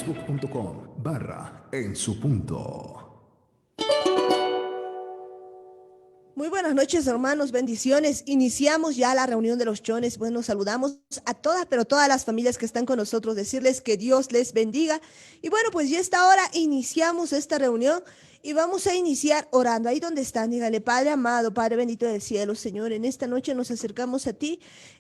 facebook.com/en su punto. Muy buenas noches, hermanos, bendiciones. Iniciamos ya la reunión de los chones. Bueno, saludamos a todas, pero todas las familias que están con nosotros, decirles que Dios les bendiga. Y bueno, pues ya esta hora iniciamos esta reunión y vamos a iniciar orando. Ahí donde están, dígale, Padre amado, Padre bendito del cielo, Señor, en esta noche nos acercamos a ti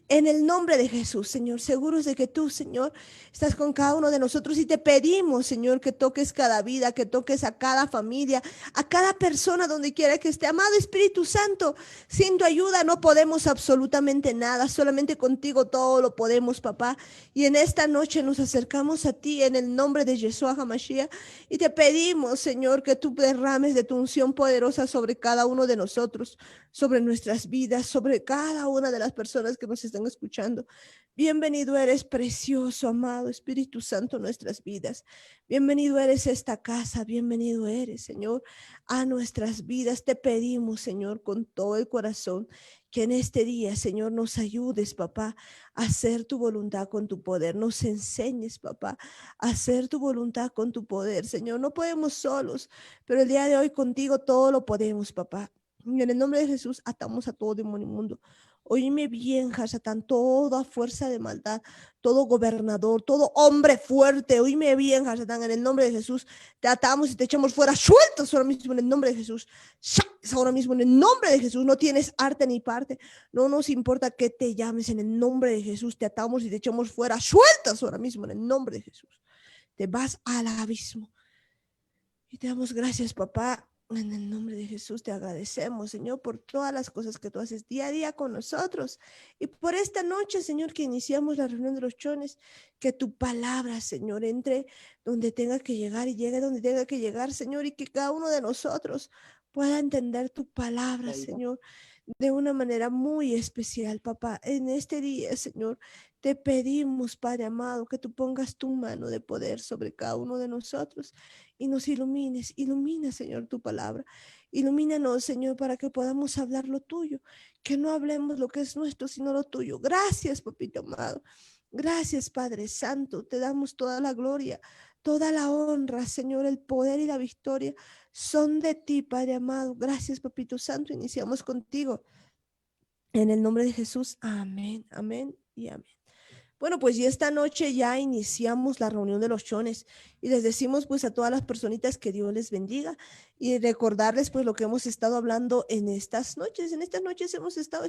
en el nombre de Jesús, Señor, seguros de que tú, Señor, estás con cada uno de nosotros y te pedimos, Señor, que toques cada vida, que toques a cada familia, a cada persona donde quiera que esté. Amado Espíritu Santo, sin tu ayuda no podemos absolutamente nada, solamente contigo todo lo podemos, papá. Y en esta noche nos acercamos a ti en el nombre de Yeshua HaMashiach y te pedimos, Señor, que tú derrames de tu unción poderosa sobre cada uno de nosotros, sobre nuestras vidas, sobre cada una de las personas que nos están escuchando. Bienvenido eres, precioso, amado Espíritu Santo, nuestras vidas. Bienvenido eres a esta casa, bienvenido eres, Señor, a nuestras vidas. Te pedimos, Señor, con todo el corazón, que en este día, Señor, nos ayudes, papá, a hacer tu voluntad con tu poder. Nos enseñes, papá, a hacer tu voluntad con tu poder, Señor. No podemos solos, pero el día de hoy contigo todo lo podemos, papá. Y en el nombre de Jesús atamos a todo demonio inmundo. Oíme bien, Hasatán, toda fuerza de maldad, todo gobernador, todo hombre fuerte, oíme bien, Hasatán, en el nombre de Jesús, te atamos y te echamos fuera, sueltas ahora mismo en el nombre de Jesús, ahora mismo en el nombre de Jesús, no tienes arte ni parte, no nos importa que te llames, en el nombre de Jesús, te atamos y te echamos fuera, sueltas ahora mismo en el nombre de Jesús, te vas al abismo. Y te damos gracias, papá. En el nombre de Jesús te agradecemos, Señor, por todas las cosas que tú haces día a día con nosotros. Y por esta noche, Señor, que iniciamos la reunión de los chones, que tu palabra, Señor, entre donde tenga que llegar y llegue donde tenga que llegar, Señor, y que cada uno de nosotros pueda entender tu palabra, Señor, de una manera muy especial, papá. En este día, Señor, te pedimos, Padre amado, que tú pongas tu mano de poder sobre cada uno de nosotros y nos ilumines. Ilumina, Señor, tu palabra. Ilumínanos, Señor, para que podamos hablar lo tuyo, que no hablemos lo que es nuestro, sino lo tuyo. Gracias, papito amado. Gracias, Padre Santo. Te damos toda la gloria, toda la honra, Señor, el poder y la victoria son de ti, Padre amado. Gracias, papito santo. Iniciamos contigo. En el nombre de Jesús. Amén, amén y amén. Bueno, pues ya esta noche ya iniciamos la reunión de los chones y les decimos pues a todas las personitas que Dios les bendiga y recordarles pues lo que hemos estado hablando en estas noches. En estas noches hemos estado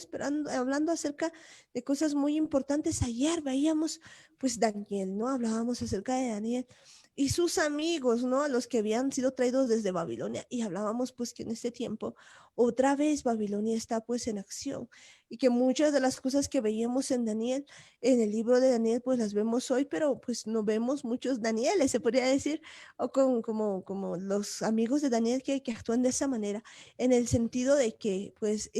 hablando acerca de cosas muy importantes. Ayer veíamos pues Daniel, ¿no? Hablábamos acerca de Daniel y sus amigos, ¿no? Los que habían sido traídos desde Babilonia y hablábamos pues que en este tiempo otra vez Babilonia está pues en acción y que muchas de las cosas que veíamos en Daniel, en el libro de Daniel, pues las vemos hoy, pero pues no vemos muchos Danieles, se podría decir, o como los amigos de Daniel que actúan de esa manera, en el sentido de que pues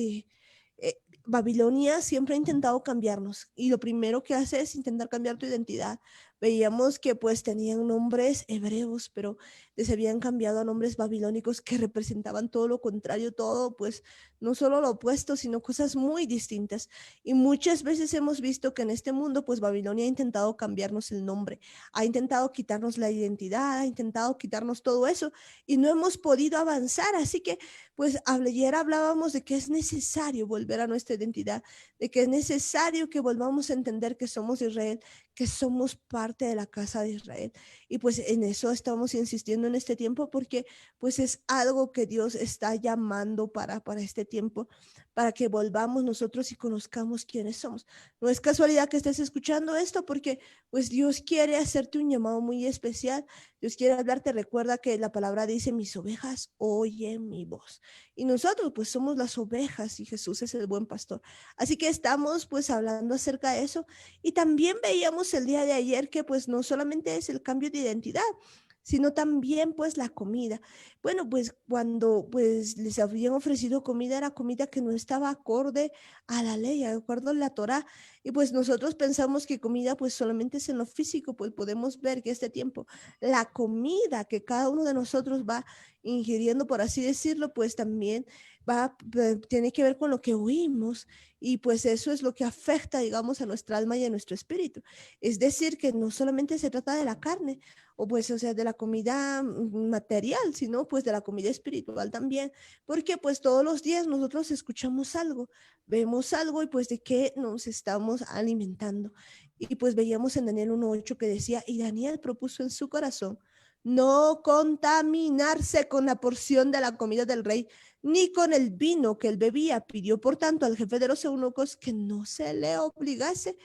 Babilonia siempre ha intentado cambiarnos y lo primero que hace es intentar cambiar tu identidad. Veíamos que pues tenían nombres hebreos, pero les habían cambiado a nombres babilónicos que representaban todo lo contrario, todo pues no solo lo opuesto, sino cosas muy distintas. Y muchas veces hemos visto que en este mundo pues Babilonia ha intentado cambiarnos el nombre, ha intentado quitarnos la identidad, ha intentado quitarnos todo eso y no hemos podido avanzar. Así que pues ayer hablábamos de que es necesario volver a nuestra identidad, de que es necesario que volvamos a entender que somos Israel, que somos parte de la casa de Israel. Y pues en eso estamos insistiendo en este tiempo porque pues es algo que Dios está llamando para este tiempo, para que volvamos nosotros y conozcamos quiénes somos. No es casualidad que estés escuchando esto porque pues Dios quiere hacerte un llamado muy especial. Dios quiere hablarte. Recuerda que la palabra dice, mis ovejas oyen mi voz. Y nosotros pues somos las ovejas y Jesús es el buen pastor. Así que estamos pues hablando acerca de eso y también veíamos el día de ayer que pues no solamente es el cambio de identidad, sino también pues la comida. Bueno, pues cuando pues les habían ofrecido comida era comida que no estaba acorde a la ley, de acuerdo a la Torá. Y pues nosotros pensamos que comida pues solamente es en lo físico, pues podemos ver que este tiempo la comida que cada uno de nosotros va ingiriendo, por así decirlo, pues también tiene que ver con lo que oímos y pues eso es lo que afecta, digamos, a nuestra alma y a nuestro espíritu. Es decir, que no solamente se trata de la carne o pues, o sea, de la comida material, sino pues de la comida espiritual también, porque pues todos los días nosotros escuchamos algo, vemos algo y pues de qué nos estamos alimentando. Y pues veíamos en Daniel 1:8 que decía, y Daniel propuso en su corazón no contaminarse con la porción de la comida del rey, ni con el vino que él bebía. Pidió, por tanto, al jefe de los eunucos que no se le obligase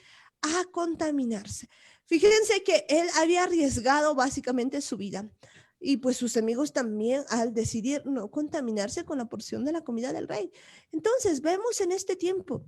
a contaminarse. Fíjense que él había arriesgado básicamente su vida y pues sus amigos también al decidir no contaminarse con la porción de la comida del rey. Entonces vemos en este tiempo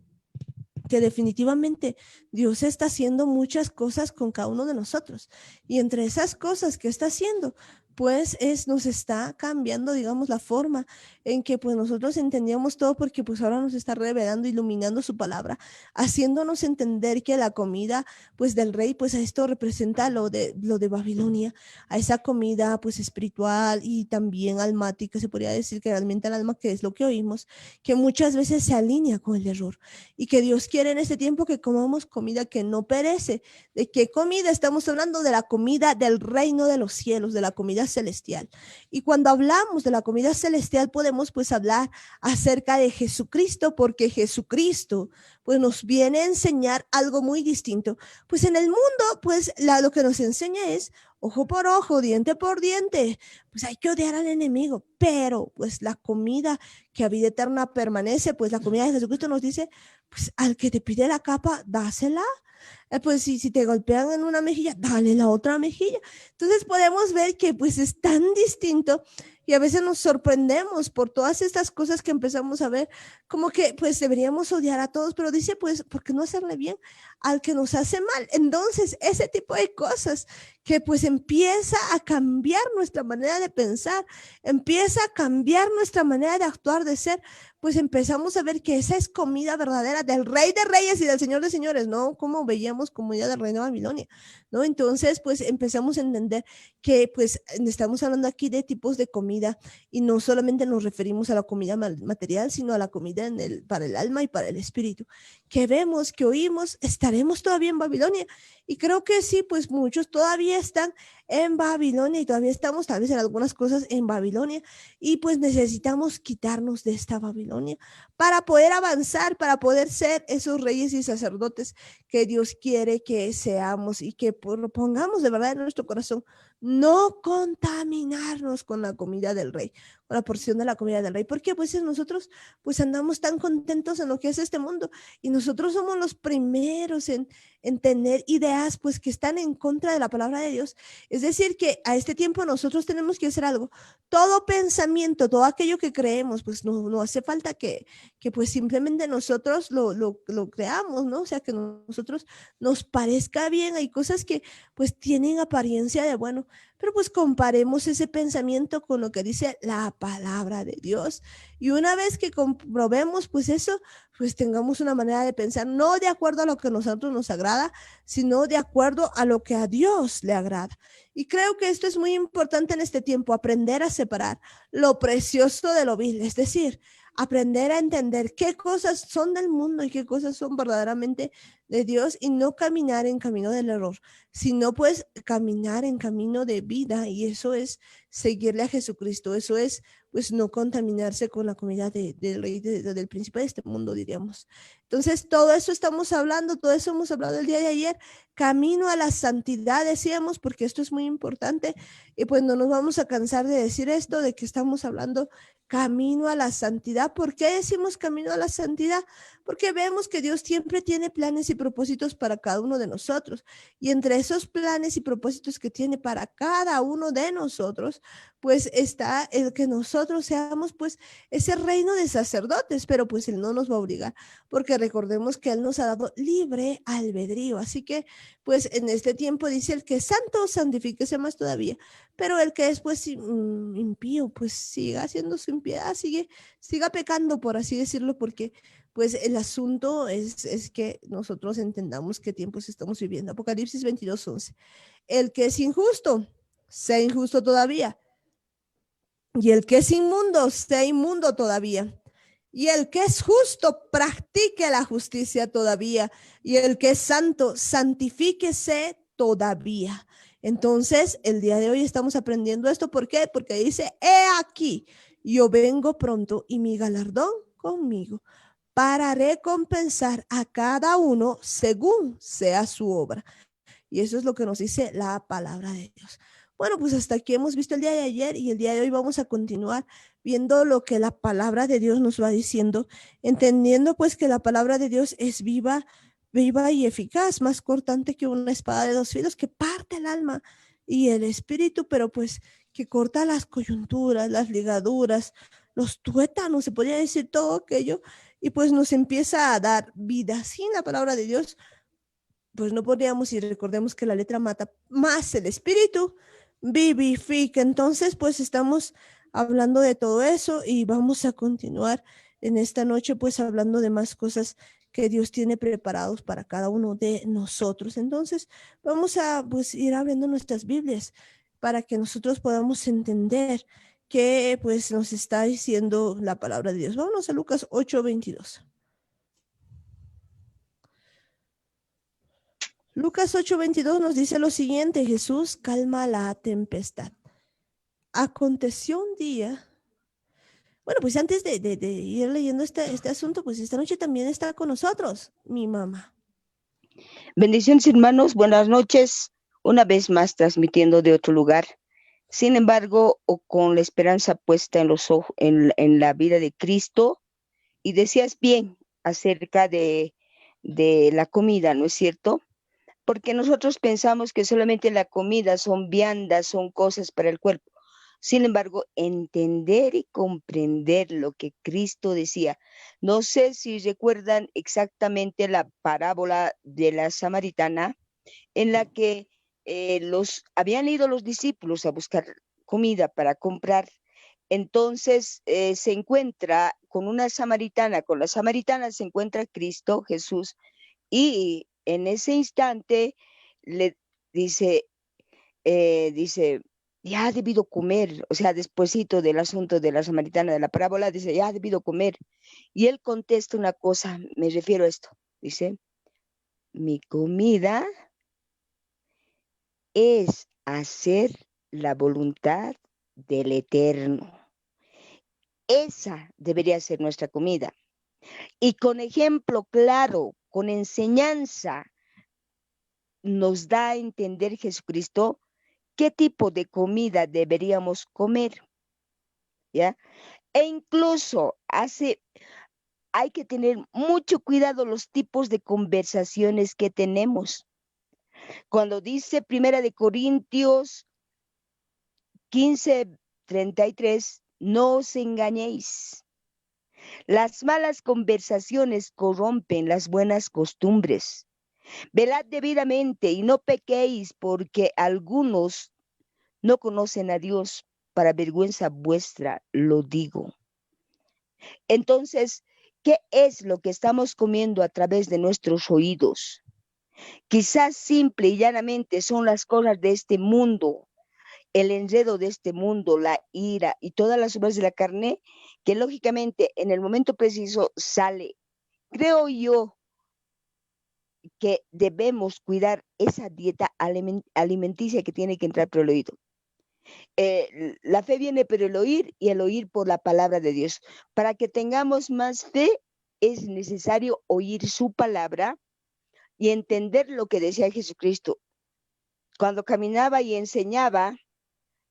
que definitivamente Dios está haciendo muchas cosas con cada uno de nosotros. Y entre esas cosas que está haciendo, pues nos está cambiando, digamos, la forma en que pues nosotros entendíamos todo, porque pues ahora nos está revelando, iluminando su palabra, haciéndonos entender que la comida pues del rey, pues a esto representa lo de Babilonia, a esa comida pues espiritual y también almática, se podría decir que realmente el alma, que es lo que oímos, que muchas veces se alinea con el error y que Dios quiere en este tiempo que comamos comida que no perece. ¿De qué comida? Estamos hablando de la comida del reino de los cielos, de la comida celestial. Y cuando hablamos de la comida celestial podemos pues hablar acerca de Jesucristo, porque Jesucristo pues nos viene a enseñar algo muy distinto. Pues en el mundo pues lo que nos enseña es ojo por ojo, diente por diente, pues hay que odiar al enemigo, pero pues la comida que a vida eterna permanece, pues la comida de Jesucristo nos dice, pues al que te pide la capa, dásela. Pues si te golpean en una mejilla, dale la otra mejilla. Entonces podemos ver que pues es tan distinto y a veces nos sorprendemos por todas estas cosas que empezamos a ver, como que pues deberíamos odiar a todos, pero dice pues, ¿por qué no hacerle bien al que nos hace mal? Entonces ese tipo de cosas que pues empieza a cambiar nuestra manera de pensar, empieza a cambiar nuestra manera de actuar, de ser, pues empezamos a ver que esa es comida verdadera del Rey de Reyes y del Señor de Señores, ¿no? Como veíamos comida del Reino de Babilonia, ¿no? Entonces, pues empezamos a entender que, pues, estamos hablando aquí de tipos de comida y no solamente nos referimos a la comida material, sino a la comida para el alma y para el espíritu. Que vemos, que oímos, estaremos todavía en Babilonia. Y creo que sí, pues muchos todavía están en Babilonia y todavía estamos tal vez en algunas cosas en Babilonia y pues necesitamos quitarnos de esta Babilonia para poder avanzar, para poder ser esos reyes y sacerdotes que Dios quiere que seamos y que pongamos de verdad en nuestro corazón no contaminarnos con la comida del rey, con la porción de la comida del rey, porque pues nosotros pues andamos tan contentos en lo que es este mundo y nosotros somos los primeros en tener ideas pues que están en contra de la palabra de Dios. Es decir, que a este tiempo nosotros tenemos que hacer algo. Todo pensamiento, todo aquello que creemos, pues no hace falta que pues simplemente nosotros lo creamos, ¿no? O sea, que nosotros nos parezca bien. Hay cosas que pues tienen apariencia de bueno, pero pues comparemos ese pensamiento con lo que dice la palabra de Dios. Y una vez que comprobemos pues eso, pues tengamos una manera de pensar, no de acuerdo a lo que a nosotros nos agrada, sino de acuerdo a lo que a Dios le agrada. Y creo que esto es muy importante en este tiempo, aprender a separar lo precioso de lo vil, es decir, aprender a entender qué cosas son del mundo y qué cosas son verdaderamente de Dios y no caminar en camino del error, sino pues caminar en camino de vida y eso es seguirle a Jesucristo, eso es pues no contaminarse con la comida del rey, del príncipe de este mundo, diríamos. Entonces, todo eso estamos hablando, todo eso hemos hablado el día de ayer, camino a la santidad, decíamos, porque esto es muy importante y pues no nos vamos a cansar de decir esto, de que estamos hablando camino a la santidad. ¿Por qué decimos camino a la santidad? Porque vemos que Dios siempre tiene planes y propósitos para cada uno de nosotros. Y entre esos planes y propósitos que tiene para cada uno de nosotros, pues está el que nosotros seamos pues ese reino de sacerdotes, pero pues Él no nos va a obligar, porque recordemos que Él nos ha dado libre albedrío. Así que pues en este tiempo dice el que es santo, santifíquese más todavía, pero el que es pues impío, pues siga haciendo su impiedad, siga pecando, por así decirlo, porque pues el asunto es que nosotros entendamos qué tiempos estamos viviendo. Apocalipsis 22:11. El que es injusto, sea injusto todavía. Y el que es inmundo, sea inmundo todavía. Y el que es justo, practique la justicia todavía. Y el que es santo, santifíquese todavía. Entonces, el día de hoy estamos aprendiendo esto. ¿Por qué? Porque dice, he aquí, yo vengo pronto y mi galardón conmigo para recompensar a cada uno según sea su obra. Y eso es lo que nos dice la palabra de Dios. Bueno, pues hasta aquí hemos visto el día de ayer y el día de hoy vamos a continuar viendo lo que la palabra de Dios nos va diciendo, entendiendo pues que la palabra de Dios es viva, viva y eficaz, más cortante que una espada de dos filos que parte el alma y el espíritu, pero pues que corta las coyunturas, las ligaduras, los tuétanos, se podría decir todo aquello, y pues nos empieza a dar vida. Sin la palabra de Dios pues no podríamos, y recordemos que la letra mata, más el espíritu vivifica. Entonces, pues estamos hablando de todo eso y vamos a continuar en esta noche, pues hablando de más cosas que Dios tiene preparados para cada uno de nosotros. Entonces, vamos a pues ir abriendo nuestras Biblias para que nosotros podamos entender qué pues nos está diciendo la palabra de Dios. Vámonos a Lucas 8:22. Lucas 8:22 nos dice lo siguiente: Jesús calma la tempestad. Aconteció un día, bueno, pues antes de ir leyendo este asunto, pues esta noche también está con nosotros mi mamá. Bendiciones, hermanos, buenas noches, una vez más transmitiendo de otro lugar. Sin embargo, o con la esperanza puesta en los ojos, en la vida de Cristo. Y decías bien acerca de la comida, ¿no es cierto? Porque nosotros pensamos que solamente la comida son viandas, son cosas para el cuerpo. Sin embargo, entender y comprender lo que Cristo decía. No sé si recuerdan exactamente la parábola de la samaritana, en la que habían ido los discípulos a buscar comida para comprar. Entonces se encuentra con una samaritana, con la samaritana se encuentra Cristo, Jesús, y en ese instante le dice, dice, ya ha debido comer, o sea, despuesito del asunto de la samaritana de la parábola, dice, ya ha debido comer. Y él contesta una cosa, me refiero a esto, dice, mi comida es hacer la voluntad del Eterno. Esa debería ser nuestra comida. Y con ejemplo claro, con enseñanza, nos da a entender Jesucristo qué tipo de comida deberíamos comer, ¿ya? E incluso hay que tener mucho cuidado los tipos de conversaciones que tenemos. Cuando dice Primera de Corintios 15:33, no os engañéis. Las malas conversaciones corrompen las buenas costumbres. Velad debidamente y no pequéis, porque algunos no conocen a Dios. Para vergüenza vuestra lo digo. Entonces, ¿qué es lo que estamos comiendo a través de nuestros oídos? Quizás simple y llanamente son las cosas de este mundo, el enredo de este mundo, la ira y todas las obras de la carne, que lógicamente en el momento preciso sale. Creo yo que debemos cuidar esa dieta alimenticia que tiene que entrar por el oído. La fe viene por el oír y el oír por la palabra de Dios. Para que tengamos más fe es necesario oír su palabra y entender lo que decía Jesucristo. Cuando caminaba y enseñaba,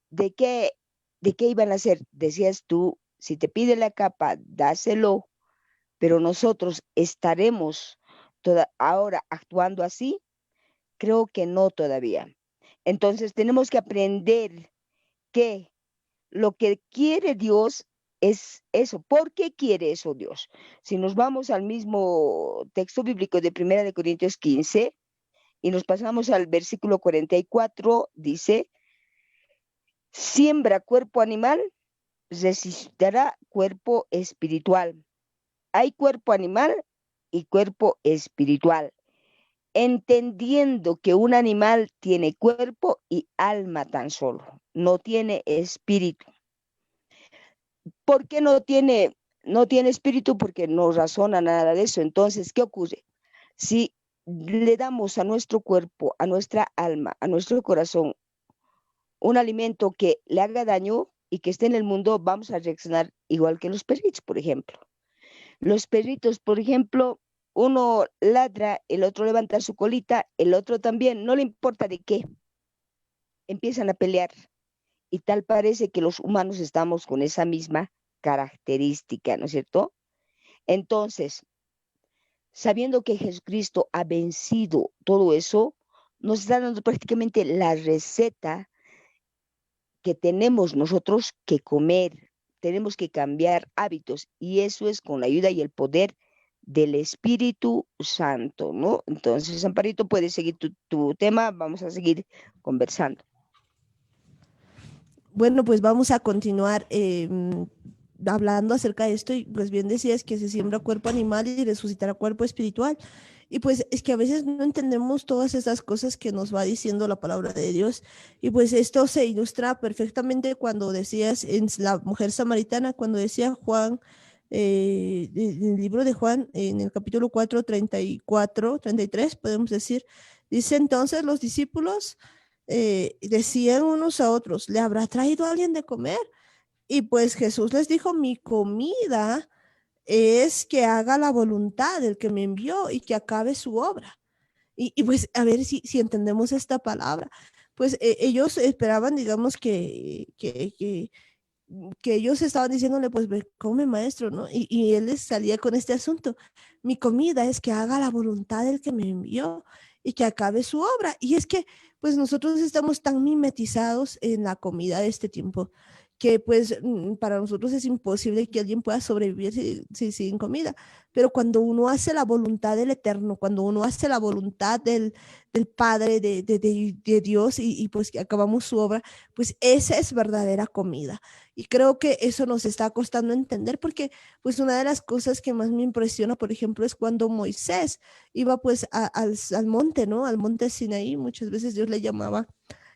¿de qué iban a hacer? Decías tú, si te pide la capa, dáselo, pero nosotros estaremos ahora actuando así. Creo que no todavía. Entonces tenemos que aprender que lo que quiere Dios es eso. ¿Por qué quiere eso Dios? Si nos vamos al mismo texto bíblico de 1 Corintios 15 y nos pasamos al versículo 44, dice, siembra cuerpo animal, resucitará cuerpo espiritual. Hay cuerpo animal y cuerpo espiritual. Entendiendo que un animal tiene cuerpo y alma tan solo, no tiene espíritu. ¿Por qué no tiene no tiene espíritu porque no razona nada de eso. Entonces, ¿qué ocurre? Si le damos a nuestro cuerpo, a nuestra alma, a nuestro corazón, un alimento que le haga daño y que esté en el mundo, vamos a reaccionar igual que los perritos, por ejemplo. Los perritos, por ejemplo, uno ladra, el otro levanta su colita, el otro también, no le importa de qué, empiezan a pelear. Y tal parece que los humanos estamos con esa misma característica, ¿no es cierto? Entonces, sabiendo que Jesucristo ha vencido todo eso, nos está dando prácticamente la receta que tenemos nosotros que comer, tenemos que cambiar hábitos y eso es con la ayuda y el poder del Espíritu Santo, ¿no? Entonces, Amparito, puedes seguir tu tema, vamos a seguir conversando. Bueno, pues vamos a continuar hablando acerca de esto y pues bien decías que se siembra cuerpo animal y resucitará cuerpo espiritual. Y pues es que a veces no entendemos todas esas cosas que nos va diciendo la palabra de Dios. Y pues esto se ilustra perfectamente cuando decías en la mujer samaritana, cuando decía Juan, en el libro de Juan, en el capítulo 4, 34, 33, podemos decir, dice entonces los discípulos decían unos a otros, ¿le habrá traído alguien de comer? Y pues Jesús les dijo, mi comida es que haga la voluntad del que me envió y que acabe su obra. Y pues a ver si entendemos esta palabra. Pues ellos esperaban, digamos, que ellos estaban diciéndole, pues ve, come maestro, ¿no? Y él les salía con este asunto. Mi comida es que haga la voluntad del que me envió y que acabe su obra. Y es que, pues nosotros estamos tan mimetizados en la comida de este tiempo que pues para nosotros es imposible que alguien pueda sobrevivir sin comida. Pero cuando uno hace la voluntad del Eterno, cuando uno hace la voluntad del Padre, de Dios y pues que acabamos su obra, pues esa es verdadera comida. Y creo que eso nos está costando entender porque pues una de las cosas que más me impresiona, por ejemplo, es cuando Moisés iba pues al monte, ¿no? Al monte Sinaí, muchas veces Dios le llamaba.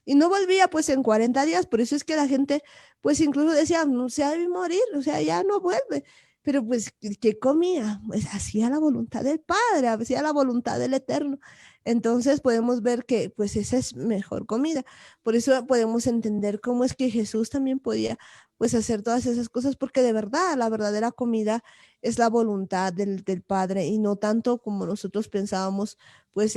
Y no volvía pues en 40 días, por eso es que la gente pues incluso decía, no se ha de morir, o sea, ya no vuelve. Pero pues, ¿qué comía? Pues hacía la voluntad del Padre, hacía la voluntad del Eterno. Entonces podemos ver que pues esa es mejor comida. Por eso podemos entender cómo es que Jesús también podía pues hacer todas esas cosas, porque de verdad la verdadera comida es la voluntad del Padre y no tanto como nosotros pensábamos, pues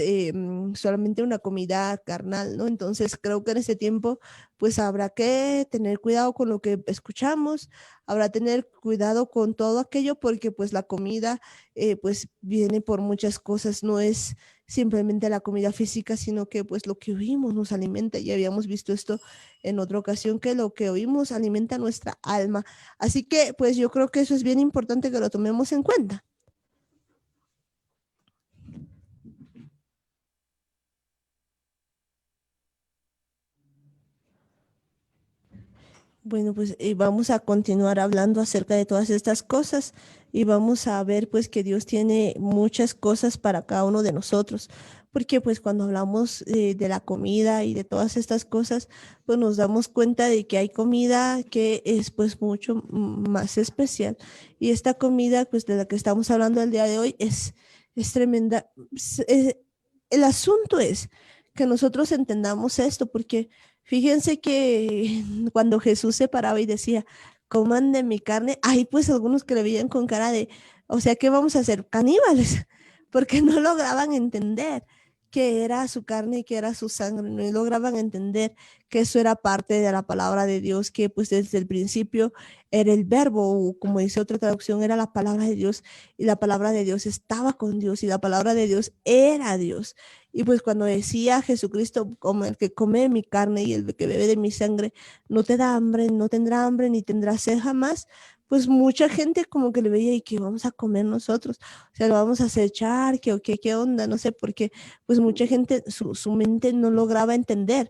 solamente una comida carnal, ¿no? Entonces creo que en ese tiempo pues habrá que tener cuidado con lo que escuchamos, habrá que tener cuidado con todo aquello porque pues la comida pues viene por muchas cosas, no es simplemente la comida física, sino que pues lo que oímos nos alimenta. Ya habíamos visto esto en otra ocasión, que lo que oímos alimenta nuestra alma. Así que pues yo creo que eso es bien importante que lo tomemos en cuenta. Bueno, pues vamos a continuar hablando acerca de todas estas cosas y vamos a ver pues que Dios tiene muchas cosas para cada uno de nosotros, porque pues cuando hablamos de la comida y de todas estas cosas, pues nos damos cuenta de que hay comida que es pues mucho más especial y esta comida pues de la que estamos hablando el día de hoy es tremenda. El asunto es que nosotros entendamos esto, porque fíjense que cuando Jesús se paraba y decía, coman de mi carne, hay pues algunos que le veían con cara de, o sea, ¿qué vamos a hacer? Caníbales, porque no lograban entender qué era su carne y qué era su sangre, no lograban entender que eso era parte de la palabra de Dios, que pues desde el principio era el verbo, o como dice otra traducción, era la palabra de Dios, y la palabra de Dios estaba con Dios, y la palabra de Dios era Dios. Y pues cuando decía Jesucristo, como el que come mi carne y el que bebe de mi sangre, no te da hambre, no tendrá hambre ni tendrá sed jamás, pues mucha gente como que le veía y que vamos a comer nosotros, o sea, lo vamos a acechar, que o qué onda, no sé, porque pues mucha gente, su mente no lograba entender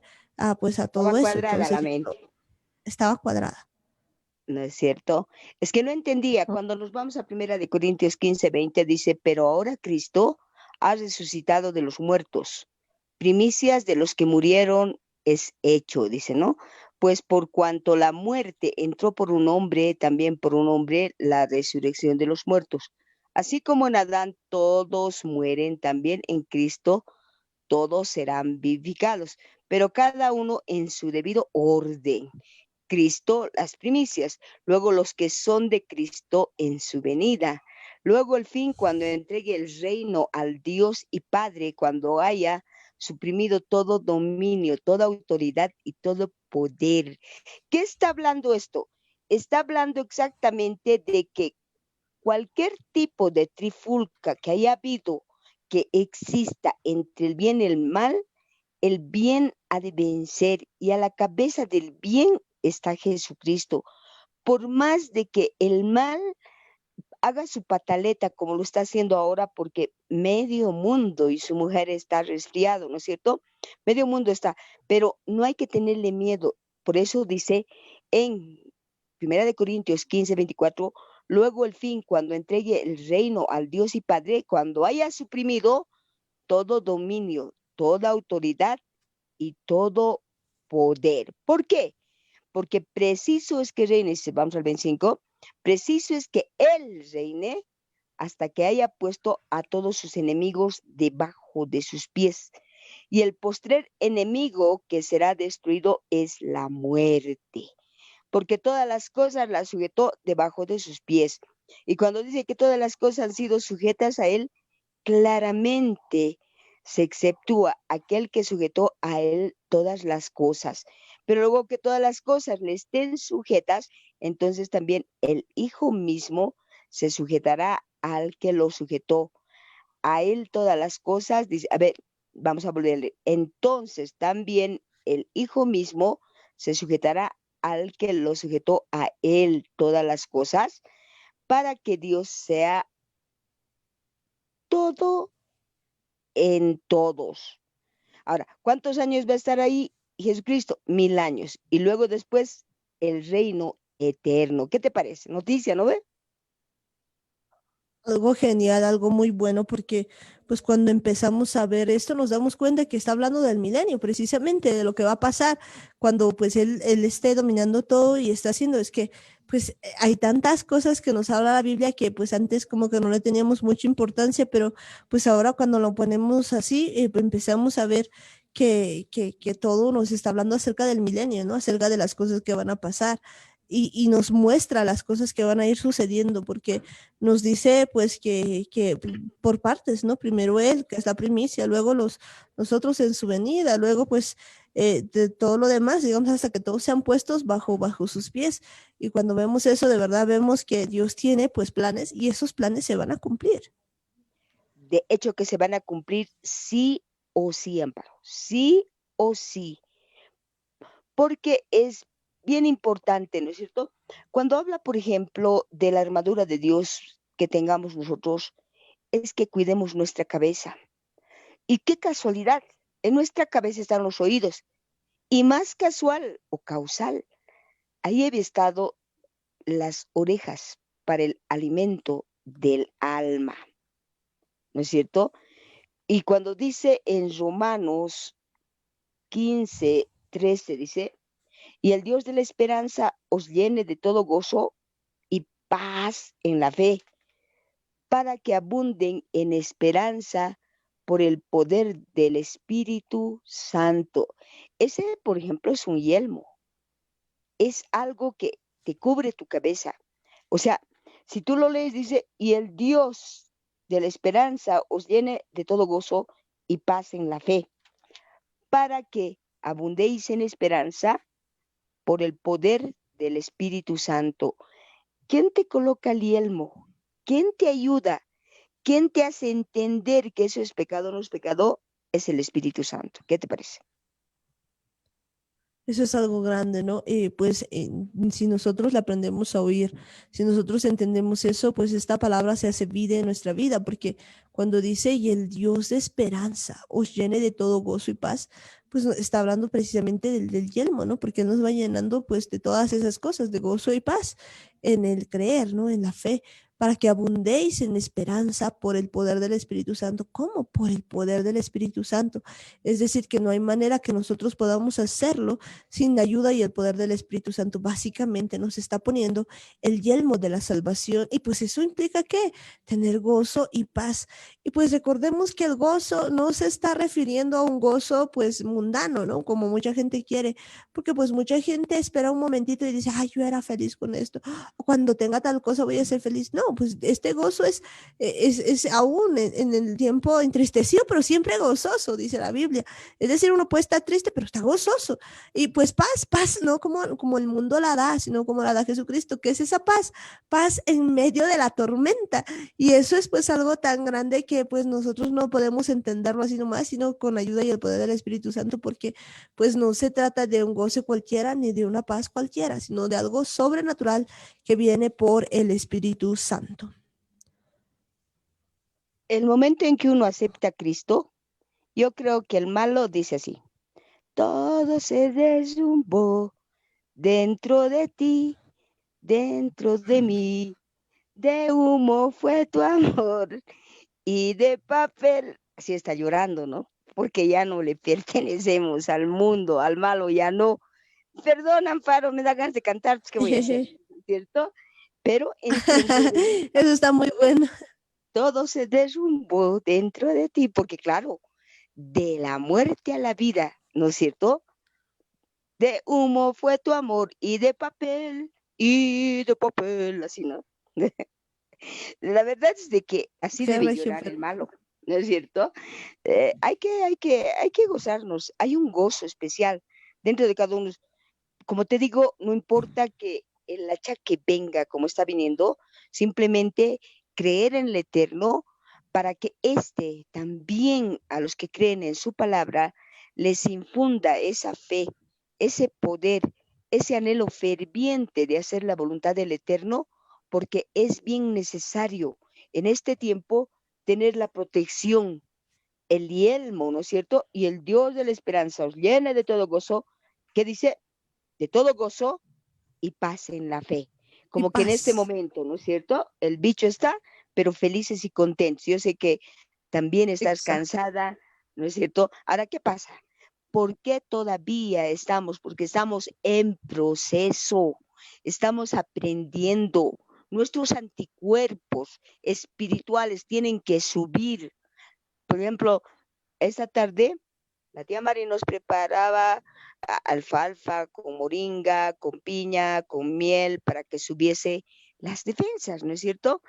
pues a Estaba todo eso, cuadrada la entonces mente, estaba cuadrada. ¿no es cierto? Es que no entendía. Cuando nos vamos a Primera de Corintios 15:20 dice, pero ahora Cristo ha resucitado de los muertos, primicias de los que murieron es hecho, dice, ¿no? Pues por cuanto la muerte entró por un hombre, también por un hombre la resurrección de los muertos. Así como en Adán todos mueren, también en Cristo todos serán vivificados, pero cada uno en su debido orden. Cristo las primicias, luego los que son de Cristo en su venida, luego el fin cuando entregue el reino al Dios y Padre, cuando haya suprimido todo dominio, toda autoridad y todo poder. ¿Qué está hablando esto? Está hablando exactamente de que cualquier tipo de trifulca que haya habido, que exista entre el bien y el bien ha de vencer y a la cabeza del bien está Jesucristo. Por más de que el mal haga su pataleta como lo está haciendo ahora, porque medio mundo y su mujer está resfriado, ¿no es cierto? Medio mundo está, pero no hay que tenerle miedo. Por eso dice en 1 Corintios 15:24, luego el fin, cuando entregue el reino al Dios y Padre, cuando haya suprimido todo dominio, toda autoridad y todo poder. ¿Por qué? Porque preciso es que reine, si vamos al 25, preciso es que Él reine hasta que haya puesto a todos sus enemigos debajo de sus pies. Y el postrer enemigo que será destruido es la muerte, porque todas las cosas las sujetó debajo de sus pies. Y cuando dice que todas las cosas han sido sujetas a Él, claramente se exceptúa aquel que sujetó a Él todas las cosas. Pero luego que todas las cosas le estén sujetas, entonces también el Hijo mismo se sujetará al que lo sujetó. A Él todas las cosas, dice, a ver, vamos a volverle. Entonces también el Hijo mismo se sujetará al que lo sujetó a Él todas las cosas, para que Dios sea todo en todos. Ahora, ¿cuántos años va a estar ahí Jesucristo? 1000 años. Y luego después el reino eterno. ¿Qué te parece? Noticia, ¿no ve? Algo genial, algo muy bueno, porque pues cuando empezamos a ver esto nos damos cuenta que está hablando del milenio, precisamente de lo que va a pasar cuando pues él esté dominando todo y está haciendo, es que pues hay tantas cosas que nos habla la Biblia que pues antes como que no le teníamos mucha importancia, pero pues ahora cuando lo ponemos así, empezamos a ver que todo nos está hablando acerca del milenio, ¿no? Acerca de las cosas que van a pasar. Y nos muestra las cosas que van a ir sucediendo, porque nos dice pues que por partes, ¿no? Primero él, que es la primicia, luego nosotros en su venida, luego pues de todo lo demás, digamos, hasta que todos sean puestos bajo sus pies. Y cuando vemos eso, de verdad vemos que Dios tiene pues planes y esos planes se van a cumplir. De hecho, que se van a cumplir sí o sí, Amparo. Sí o sí. Porque es bien importante, ¿no es cierto? Cuando habla, por ejemplo, de la armadura de Dios que tengamos nosotros, es que cuidemos nuestra cabeza. Y qué casualidad, en nuestra cabeza están los oídos. Y más casual o causal, ahí había estado las orejas para el alimento del alma, ¿no es cierto? Y cuando dice en Romanos 15:13, dice, y el Dios de la esperanza os llene de todo gozo y paz en la fe, para que abunden en esperanza por el poder del Espíritu Santo. Ese, por ejemplo, es un yelmo, es algo que te cubre tu cabeza. O sea, si tú lo lees, dice, y el Dios de la esperanza os llene de todo gozo y paz en la fe, para que abundéis en esperanza por el poder del Espíritu Santo. ¿Quién te coloca el yelmo? ¿Quién te ayuda? ¿Quién te hace entender que eso es pecado o no es pecado? Es el Espíritu Santo. ¿Qué te parece? Eso es algo grande, ¿no? Pues si nosotros la aprendemos a oír, si nosotros entendemos eso, pues esta palabra se hace vida en nuestra vida, porque cuando dice, y el Dios de esperanza os llene de todo gozo y paz, pues está hablando precisamente del yelmo, ¿no? Porque Él nos va llenando pues de todas esas cosas, de gozo y paz en el creer, ¿no? En la fe. para que abundéis en esperanza por el poder del Espíritu Santo. ¿Cómo? Por el poder del Espíritu Santo. Es decir, que no hay manera que nosotros podamos hacerlo sin la ayuda y el poder del Espíritu Santo. Básicamente nos está poniendo el yelmo de la salvación y pues eso implica que tener gozo y paz. Y pues recordemos que el gozo no se está refiriendo a un gozo pues mundano, ¿no? Como mucha gente quiere, porque pues mucha gente espera un momentito y dice, ay, yo era feliz con esto, o cuando tenga tal cosa voy a ser feliz. No, pues este gozo es aún en el tiempo entristecido, pero siempre gozoso, dice la Biblia. Es decir, uno puede estar triste, pero está gozoso. Y pues paz, no como el mundo la da, sino como la da Jesucristo, que es esa paz, paz en medio de la tormenta. Y eso es pues algo tan grande que pues nosotros no podemos entenderlo así nomás, sino con la ayuda y el poder del Espíritu Santo, porque pues no se trata de un goce cualquiera ni de una paz cualquiera, sino de algo sobrenatural que viene por el Espíritu Santo. El momento en que uno acepta a Cristo, yo creo que el malo dice así: todo se derrumbó dentro de ti, dentro de mí. De humo fue tu amor y de papel. Así está llorando, ¿no? Porque ya no le pertenecemos al mundo, al malo, ya no. Perdón, Amparo, me da ganas de cantar, pues ¿qué voy a hacer? ¿Cierto? Pero en tiempo de Eso está muy bueno. todo se derrumbó dentro de ti, porque claro, de la muerte a la vida, ¿no es cierto? De humo fue tu amor y de papel, así, ¿no? La verdad es de que así Qué debe región, llorar el malo, ¿no es cierto? Hay que gozarnos, hay un gozo especial dentro de cada uno. Como te digo, no importa que el achaque venga como está viniendo, simplemente creer en el Eterno para que éste también a los que creen en su palabra les infunda esa fe, ese poder, ese anhelo ferviente de hacer la voluntad del Eterno, porque es bien necesario en este tiempo tener la protección, el yelmo, ¿no es cierto? Y el Dios de la esperanza os llene de todo gozo, que dice, de todo gozo y paz en la fe. y Como que en este paz. momento, ¿no es cierto? El bicho está, pero felices y contentos. Yo sé que también estás Exacto. cansada, ¿no es cierto? Ahora, ¿qué pasa? ¿Por qué todavía estamos? Porque estamos en proceso, estamos aprendiendo. Nuestros anticuerpos espirituales tienen que subir. Por ejemplo, esta tarde la tía Mari nos preparaba alfalfa con moringa, con piña, con miel para que subiese las defensas, ¿no es cierto?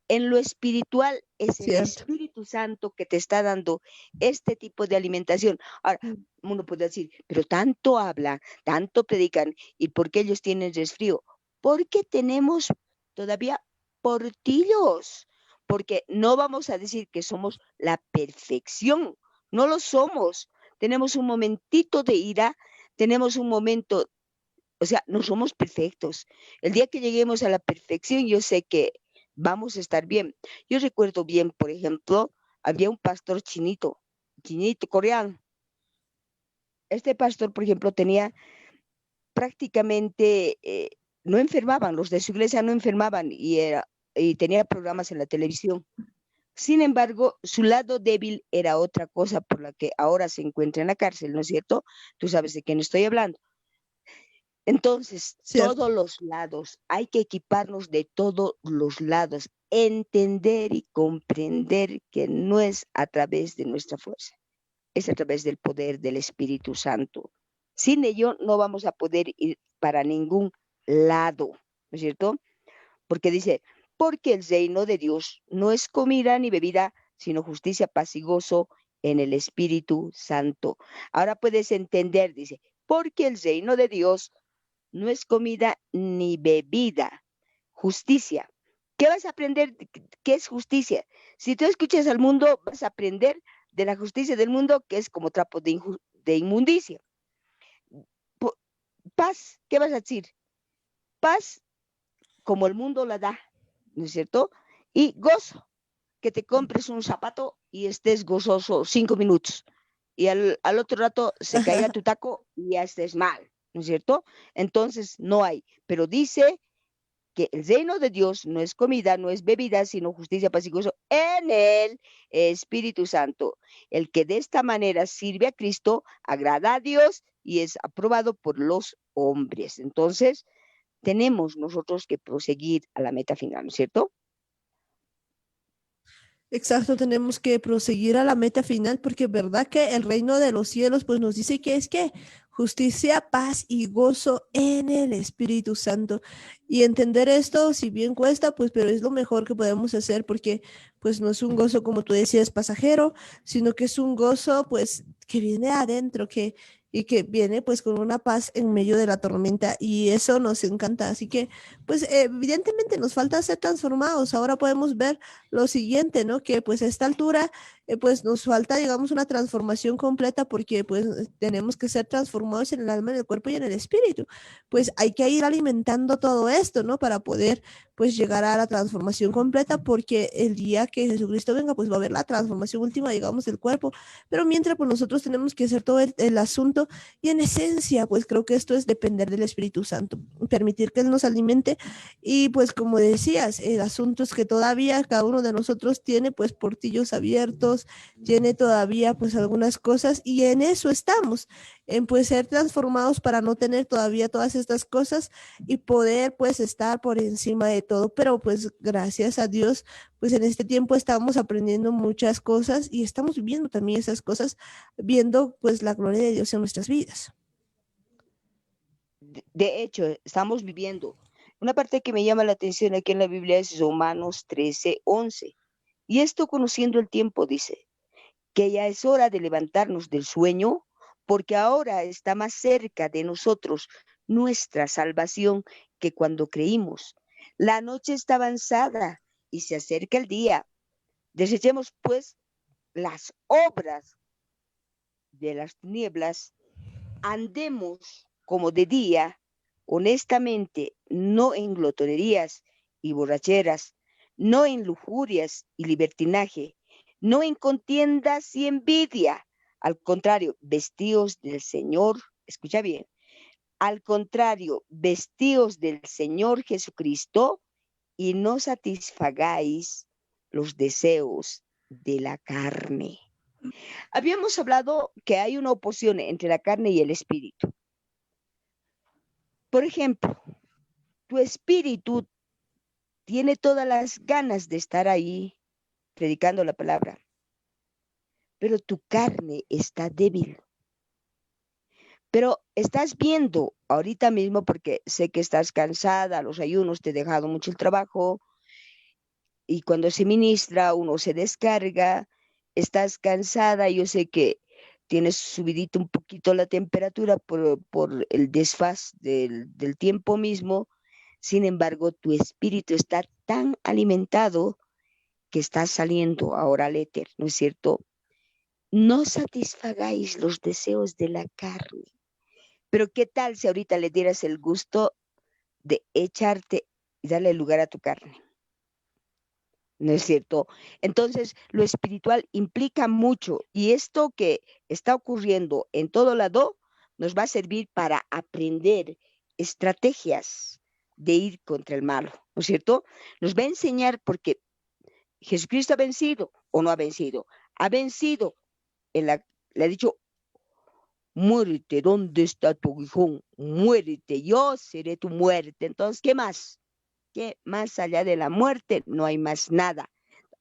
En lo espiritual es el Cierto. Espíritu Santo que te está dando este tipo de alimentación. Ahora, uno puede decir, pero tanto hablan, tanto predican, ¿y por qué ellos tienen resfrío? Porque tenemos todavía portillos, porque no vamos a decir que somos la perfección, no lo somos. Tenemos un momentito de ira, tenemos un momento, o sea, no somos perfectos. El día que lleguemos a la perfección, yo sé que vamos a estar bien. Yo recuerdo bien, por ejemplo, había un pastor chinito, coreano. Este pastor, por ejemplo, tenía prácticamente, no enfermaban, los de su iglesia no enfermaban y tenía programas en la televisión. Sin embargo, su lado débil era otra cosa por la que ahora se encuentra en la cárcel, ¿no es cierto? Tú sabes de quién estoy hablando. Entonces, Cierto. todos los lados, hay que equiparnos de todos los lados, entender y comprender que no es a través de nuestra fuerza, es a través del poder del Espíritu Santo. Sin ello no vamos a poder ir para ningún lado, ¿no es cierto? Porque dice, porque el reino de Dios no es comida ni bebida, sino justicia, paz y gozo en el Espíritu Santo. Ahora puedes entender, dice, porque el reino de Dios no es comida ni bebida, justicia. ¿Qué vas a aprender? ¿Qué es justicia? Si tú escuchas al mundo, vas a aprender de la justicia del mundo, que es como trapo de inmundicia. Paz, ¿qué vas a decir? Paz como el mundo la da, ¿no es cierto? Y gozo, que te compres un zapato y estés gozoso 5 minutos. Y al otro rato se caiga tu taco y ya estés mal, ¿no es cierto? Entonces no hay. Pero dice que el reino de Dios no es comida, no es bebida, sino justicia, paz y gozo en el Espíritu Santo. El que de esta manera sirve a Cristo, agrada a Dios y es aprobado por los hombres. Entonces, tenemos nosotros que proseguir a la meta final, ¿no es cierto? Exacto, tenemos que proseguir a la meta final porque es verdad que el reino de los cielos pues nos dice que es que justicia, paz y gozo en el Espíritu Santo. Y entender esto, si bien cuesta, pues pero es lo mejor que podemos hacer porque pues no es un gozo como tú decías pasajero, sino que es un gozo pues que viene adentro, que y que viene pues con una paz en medio de la tormenta y eso nos encanta. Así que pues evidentemente nos falta ser transformados. Ahora podemos ver lo siguiente, ¿no? Que pues a esta altura, pues nos falta, digamos, una transformación completa porque pues tenemos que ser transformados en el alma, en el cuerpo y en el espíritu. Pues hay que ir alimentando todo esto, ¿no? Para poder pues llegar a la transformación completa porque el día que Jesucristo venga, pues va a haber la transformación última, digamos, del cuerpo. Pero mientras, pues nosotros tenemos que hacer todo el asunto y en esencia, pues creo que esto es depender del Espíritu Santo, permitir que Él nos alimente y pues como decías, el asunto es que todavía cada uno de nosotros tiene pues portillos abiertos, tiene todavía pues algunas cosas y en eso estamos, en pues ser transformados para no tener todavía todas estas cosas y poder pues estar por encima de todo. Pero pues gracias a Dios, pues en este tiempo estamos aprendiendo muchas cosas y estamos viviendo también esas cosas, viendo pues la gloria de Dios en nuestras vidas. De hecho, estamos viviendo. Una parte que me llama la atención aquí en la Biblia es Romanos 13:11. Y esto conociendo el tiempo, dice, que ya es hora de levantarnos del sueño, porque ahora está más cerca de nosotros nuestra salvación que cuando creímos. La noche está avanzada y se acerca el día. Desechemos pues las obras de las tinieblas, andemos como de día, honestamente, no en glotonerías y borracheras, no en lujurias y libertinaje, no en contiendas y envidia. Al contrario, vestidos del Señor, escucha bien, al contrario, vestidos del Señor Jesucristo y no satisfagáis los deseos de la carne. Habíamos hablado que hay una oposición entre la carne y el espíritu. Por ejemplo, tu espíritu tiene todas las ganas de estar ahí predicando la palabra, pero tu carne está débil. Pero estás viendo ahorita mismo, porque sé que estás cansada, los ayunos te han dejado mucho el trabajo, y cuando se ministra uno se descarga, estás cansada, yo sé que tienes subidito un poquito la temperatura por el desfaz del tiempo mismo. Sin embargo, tu espíritu está tan alimentado que está saliendo ahora al éter, ¿no es cierto? No satisfagáis los deseos de la carne. Pero ¿qué tal si ahorita le dieras el gusto de echarte y darle lugar a tu carne? ¿No es cierto? Entonces, lo espiritual implica mucho y esto que está ocurriendo en todo lado nos va a servir para aprender estrategias de ir contra el malo, ¿no es cierto? Nos va a enseñar porque Jesucristo ha vencido o no ha vencido. Ha vencido, le ha dicho, muérete, ¿dónde está tu aguijón? Muérete, yo seré tu muerte. Entonces, ¿qué más? Que más allá de la muerte no hay más nada.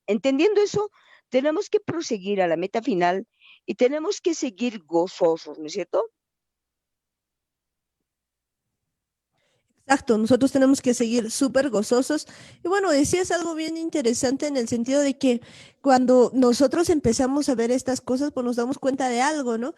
Entendiendo eso, tenemos que proseguir a la meta final y tenemos que seguir gozosos, ¿no es cierto? Exacto, nosotros tenemos que seguir súper gozosos. Y bueno, decías algo bien interesante en el sentido de que cuando nosotros empezamos a ver estas cosas, pues nos damos cuenta de algo, ¿no?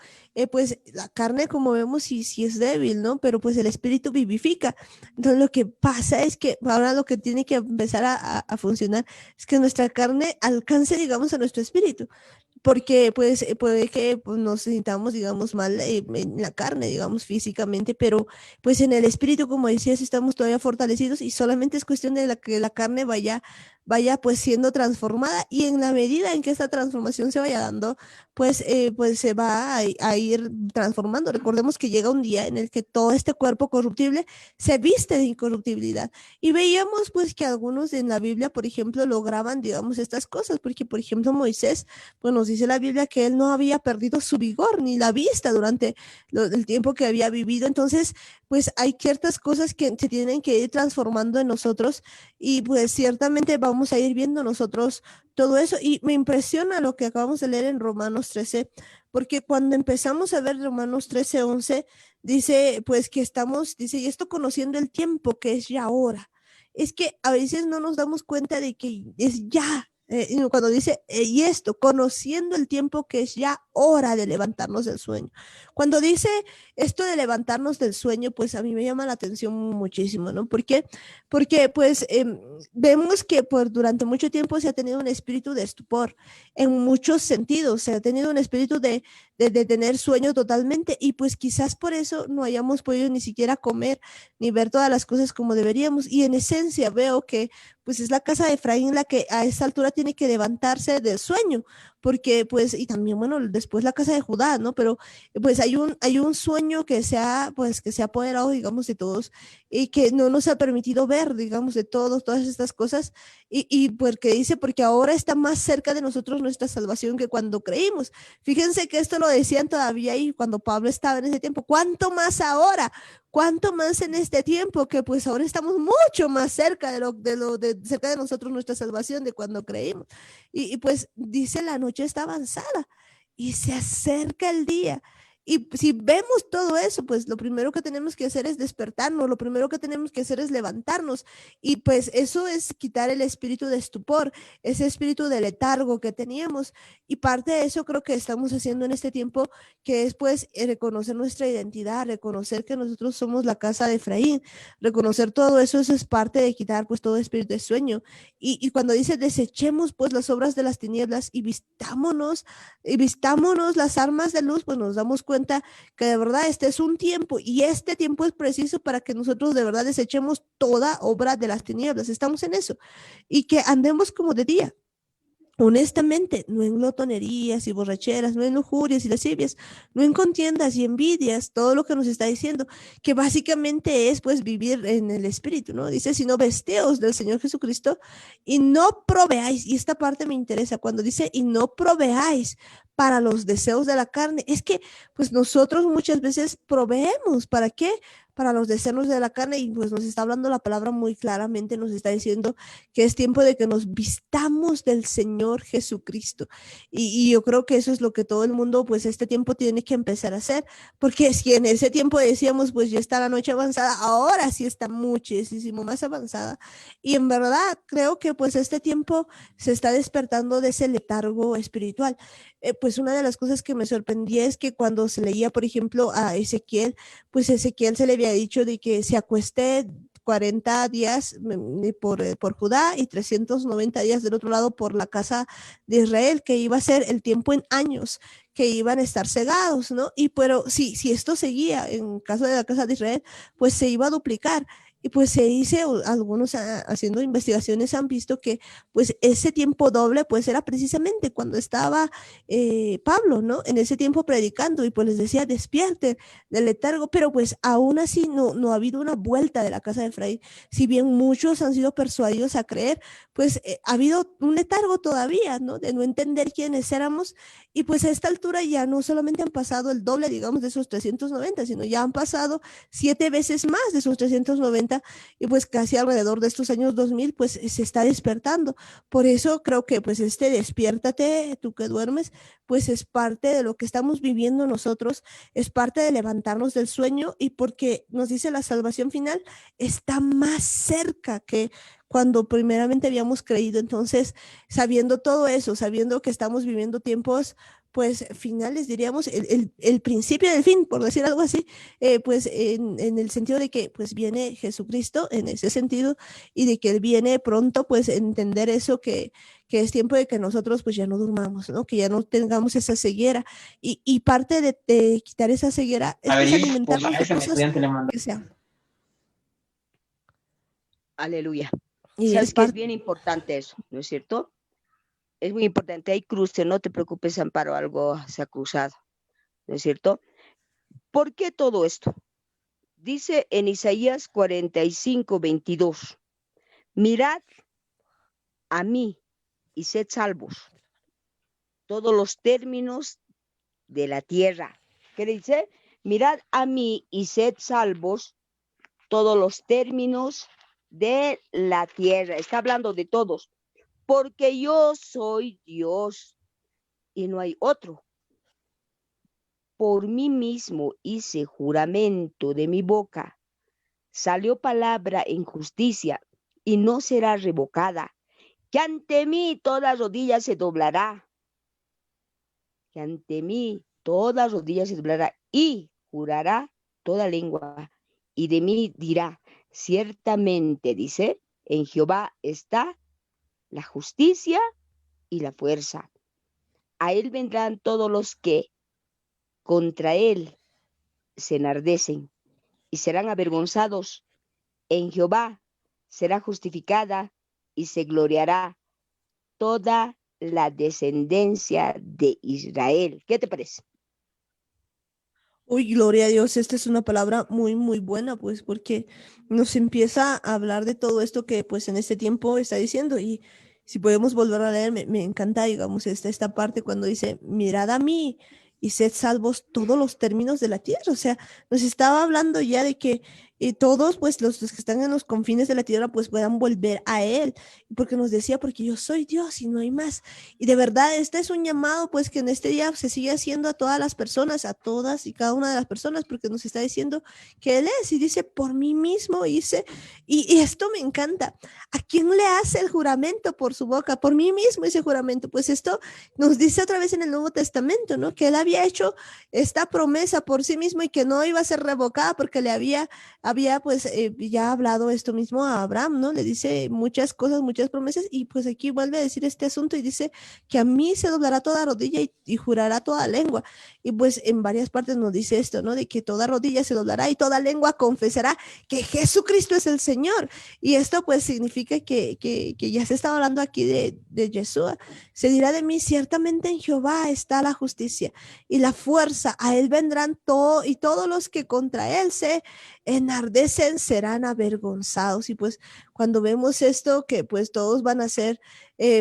Pues la carne, como vemos, sí es débil, ¿no? Pero pues el espíritu vivifica. Entonces lo que pasa es que ahora lo que tiene que empezar a funcionar es que nuestra carne alcance, digamos, a nuestro espíritu porque pues puede que pues, nos sintamos, digamos, mal en la carne, digamos, físicamente, pero pues en el espíritu, como decías, estamos todavía fortalecidos y solamente es cuestión de que la carne vaya vaya pues siendo transformada, y en la medida en que esta transformación se vaya dando, pues se va a ir transformando. Recordemos que llega un día en el que todo este cuerpo corruptible se viste de incorruptibilidad. Y veíamos pues que algunos en la Biblia, por ejemplo, lograban, digamos, estas cosas, porque por ejemplo Moisés, pues nos dice la Biblia que él no había perdido su vigor ni la vista durante el tiempo que había vivido. Entonces, pues hay ciertas cosas que se tienen que ir transformando en nosotros, y pues ciertamente vamos a ir viendo nosotros todo eso. Y me impresiona lo que acabamos de leer en Romanos 13, porque cuando empezamos a ver Romanos 13:11, dice pues que estamos, dice, y esto conociendo el tiempo que es ya ahora. Es que a veces no nos damos cuenta de que es ya. Cuando dice, y esto, conociendo el tiempo que es ya hora de levantarnos del sueño. Cuando dice esto de levantarnos del sueño, pues a mí me llama la atención muchísimo, ¿no? ¿Por qué? Porque pues vemos que durante mucho tiempo se ha tenido un espíritu de estupor en muchos sentidos, se ha tenido un espíritu de tener sueño totalmente, y pues quizás por eso no hayamos podido ni siquiera comer ni ver todas las cosas como deberíamos. Y en esencia veo que pues es la casa de Efraín la que a esta altura tiene que levantarse del sueño, porque pues, y también, bueno, después la casa de Judá, ¿no? Pero pues hay un sueño que pues que se ha apoderado, digamos, de todos, y que no nos ha permitido ver, digamos, de todos, todas estas cosas, y porque dice, porque ahora está más cerca de nosotros nuestra salvación que cuando creímos. Fíjense que esto lo decían todavía ahí cuando Pablo estaba en ese tiempo. ¿Cuánto más ahora? ¿Cuánto más en este tiempo que pues ahora estamos mucho más cerca de cerca de nosotros nuestra salvación de cuando creímos? Pues dice, la noche está avanzada y se acerca el día. Y si vemos todo eso, pues lo primero que tenemos que hacer es despertarnos, lo primero que tenemos que hacer es levantarnos. Y pues eso es quitar el espíritu de estupor, ese espíritu de letargo que teníamos. Y parte de eso creo que estamos haciendo en este tiempo, que es pues reconocer nuestra identidad, reconocer que nosotros somos la casa de Efraín, reconocer todo eso, eso es parte de quitar pues todo espíritu de sueño. Y cuando dice desechemos pues las obras de las tinieblas y vistámonos las armas de luz, pues nos damos cuenta que de verdad este es un tiempo, y este tiempo es preciso para que nosotros de verdad desechemos toda obra de las tinieblas. Estamos en eso, y que andemos como de día, honestamente, no en glotonerías y borracheras, no en lujurias y lascivias, no en contiendas y envidias, todo lo que nos está diciendo, que básicamente es pues vivir en el espíritu, ¿no? Dice, sino vesteos del Señor Jesucristo y no proveáis, y esta parte me interesa, cuando dice, y no proveáis para los deseos de la carne, es que pues nosotros muchas veces proveemos, ¿para qué? Para los deseos de la carne, y pues nos está hablando la palabra muy claramente, nos está diciendo que es tiempo de que nos vistamos del Señor Jesucristo. Y yo creo que eso es lo que todo el mundo, pues este tiempo tiene que empezar a hacer, porque si en ese tiempo decíamos, pues ya está la noche avanzada, ahora sí está muchísimo más avanzada. Y en verdad creo que pues este tiempo se está despertando de ese letargo espiritual. Pues una de las cosas que me sorprendía es que cuando se leía, por ejemplo, a Ezequiel, pues Ezequiel se le había dicho de que se acueste 40 días por Judá y 390 días del otro lado por la casa de Israel, que iba a ser el tiempo en años que iban a estar cegados, ¿no? Y pero si esto seguía, en caso de la casa de Israel, pues se iba a duplicar. Y pues se dice, algunos haciendo investigaciones han visto que pues ese tiempo doble pues era precisamente cuando estaba Pablo, ¿no? En ese tiempo predicando, y pues les decía, despierten del letargo, pero pues aún así no ha habido una vuelta de la casa de Efraín. Si bien muchos han sido persuadidos a creer, pues ha habido un letargo todavía, ¿no? De no entender quiénes éramos, y pues a esta altura ya no solamente han pasado el doble, digamos, de esos 390, sino ya han pasado 7 veces más de esos 390, y pues casi alrededor de estos años 2000, pues se está despertando. Por eso creo que pues este despiértate, tú que duermes, pues es parte de lo que estamos viviendo nosotros, es parte de levantarnos del sueño, y porque nos dice la salvación final está más cerca que cuando primeramente habíamos creído. Entonces, sabiendo todo eso, sabiendo que estamos viviendo tiempos pues finales, diríamos, el principio del fin, por decir algo así, pues en el sentido de que pues viene Jesucristo en ese sentido, y de que Él viene pronto, pues entender eso, que es tiempo de que nosotros pues ya no durmamos, ¿no? Que ya no tengamos esa ceguera, y parte de quitar esa ceguera es A ver, pues y pues a alimentarnos de ese cosas estudiante le manda. que sean. Aleluya. Y es Sabes que es parte. bien importante eso, ¿no es cierto? Es muy importante. Hay cruce, no te preocupes, Amparo, algo se ha cruzado, ¿no es cierto? ¿Por qué todo esto? Dice en Isaías 45:22, mirad a mí y sed salvos todos los términos de la tierra. ¿Qué dice? Mirad a mí y sed salvos todos los términos de la tierra. Está hablando de todos, porque yo soy Dios y no hay otro. Por mí mismo hice juramento de mi boca. Salió palabra en justicia y no será revocada. Que ante mí toda rodilla se doblará. Que ante mí toda rodilla se doblará y jurará toda lengua. Y de mí dirá, ciertamente, dice, en Jehová está la justicia y la fuerza. A él vendrán todos los que contra él se enardecen y serán avergonzados. En Jehová será justificada y se gloriará toda la descendencia de Israel. ¿Qué te parece? Uy, gloria a Dios, esta es una palabra muy, muy buena, pues, porque nos empieza a hablar de todo esto que, pues, en este tiempo está diciendo. Y si podemos volver a leer, me encanta, digamos, esta parte cuando dice, mirad a mí y sed salvos todos los términos de la tierra. O sea, nos estaba hablando ya de que todos, pues, los que están en los confines de la tierra, pues, puedan volver a Él. Porque nos decía, porque yo soy Dios y no hay más. Y de verdad, este es un llamado, pues, que en este día se sigue haciendo a todas las personas, a todas y cada una de las personas, porque nos está diciendo que Él es, y dice, por mí mismo hice, y esto me encanta. ¿A quién le hace el juramento por su boca? Por mí mismo hice juramento. Pues esto nos dice otra vez en el Nuevo Testamento, ¿no? Que Él había hecho esta promesa por sí mismo y que no iba a ser revocada porque le había pues ya hablado esto mismo a Abraham, ¿no? Le dice muchas cosas, muchas promesas, y pues aquí vuelve a decir este asunto y dice que a mí se doblará toda rodilla y jurará toda lengua. Y pues en varias partes nos dice esto, ¿no? De que toda rodilla se doblará y toda lengua confesará que Jesucristo es el Señor. Y esto pues significa que ya se está hablando aquí de Yeshua. Se dirá de mí, ciertamente en Jehová está la justicia y la fuerza. A él vendrán todo y todos los que contra él se enardecen serán avergonzados. Y pues cuando vemos esto, que pues todos van a ser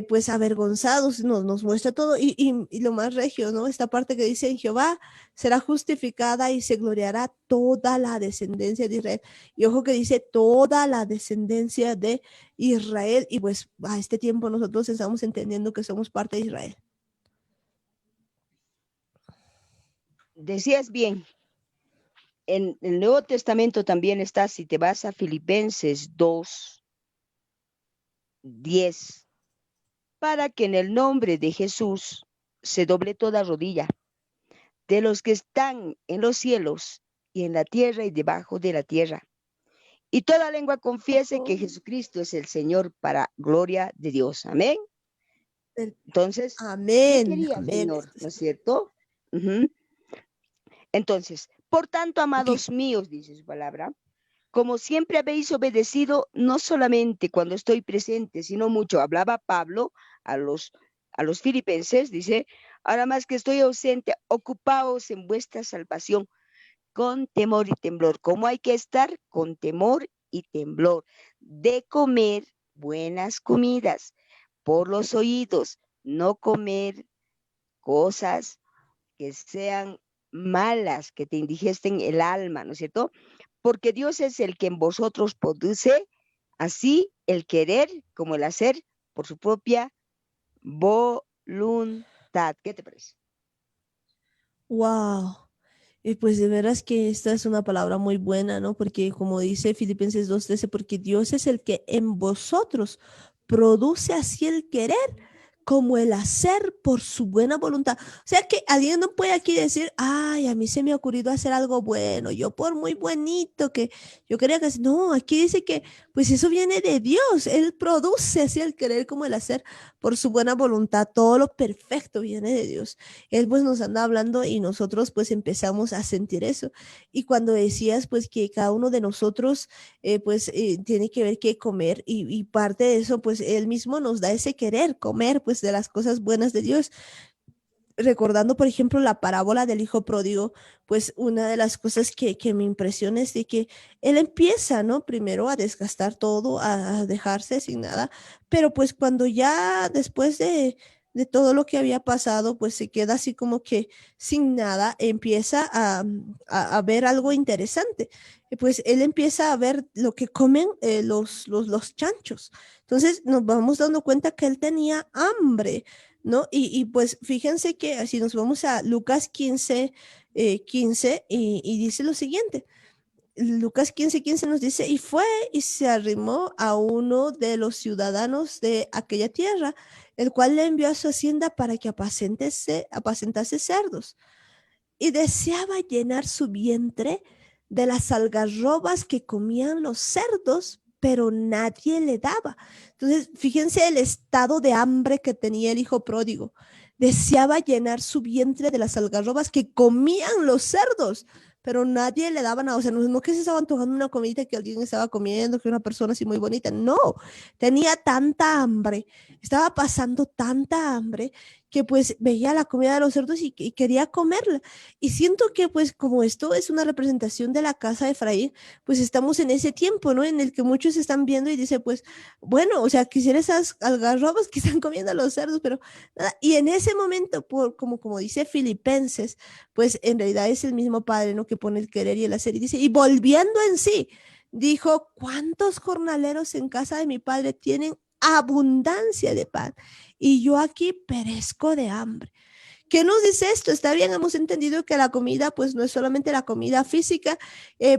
pues avergonzados, nos muestra todo y lo más regio, ¿no? Esta parte que dice en Jehová será justificada y se gloriará toda la descendencia de Israel. Y ojo que dice toda la descendencia de Israel. Y pues a este tiempo nosotros estamos entendiendo que somos parte de Israel. Decías bien, en el Nuevo Testamento también está, si te vas a Filipenses 2:10, para que en el nombre de Jesús se doble toda rodilla de los que están en los cielos y en la tierra y debajo de la tierra. Y toda lengua confiese que Jesucristo es el Señor para gloria de Dios. Amén. Entonces, ¿qué Amén, quería, amén. Señor? ¿No es cierto? Entonces, por tanto, amados Okay. míos, dice su palabra, como siempre habéis obedecido, no solamente cuando estoy presente, sino mucho. Hablaba Pablo a los filipenses, dice, ahora más que estoy ausente, ocupaos en vuestra salvación con temor y temblor. ¿Cómo hay que estar? Con temor y temblor. De comer buenas comidas por los oídos, no comer cosas que sean malas, que te indigesten el alma, ¿no es cierto? Porque Dios es el que en vosotros produce así el querer como el hacer por su propia voluntad. ¿Qué te parece? Wow. Y pues de veras que esta es una palabra muy buena, ¿no? Porque como dice Filipenses 2:13, porque Dios es el que en vosotros produce así el querer como el hacer por su buena voluntad. O sea que alguien no puede aquí decir, ay, a mí se me ha ocurrido hacer algo bueno, yo por muy bonito que yo quería que... No, aquí dice que pues eso viene de Dios, Él produce así el querer como el hacer por su buena voluntad, todo lo perfecto viene de Dios. Él pues nos anda hablando y nosotros pues empezamos a sentir eso. Y cuando decías pues que cada uno de nosotros tiene que ver qué comer y parte de eso pues Él mismo nos da ese querer comer pues de las cosas buenas de Dios. Recordando, por ejemplo, la parábola del hijo pródigo, pues una de las cosas que me impresiona es de que él empieza, ¿no? Primero a desgastar todo, a dejarse sin nada, pero pues cuando ya después de todo lo que había pasado, pues se queda así como que sin nada, empieza a ver algo interesante. Pues él empieza a ver lo que comen los chanchos. Entonces nos vamos dando cuenta que él tenía hambre, ¿no? Pues fíjense que si nos vamos a Lucas 15, 15 y dice lo siguiente. Lucas 15, 15 nos dice, y fue y se arrimó a uno de los ciudadanos de aquella tierra, el cual le envió a su hacienda para que apacentase cerdos. Y deseaba llenar su vientre de las algarrobas que comían los cerdos, pero nadie le daba. Entonces, fíjense el estado de hambre que tenía el hijo pródigo. Deseaba llenar su vientre de las algarrobas que comían los cerdos, pero nadie le daba nada. O sea, no que se estaba antojando una comida que alguien estaba comiendo, que una persona así muy bonita. No, tenía tanta hambre, estaba pasando tanta hambre que pues veía la comida de los cerdos y quería comerla. Y siento que pues como esto es una representación de la casa de Efraín, pues estamos en ese tiempo, ¿no? En el que muchos están viendo y dice, pues, bueno, o sea, quisiera esas algarrobas que están comiendo los cerdos, pero nada. Y en ese momento, como dice Filipenses, pues en realidad es el mismo Padre, ¿no? Que pone el querer y el hacer. Y dice, y volviendo en sí, dijo, ¿cuántos jornaleros en casa de mi Padre tienen abundancia de pan? Y yo aquí perezco de hambre. ¿Qué nos dice esto? Está bien, hemos entendido que la comida pues no es solamente la comida física,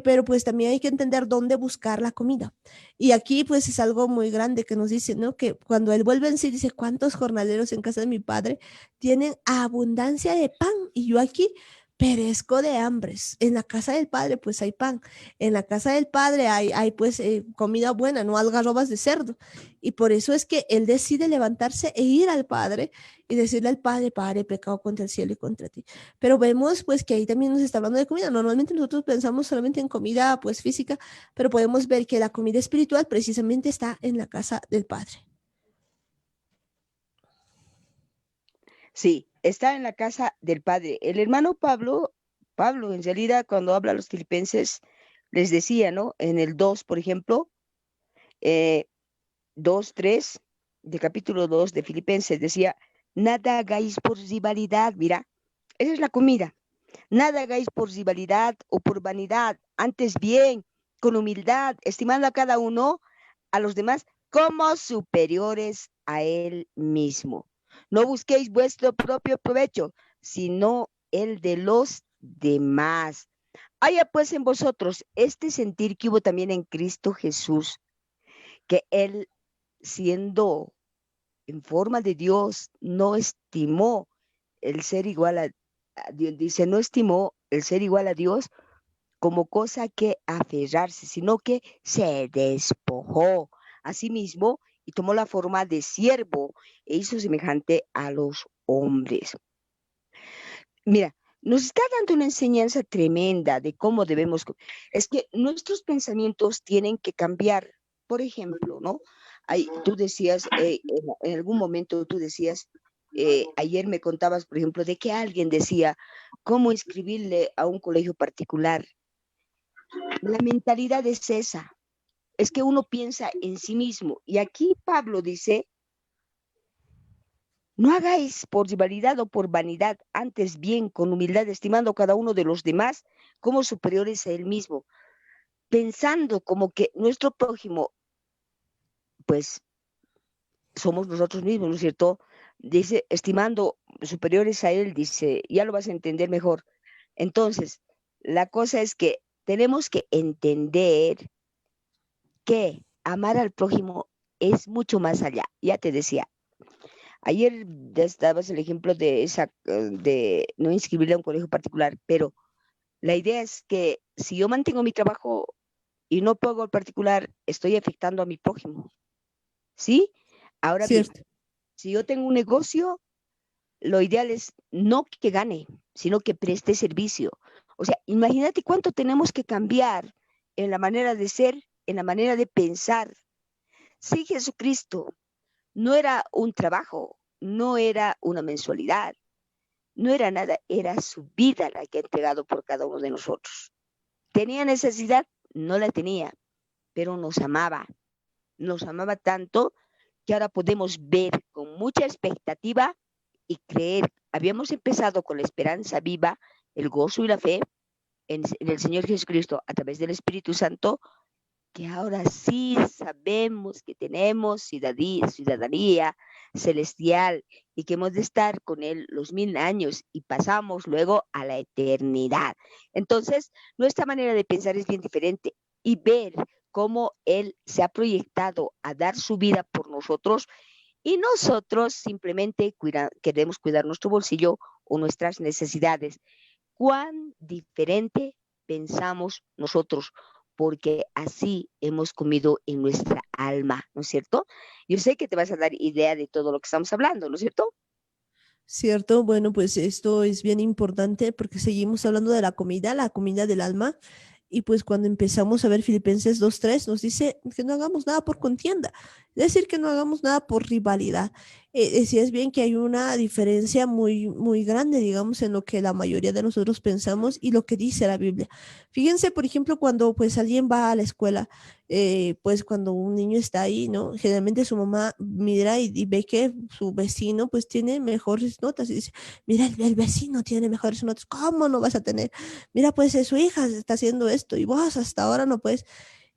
pero pues también hay que entender dónde buscar la comida. Y aquí pues es algo muy grande que nos dice, ¿no? Que cuando él vuelve en sí dice, ¿cuántos jornaleros en casa de mi padre tienen abundancia de pan? Y yo aquí perezco de hambres. En la casa del padre pues hay pan. En la casa del padre hay pues comida buena, no algarrobas de cerdo. Y por eso es que él decide levantarse e ir al padre y decirle al Padre, Padre, he pecado contra el cielo y contra ti. Pero vemos pues que ahí también nos está hablando de comida. Normalmente nosotros pensamos solamente en comida pues física, pero podemos ver que la comida espiritual precisamente está en la casa del Padre. Sí, está en la casa del Padre. El hermano Pablo, en realidad, cuando habla a los filipenses, les decía, ¿no? En el 2, por ejemplo, eh, 2, 3, de capítulo 2 de Filipenses, decía, nada hagáis por rivalidad, mira, esa es la comida. Nada hagáis por rivalidad o por vanidad, antes bien, con humildad, estimando a cada uno, a los demás, como superiores a él mismo. No busquéis vuestro propio provecho, sino el de los demás. Haya pues en vosotros este sentir que hubo también en Cristo Jesús, que él, siendo en forma de Dios, no estimó el ser igual a Dios, dice, no estimó el ser igual a Dios como cosa que aferrarse, sino que se despojó a sí mismo y tomó la forma de siervo e hizo semejante a los hombres. Mira, nos está dando una enseñanza tremenda de cómo debemos, es que nuestros pensamientos tienen que cambiar. Por ejemplo, ¿no? Tú decías, en algún momento tú decías, ayer me contabas, por ejemplo, de que alguien decía, ¿cómo inscribirle a un colegio particular? La mentalidad es esa, es que uno piensa en sí mismo. Y aquí Pablo dice, no hagáis por rivalidad o por vanidad, antes bien con humildad, estimando cada uno de los demás como superiores a él mismo, pensando como que nuestro prójimo, pues somos nosotros mismos, ¿no es cierto? Dice, estimando superiores a él, dice, ya lo vas a entender mejor. Entonces, la cosa es que tenemos que entender que amar al prójimo es mucho más allá. Ya te decía, Ayer ya dabas el ejemplo de de no inscribirle a un colegio particular, pero la idea es que si yo mantengo mi trabajo y no pago el particular, estoy afectando a mi prójimo, ¿sí? Ahora bien, Cierto. si yo tengo un negocio, lo ideal es no que gane, sino que preste servicio. O sea, imagínate cuánto tenemos que cambiar en la manera de ser, en la manera de pensar. Sí, Jesucristo no era un trabajo, no era una mensualidad, no era nada, era su vida la que ha entregado por cada uno de nosotros. ¿Tenía necesidad? No la tenía, pero nos amaba tanto que ahora podemos ver con mucha expectativa y creer. Habíamos empezado con la esperanza viva, el gozo y la fe en el Señor Jesucristo a través del Espíritu Santo, que ahora sí sabemos que tenemos ciudadanía celestial y que hemos de estar con Él los 1000 años y pasamos luego a la eternidad. Entonces, nuestra manera de pensar es bien diferente y ver cómo Él se ha proyectado a dar su vida por nosotros y nosotros simplemente queremos cuidar nuestro bolsillo o nuestras necesidades. ¿Cuán diferente pensamos nosotros? Porque así hemos comido en nuestra alma, ¿no es cierto? Yo sé que te vas a dar idea de todo lo que estamos hablando, ¿no es cierto? Cierto, bueno, pues esto es bien importante porque seguimos hablando de la comida del alma, y pues cuando empezamos a ver Filipenses 2:3 nos dice que no hagamos nada por contienda, es decir, que no hagamos nada por rivalidad. Sí es bien que hay una diferencia muy, muy grande, digamos, en lo que la mayoría de nosotros pensamos y lo que dice la Biblia. Fíjense, por ejemplo, cuando pues alguien va a la escuela, pues cuando un niño está ahí, ¿no? Generalmente su mamá mira y ve que su vecino pues tiene mejores notas y dice, mira, el vecino tiene mejores notas, ¿cómo no vas a tener? Mira, pues su hija está haciendo esto y vos hasta ahora no puedes,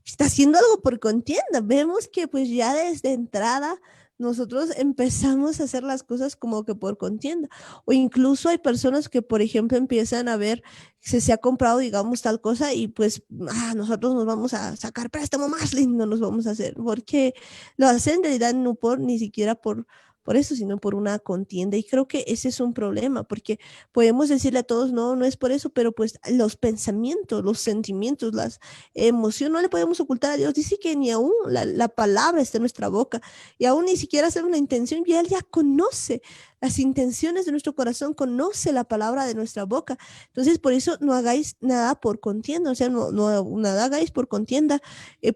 está haciendo algo por contienda. Vemos que pues ya desde entrada nosotros empezamos a hacer las cosas como que por contienda. O incluso hay personas que, por ejemplo, empiezan a ver si se ha comprado, digamos, tal cosa y pues nosotros nos vamos a sacar préstamo más lindo, nos vamos a hacer, porque lo hacen en realidad no por ni siquiera por eso, sino por una contienda. Y creo que ese es un problema, porque podemos decirle a todos, no, no es por eso, pero pues los pensamientos, los sentimientos, las emociones, no le podemos ocultar a Dios. Dice que ni aún la palabra está en nuestra boca, y aún ni siquiera hacer una intención, y Él ya conoce las intenciones de nuestro corazón, conoce la palabra de nuestra boca. Entonces, por eso no hagáis nada por contienda, o sea, nada hagáis por contienda,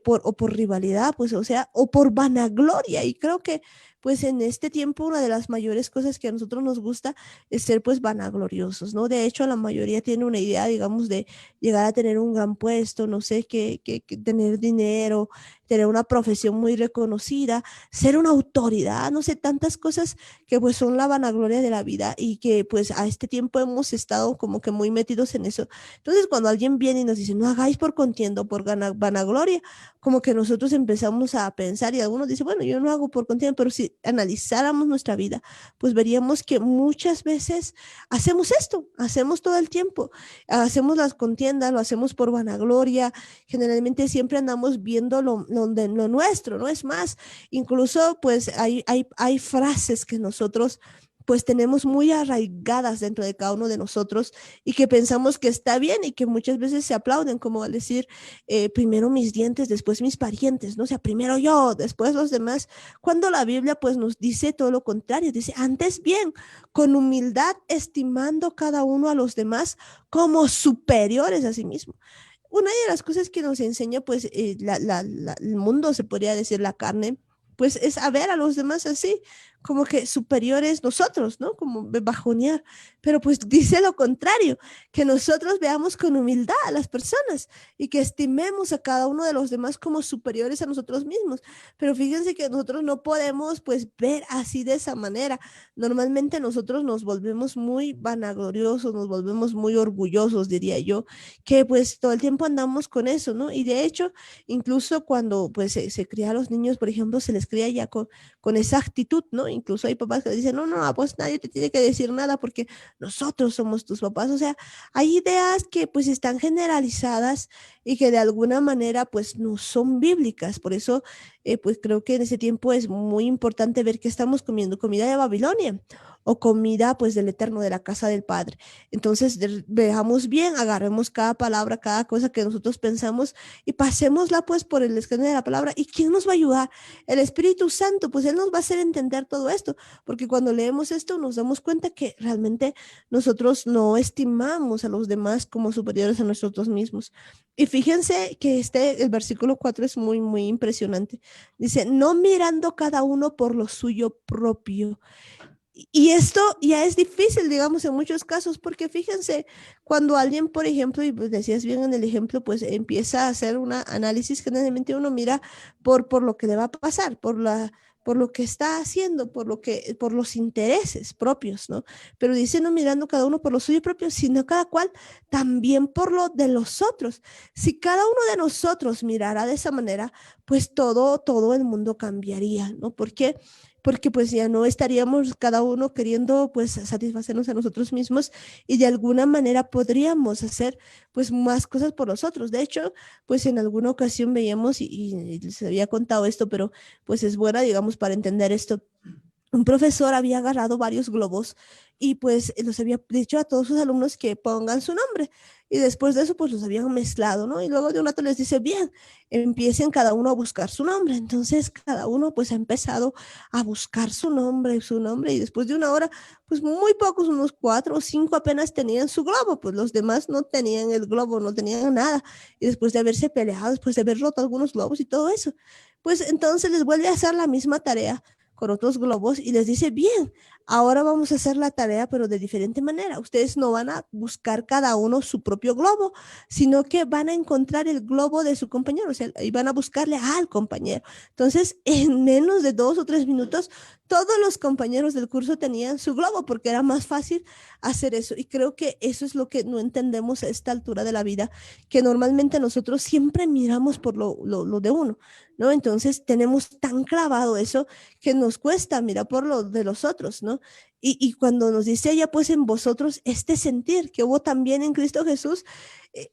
o por rivalidad, pues, o sea, o por vanagloria. Y creo que pues en este tiempo una de las mayores cosas que a nosotros nos gusta es ser pues vanagloriosos, ¿no? De hecho, la mayoría tiene una idea, digamos, de llegar a tener un gran puesto, no sé, que tener dinero, tener una profesión muy reconocida, ser una autoridad, no sé, tantas cosas que pues son la vanagloria de la vida, y que pues a este tiempo hemos estado como que muy metidos en eso. Entonces, cuando alguien viene y nos dice, no hagáis por contienda, por vanagloria, como que nosotros empezamos a pensar, y algunos dicen, bueno, yo no hago por contienda, pero si analizáramos nuestra vida, pues veríamos que muchas veces hacemos esto, hacemos todo el tiempo, hacemos las contiendas, lo hacemos por vanagloria. Generalmente siempre andamos viendo lo nuestro, ¿no? Es más, incluso pues hay frases que nosotros pues tenemos muy arraigadas dentro de cada uno de nosotros, y que pensamos que está bien y que muchas veces se aplauden, como al decir, primero mis dientes, después mis parientes, ¿no? O sea, primero yo, después los demás, cuando la Biblia pues nos dice todo lo contrario, dice, antes bien, con humildad, estimando cada uno a los demás como superiores a sí mismo. Una de las cosas que nos enseña pues el mundo, se podría decir la carne, pues es a ver a los demás así, como que superiores nosotros, ¿no? Como bajonear. Pero pues dice lo contrario, que nosotros veamos con humildad a las personas y que estimemos a cada uno de los demás como superiores a nosotros mismos. Pero fíjense que nosotros no podemos pues ver así de esa manera. Normalmente nosotros nos volvemos muy vanagloriosos, nos volvemos muy orgullosos, diría yo, que pues todo el tiempo andamos con eso, ¿no? Y de hecho, incluso cuando pues se cría a los niños, por ejemplo, se les cría ya con esa actitud, ¿no? Incluso hay papás que dicen, no, no, pues nadie te tiene que decir nada porque nosotros somos tus papás. O sea, hay ideas que pues están generalizadas y que de alguna manera pues no son bíblicas. Por eso pues creo que en ese tiempo es muy importante ver que estamos comiendo comida de Babilonia o comida pues del Eterno, de la casa del Padre. Entonces veamos bien, agarremos cada palabra, cada cosa que nosotros pensamos y pasémosla pues por el escáner de la palabra. ¿Y quién nos va a ayudar? El Espíritu Santo, pues Él nos va a hacer entender todo esto, porque cuando leemos esto nos damos cuenta que realmente nosotros no estimamos a los demás como superiores a nosotros mismos. Y fíjense que el versículo 4 es muy, muy impresionante. Dice, no mirando cada uno por lo suyo propio. Y esto ya es difícil, digamos, en muchos casos, porque fíjense, cuando alguien, por ejemplo, y pues decías bien en el ejemplo, pues empieza a hacer un análisis, generalmente uno mira por lo que le va a pasar, por lo que está haciendo, por los intereses propios, ¿no? Pero dice no mirando cada uno por lo suyo propio, sino cada cual también por lo de los otros. Si cada uno de nosotros mirara de esa manera, pues todo el mundo cambiaría, ¿no? Porque pues ya no estaríamos cada uno queriendo pues satisfacernos a nosotros mismos y de alguna manera podríamos hacer pues más cosas por los otros. De hecho, pues en alguna ocasión veíamos y les había contado esto, pero pues es buena, digamos, para entender esto. Un profesor había agarrado varios globos y pues los había dicho a todos sus alumnos que pongan su nombre y después de eso pues los habían mezclado, ¿no? Y luego de un rato les dice, bien, empiecen cada uno a buscar su nombre. Entonces cada uno pues ha empezado a buscar su nombre y después de una hora pues muy pocos, unos 4 o 5 apenas tenían su globo, pues los demás no tenían el globo, no tenían nada. Y después de haberse peleado, después de haber roto algunos globos y todo eso, pues entonces les vuelve a hacer la misma tarea con otros globos y les dice, bien, ahora vamos a hacer la tarea, pero de diferente manera. Ustedes no van a buscar cada uno su propio globo, sino que van a encontrar el globo de su compañero, o sea, y van a buscarle al compañero. Entonces, en menos de 2 o 3 minutos, todos los compañeros del curso tenían su globo porque era más fácil hacer eso. Y creo que eso es lo que no entendemos a esta altura de la vida, que normalmente nosotros siempre miramos por lo de uno, ¿no? Entonces tenemos tan clavado eso que nos cuesta mirar por lo de los otros, ¿no? Y cuando nos dice ella, pues en vosotros, este sentir que hubo también en Cristo Jesús,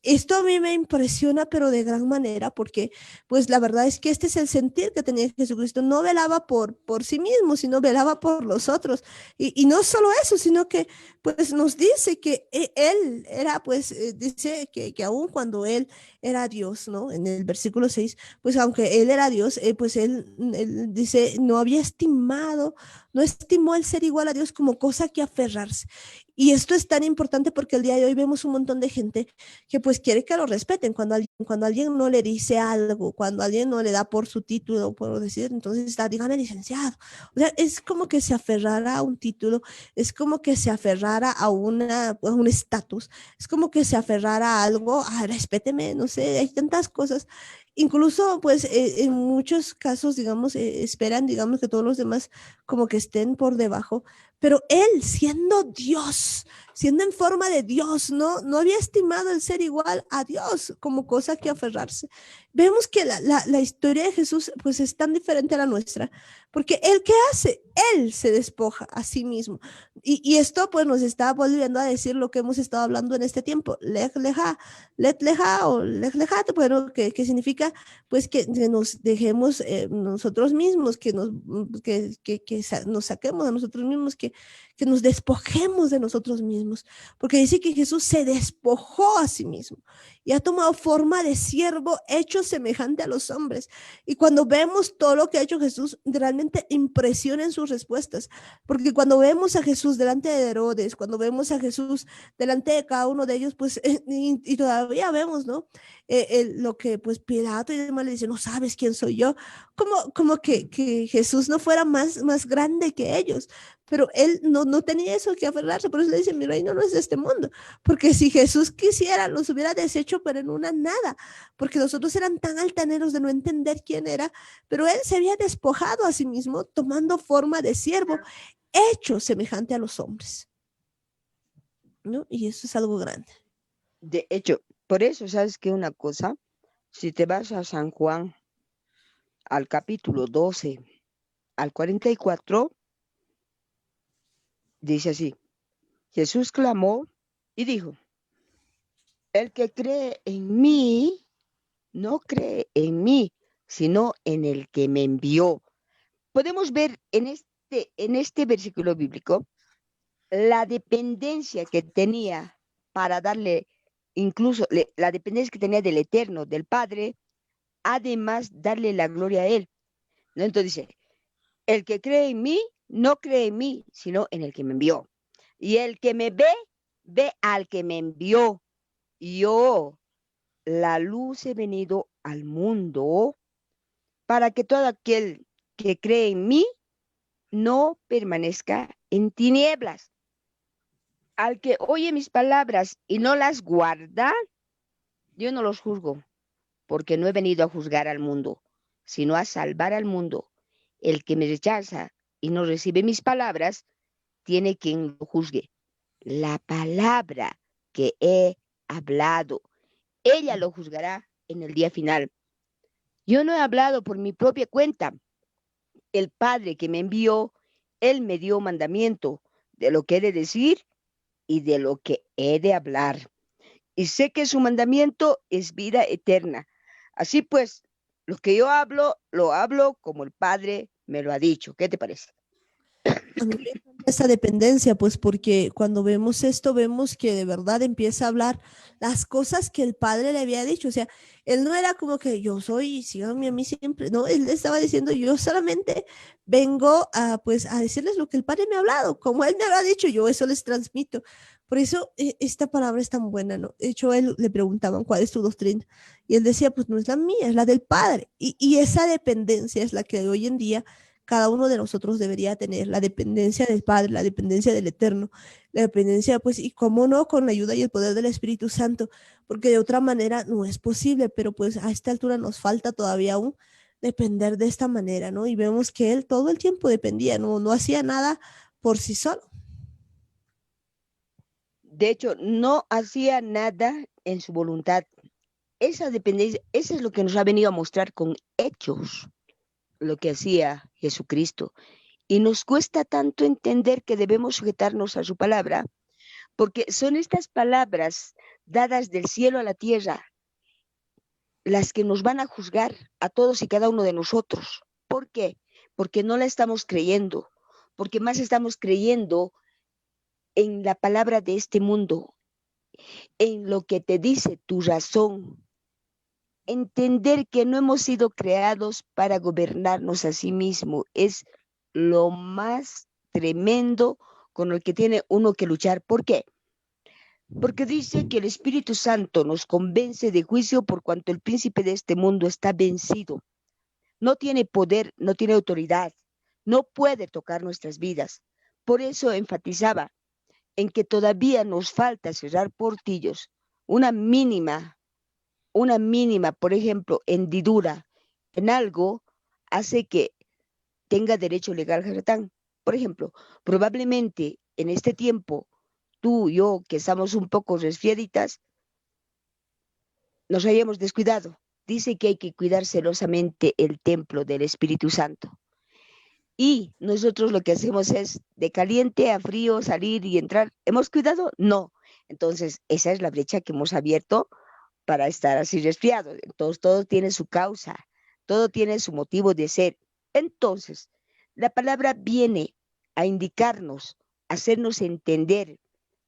esto a mí me impresiona, pero de gran manera, porque pues la verdad es que este es el sentir que tenía Jesucristo. No velaba por sí mismo, sino velaba por los otros. Y no solo eso, sino que pues nos dice que él era, pues dice que aún cuando él era Dios, ¿no? En el versículo 6 pues aunque él era Dios, pues él dice, no había estimado, no estimó el ser igual a Dios como cosa que aferrarse. Y esto es tan importante porque el día de hoy vemos un montón de gente que pues quiere que lo respeten. Cuando alguien no le dice algo, cuando alguien no le da por su título, por decir, entonces está, dígame licenciado. O sea, es como que se aferrara a un título, es como que se aferrara a un estatus, es como que se aferrara a algo, respéteme, no sé, hay tantas cosas. Incluso, pues, en muchos casos, digamos, esperan, digamos, que todos los demás como que estén por debajo, pero él, siendo Dios, siendo en forma de Dios, no había estimado el ser igual a Dios como cosa que aferrarse. Vemos que la historia de Jesús, pues, es tan diferente a la nuestra, porque él, ¿qué hace? Él se despoja a sí mismo. Y esto, pues, nos está volviendo a decir lo que hemos estado hablando en este tiempo, lej leja, let leja o lej lejate, bueno, que significa pues que nos dejemos nosotros mismos, nos saquemos a nosotros mismos, que nos despojemos de nosotros mismos, porque dice que Jesús se despojó a sí mismo y ha tomado forma de siervo hecho semejante a los hombres. Y cuando vemos todo lo que ha hecho Jesús, realmente impresiona en sus respuestas, porque cuando vemos a Jesús delante de Herodes, cuando vemos a Jesús delante de cada uno de ellos, pues, y todavía vemos, ¿no? Lo que pues Pilato y demás le dicen, no sabes quién soy yo, como que Jesús no fuera más grande que ellos, pero él no tenía eso que aferrarse, por eso le dicen, mi reino no es de este mundo, porque si Jesús quisiera, los hubiera deshecho, pero en una nada, porque los otros eran tan altaneros de no entender quién era, pero él se había despojado a sí mismo, tomando forma de siervo, hecho semejante a los hombres, ¿no? Y eso es algo grande. De hecho, por eso, ¿sabes qué? Una cosa, si te vas a San Juan, al capítulo 12, al 44, Dice así, Jesús clamó y dijo, el que cree en mí, no cree en mí, sino en el que me envió. Podemos ver en este versículo bíblico la dependencia que tenía para darle, incluso la dependencia que tenía del Eterno, del Padre, además darle la gloria a Él. ¿No? Entonces dice, el que cree en mí, no cree en mí, sino en el que me envió. Y el que me ve, ve al que me envió. Yo, la luz, he venido al mundo para que todo aquel que cree en mí no permanezca en tinieblas. Al que oye mis palabras y no las guarda, yo no los juzgo, porque no he venido a juzgar al mundo, sino a salvar al mundo. El que me rechaza y no recibe mis palabras, tiene quien lo juzgue. La palabra que he hablado, ella lo juzgará en el día final. Yo no he hablado por mi propia cuenta. El Padre que me envió, Él me dio mandamiento de lo que he de decir y de lo que he de hablar. Y sé que su mandamiento es vida eterna. Así pues, lo que yo hablo, lo hablo como el Padre me lo ha dicho. ¿Qué te parece? A mí me encanta esa dependencia, pues porque cuando vemos esto, vemos que de verdad empieza a hablar las cosas que el padre le había dicho. O sea, él no era como que yo soy, síganme a mí siempre. No, él estaba diciendo, yo solamente vengo a, pues, a decirles lo que el padre me ha hablado. Como él me habrá dicho, yo eso les transmito. Por eso esta palabra es tan buena, ¿no? De hecho, a él le preguntaban, ¿cuál es tu doctrina? Y él decía, pues no es la mía, es la del padre. Y esa dependencia es la que hoy en día cada uno de nosotros debería tener, la dependencia del Padre, la dependencia del Eterno, la dependencia, pues, y cómo no, con la ayuda y el poder del Espíritu Santo, porque de otra manera no es posible, pero pues a esta altura nos falta todavía aún depender de esta manera, ¿no? Y vemos que él todo el tiempo dependía, no hacía nada por sí solo. De hecho, no hacía nada en su voluntad. Esa dependencia, eso es lo que nos ha venido a mostrar con hechos, lo que hacía Jesucristo. Y nos cuesta tanto entender que debemos sujetarnos a su palabra, porque son estas palabras dadas del cielo a la tierra las que nos van a juzgar a todos y cada uno de nosotros. ¿Por qué? Porque no la estamos creyendo, porque más estamos creyendo en la palabra de este mundo, en lo que te dice tu razón. Entender que no hemos sido creados para gobernarnos a sí mismo es lo más tremendo con el que tiene uno que luchar. ¿Por qué? Porque dice que el Espíritu Santo nos convence de juicio por cuanto el príncipe de este mundo está vencido. No tiene poder, no tiene autoridad, no puede tocar nuestras vidas. Por eso enfatizaba en que todavía nos falta cerrar portillos, una mínima, por ejemplo, hendidura en algo hace que tenga derecho legal Jatán. Por ejemplo, probablemente en este tiempo, tú y yo, que estamos un poco resfriaditas, nos hayamos descuidado. Dice que hay que cuidar celosamente el templo del Espíritu Santo. Y nosotros lo que hacemos es de caliente a frío salir y entrar. ¿Hemos cuidado? No. Entonces, esa es la brecha que hemos abierto para estar así resfriado. Entonces, todo tiene su causa, todo tiene su motivo de ser. Entonces, la palabra viene a indicarnos, a hacernos entender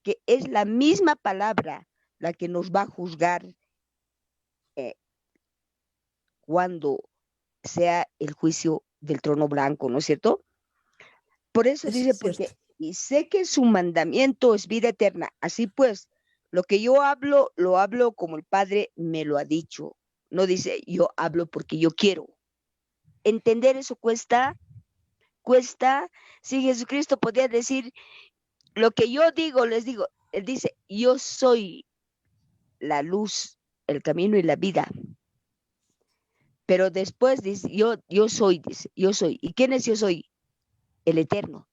que es la misma palabra la que nos va a juzgar eh, cuando sea el juicio del trono blanco, ¿no es cierto? Por eso Eso dice, es cierto. porque y sé que su mandamiento es vida eterna. Así pues, lo que yo hablo, lo hablo como el Padre me lo ha dicho. No dice, yo hablo porque yo quiero. Entender eso cuesta. Si Jesucristo podía decir, lo que yo digo, les digo, Él dice, yo soy la luz, el camino y la vida. Pero después dice, yo soy, dice, yo soy. ¿Y quién es yo soy? El Eterno.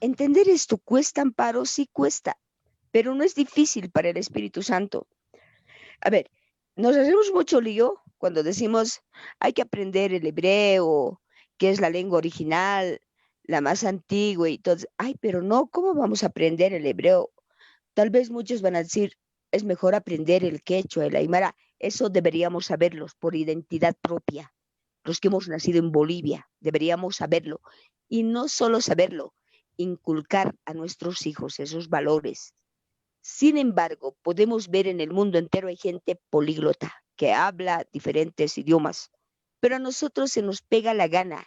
Entender esto cuesta, Amparo, sí cuesta, pero no es difícil para el Espíritu Santo. A ver, nos hacemos mucho lío cuando decimos hay que aprender el hebreo, que es la lengua original, la más antigua y todo. Ay, pero no, ¿cómo vamos a aprender el hebreo? Tal vez muchos van a decir, es mejor aprender el quechua, el aymara. Eso deberíamos saberlos por identidad propia. Los que hemos nacido en Bolivia, deberíamos saberlo. Y no solo saberlo, inculcar a nuestros hijos esos valores. Sin embargo, podemos ver en el mundo entero hay gente políglota que habla diferentes idiomas, pero a nosotros se nos pega la gana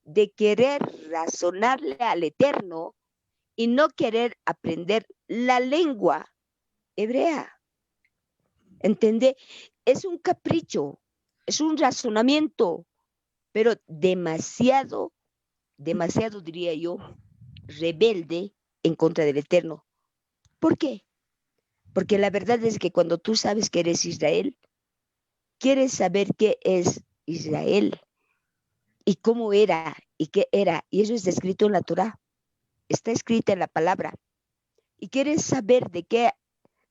de querer razonarle al Eterno y no querer aprender la lengua hebrea. ¿Entiende? Es un capricho, es un razonamiento, pero demasiado, demasiado diría yo, rebelde en contra del Eterno. ¿Por qué? Porque la verdad es que cuando tú sabes que eres Israel, quieres saber qué es Israel y cómo era y qué era. Y eso está escrito en la Torá, está escrita en la palabra. Y quieres saber de qué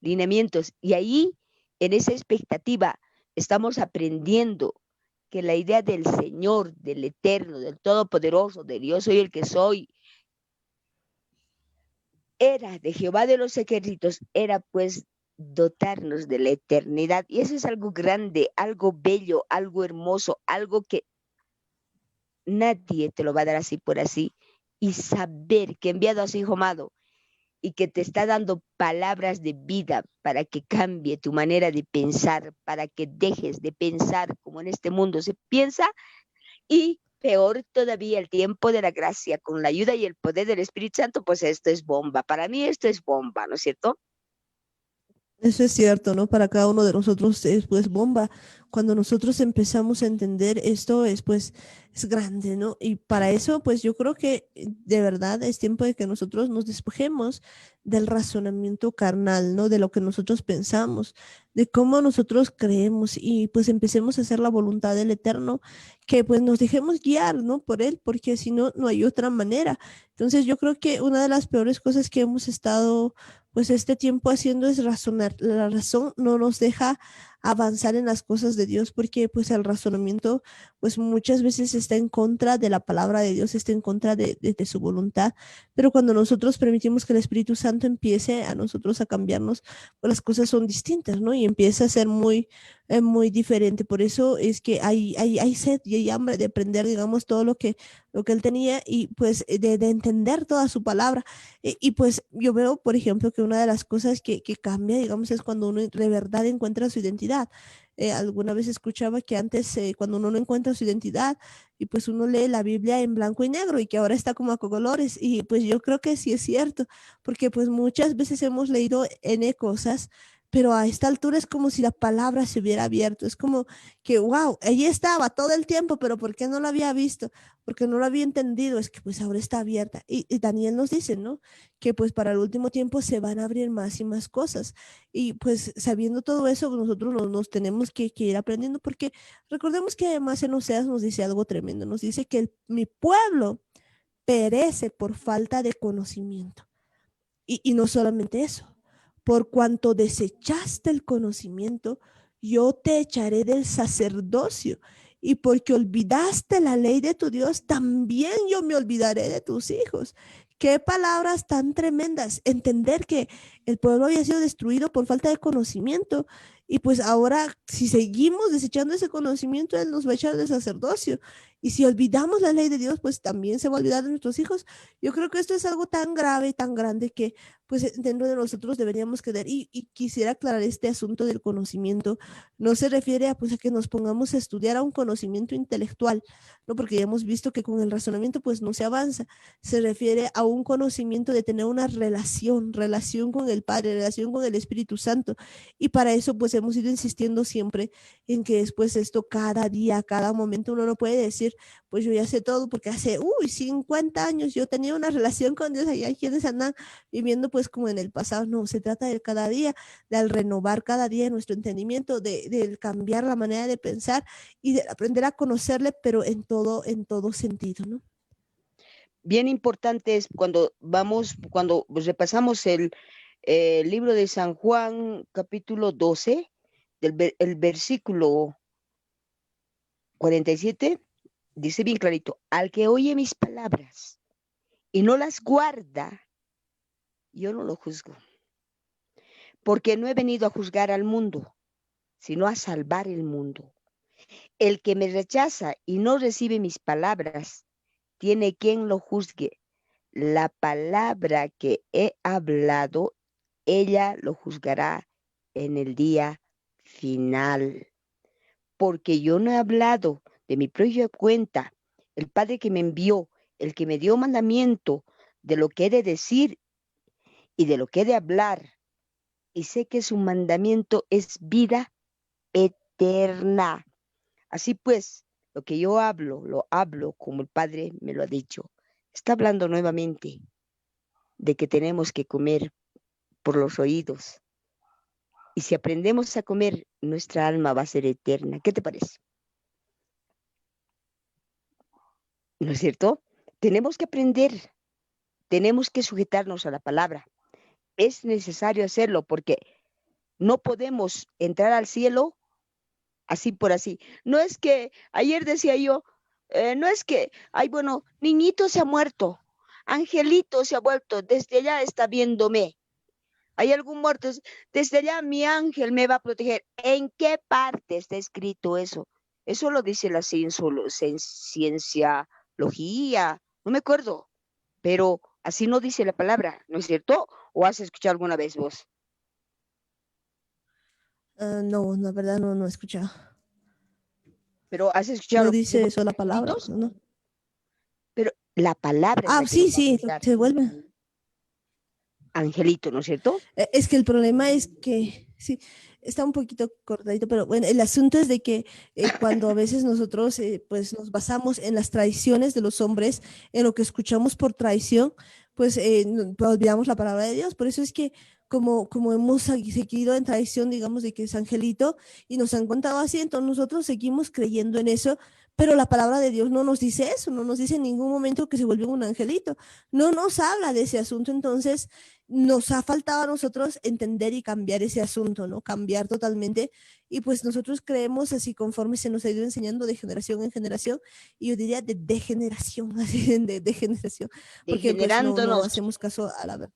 lineamientos. Y ahí, en esa expectativa, estamos aprendiendo que la idea del Señor, del Eterno, del Todopoderoso, de Dios soy el que soy, era de Jehová de los ejércitos, era pues dotarnos de la eternidad. Y eso es algo grande, algo bello, algo hermoso, algo que nadie te lo va a dar así por así. Y saber que ha enviado a su Hijo amado y que te está dando palabras de vida para que cambie tu manera de pensar, para que dejes de pensar como en este mundo se piensa y peor todavía el tiempo de la gracia con la ayuda y el poder del Espíritu Santo, pues esto es bomba. Para mí esto es bomba, ¿no es cierto? Eso es cierto, ¿no? Para cada uno de nosotros es pues bomba. Cuando nosotros empezamos a entender esto es pues es grande, ¿no? Y para eso pues yo creo que de verdad es tiempo de que nosotros nos despojemos del razonamiento carnal, ¿no? De lo que nosotros pensamos, de cómo nosotros creemos y pues empecemos a hacer la voluntad del Eterno, que pues nos dejemos guiar, ¿no? Por Él, porque si no, no hay otra manera. Entonces yo creo que una de las peores cosas que hemos estado pues este tiempo haciendo es razonar. La razón no nos deja avanzar en las cosas de Dios porque pues el razonamiento pues muchas veces está en contra de la palabra de Dios, está en contra de su voluntad, pero cuando nosotros permitimos que el Espíritu Santo empiece a nosotros a cambiarnos, pues las cosas son distintas, ¿no? Y empieza a ser muy diferente. Por eso es que hay sed y hay hambre de aprender, digamos, todo lo que él tenía y pues de entender toda su palabra. Y pues yo veo, por ejemplo, que una de las cosas que cambia, digamos, es cuando uno de verdad encuentra su identidad. Alguna vez escuchaba que antes, cuando uno no encuentra su identidad, y pues uno lee la Biblia en blanco y negro y que ahora está como a colores. Y pues yo creo que sí es cierto, porque pues muchas veces hemos leído N cosas, pero a esta altura es como si la palabra se hubiera abierto. Es como que, wow, allí estaba todo el tiempo, pero ¿por qué no lo había visto? Porque no lo había entendido. Es que pues ahora está abierta. Y Daniel nos dice, ¿no? Que pues para el último tiempo se van a abrir más y más cosas. Y pues sabiendo todo eso, nosotros nos tenemos que ir aprendiendo porque recordemos que además en Oseas nos dice algo tremendo. Nos dice que mi pueblo perece por falta de conocimiento. Y no solamente eso, por cuanto desechaste el conocimiento, yo te echaré del sacerdocio. Y porque olvidaste la ley de tu Dios, también yo me olvidaré de tus hijos. Qué palabras tan tremendas. Entender que el pueblo había sido destruido por falta de conocimiento. Y pues ahora, si seguimos desechando ese conocimiento, Él nos va a echar del sacerdocio. Y si olvidamos la ley de Dios, pues también se va a olvidar de nuestros hijos. Yo creo que esto es algo tan grave y tan grande que pues dentro de nosotros deberíamos quedar. Y quisiera aclarar este asunto del conocimiento. No se refiere a, pues, a que nos pongamos a estudiar a un conocimiento intelectual, ¿no? Porque ya hemos visto que con el razonamiento pues no se avanza. Se refiere a un conocimiento de tener una relación con el Padre, relación con el Espíritu Santo. Y para eso pues hemos ido insistiendo siempre en que después esto cada día, cada momento uno no puede decir, pues yo ya sé todo porque hace, 50 años yo tenía una relación con Dios, y hay quienes andan viviendo pues como en el pasado. No, se trata de cada día, de renovar cada día nuestro entendimiento, de cambiar la manera de pensar y de aprender a conocerle, pero en todo sentido, ¿no? Bien importante es cuando repasamos el libro de San Juan, capítulo 12, el versículo 47, dice bien clarito, al que oye mis palabras y no las guarda, yo no lo juzgo, porque no he venido a juzgar al mundo, sino a salvar el mundo. El que me rechaza y no recibe mis palabras, tiene quien lo juzgue. La palabra que he hablado, ella lo juzgará en el día final. Porque yo no he hablado de mi propia cuenta. El Padre que me envió, el que me dio mandamiento de lo que he de decir y de lo que he de hablar. Y sé que su mandamiento es vida eterna. Así pues, lo que yo hablo, lo hablo como el Padre me lo ha dicho. Está hablando nuevamente de que tenemos que comer por los oídos. Y si aprendemos a comer, nuestra alma va a ser eterna. ¿Qué te parece? ¿No es cierto? Tenemos que aprender, tenemos que sujetarnos a la palabra. Es necesario hacerlo porque no podemos entrar al cielo así por así. No es que, ayer decía yo, no es que, ay, bueno, niñito se ha muerto, angelito se ha vuelto, desde allá está viéndome. ¿Hay algún muerto? Desde allá mi ángel me va a proteger. ¿En qué parte está escrito eso? Eso lo dice la cienciología, no me acuerdo, pero así no dice la palabra, ¿no es cierto? ¿O has escuchado alguna vez vos? No, la verdad no, no he escuchado. Pero has escuchado No lo que se dice vuelven eso la palabra, angelitos, ¿no? pero la palabra es Ah, la que sí, nos va a sí, cuidar. se vuelve. Angelito, ¿no es cierto? Es que el problema es que, sí, está un poquito cortadito, pero bueno, el asunto es de que cuando a veces nosotros pues nos basamos en las tradiciones de los hombres, en lo que escuchamos por tradición, pues pues, olvidamos la palabra de Dios. Por eso es que como hemos seguido en tradición, digamos, de que es angelito y nos han contado así, entonces nosotros seguimos creyendo en eso. Pero la palabra de Dios no nos dice eso, no nos dice en ningún momento que se vuelve un angelito, no nos habla de ese asunto. Entonces, nos ha faltado a nosotros entender y cambiar ese asunto, ¿no? Cambiar totalmente. Y pues nosotros creemos así conforme se nos ha ido enseñando de generación en generación, y yo diría de degeneración, así de generación, porque pues no Degenerándonos, hacemos caso a la verdad,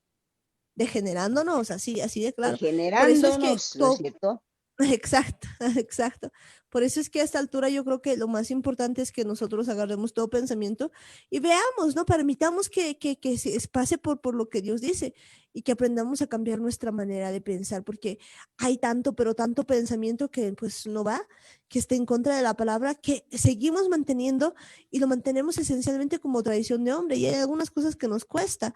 degenerándonos, así de claro. Por eso es que degenerándonos, ¿no es todo, cierto? exacto, exacto. Por eso es que a esta altura yo creo que lo más importante es que nosotros agarremos todo pensamiento y veamos, ¿no? Permitamos que se pase por lo que Dios dice y que aprendamos a cambiar nuestra manera de pensar, porque hay tanto, pero tanto pensamiento que pues no va, que está en contra de la palabra, que seguimos manteniendo y lo mantenemos esencialmente como tradición de hombre. Y hay algunas cosas que nos cuesta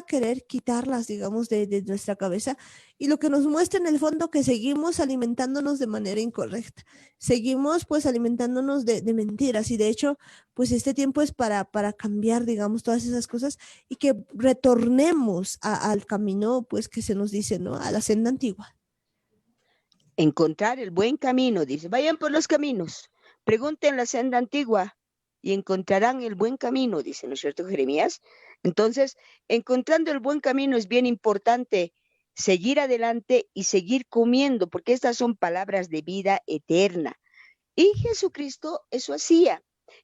querer quitarlas, digamos, de nuestra cabeza, y lo que nos muestra en el fondo que seguimos alimentándonos de manera incorrecta, seguimos pues alimentándonos de mentiras, y de hecho pues este tiempo es para cambiar, digamos, todas esas cosas y que retornemos al camino pues que se nos dice, ¿no? A la senda antigua. Encontrar el buen camino, dice, vayan por los caminos, pregunten la senda antigua y encontrarán el buen camino, dice, ¿no es cierto, Jeremías? Entonces, encontrando el buen camino es bien importante seguir adelante y seguir comiendo, porque estas son palabras de vida eterna. Y Jesucristo eso hacía,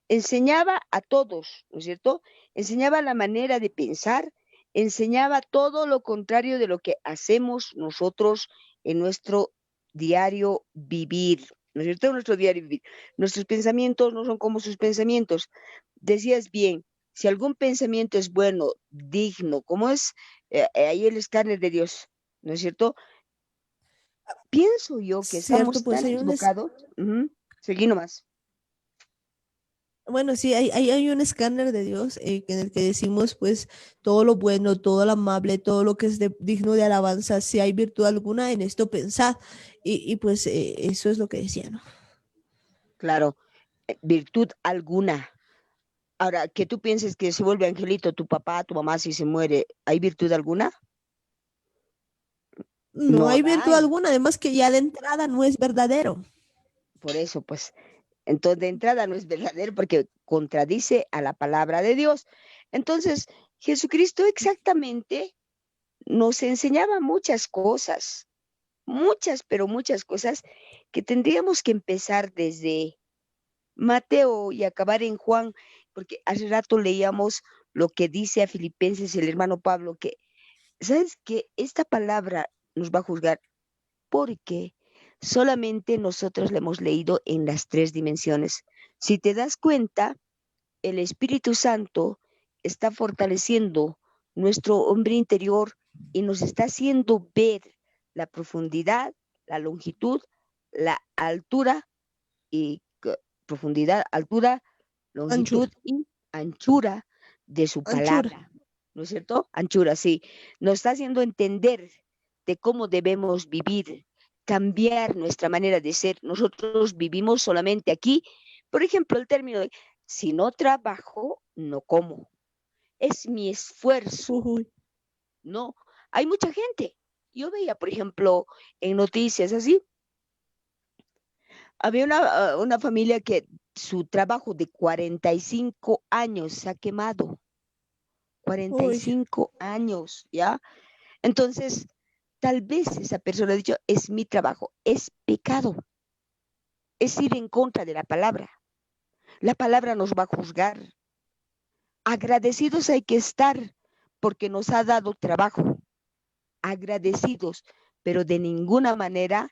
enseñaba a todos, ¿no es cierto? Enseñaba la manera de pensar, enseñaba todo lo contrario de lo que hacemos nosotros en nuestro diario vivir, ¿no es cierto? En nuestro diario vivir. Nuestros pensamientos no son como sus pensamientos. Decías bien, si algún pensamiento es bueno, digno, como es ahí el escáner de Dios, ¿no es cierto? Pienso yo que Cierto, estamos pues tan hay un, equivocados. Seguí nomás. bueno, sí, hay un escáner de Dios en el que decimos pues todo lo bueno, todo lo amable, todo lo que es digno de alabanza, si hay virtud alguna en esto pensad. Y pues eso es lo que decía, ¿no? Claro, virtud alguna. Ahora, que tú pienses que se vuelve angelito tu papá, tu mamá, si se muere, ¿hay virtud alguna? No No hay la virtud hay. alguna, además que ya de entrada no es verdadero. Por eso, pues, entonces de entrada no es verdadero porque contradice a la palabra de Dios. Entonces, Jesucristo exactamente nos enseñaba muchas cosas, muchas, pero muchas cosas que tendríamos que empezar desde Mateo y acabar en Juan, porque hace rato leíamos lo que dice a Filipenses el hermano Pablo, que, ¿sabes qué? Esta palabra nos va a juzgar porque solamente nosotros la hemos leído en las tres dimensiones. Si te das cuenta, el Espíritu Santo está fortaleciendo nuestro hombre interior y nos está haciendo ver la profundidad, la longitud, la altura y profundidad, altura, Anchura, longitud y anchura de su anchura. palabra. ¿No es cierto? Anchura, sí. Nos está haciendo entender de cómo debemos vivir, cambiar nuestra manera de ser. Nosotros vivimos solamente aquí. Por ejemplo, el término de si no trabajo, no como. Es mi esfuerzo. Uy, No, hay mucha gente. Yo veía, por ejemplo, en noticias así, había una familia que su trabajo de 45 años se ha quemado. Cuarenta y uy, cinco años, ¿ya? Entonces, tal vez esa persona ha dicho, es mi trabajo, es pecado, es ir en contra de la palabra. La palabra nos va a juzgar. Agradecidos hay que estar porque nos ha dado trabajo. Agradecidos, pero de ninguna manera,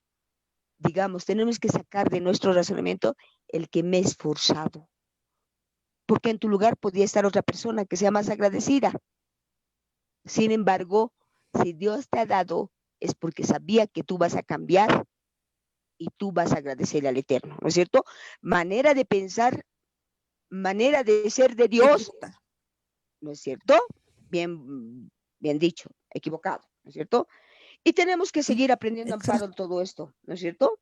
digamos, tenemos que sacar de nuestro razonamiento el que me he esforzado. Porque en tu lugar podría estar otra persona que sea más agradecida. Sin embargo, si Dios te ha dado, es porque sabía que tú vas a cambiar y tú vas a agradecerle al Eterno, ¿no es cierto? Manera de pensar, manera de ser de Dios, equivocada. ¿no es cierto? Bien dicho, equivocado, ¿no es cierto? Y tenemos que seguir aprendiendo, Amparo, Exacto. todo esto, ¿no es cierto?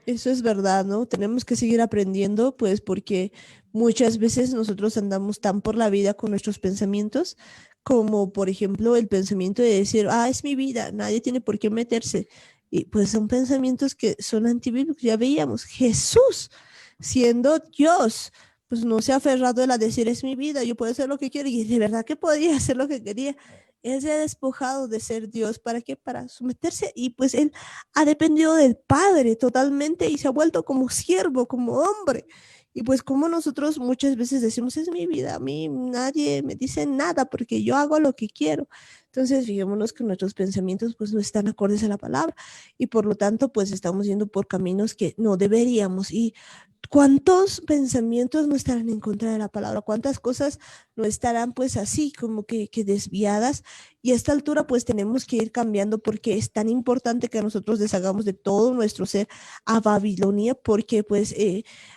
Eso es verdad, ¿no? Tenemos que seguir aprendiendo, pues porque muchas veces nosotros andamos tan por la vida con nuestros pensamientos, como por ejemplo el pensamiento de decir, ah, es mi vida, nadie tiene por qué meterse. Y pues son pensamientos que son antibíblicos. Ya veíamos, Jesús, siendo Dios, pues no se ha aferrado él a decir, es mi vida, yo puedo hacer lo que quiero. Y de verdad que podía hacer lo que quería. Él se ha despojado de ser Dios. ¿Para qué? Para someterse. Y pues él ha dependido del Padre totalmente y se ha vuelto como siervo, como hombre. Y pues como nosotros muchas veces decimos, es mi vida, a mí nadie me dice nada porque yo hago lo que quiero. Entonces, fijémonos que nuestros pensamientos pues no están acordes a la palabra y por lo tanto pues estamos yendo por caminos que no deberíamos. Y cuántos pensamientos no estarán en contra de la palabra, cuántas cosas no estarán pues así como que desviadas y a esta altura pues tenemos que ir cambiando porque es tan importante que nosotros deshagamos de todo nuestro ser a Babilonia porque pues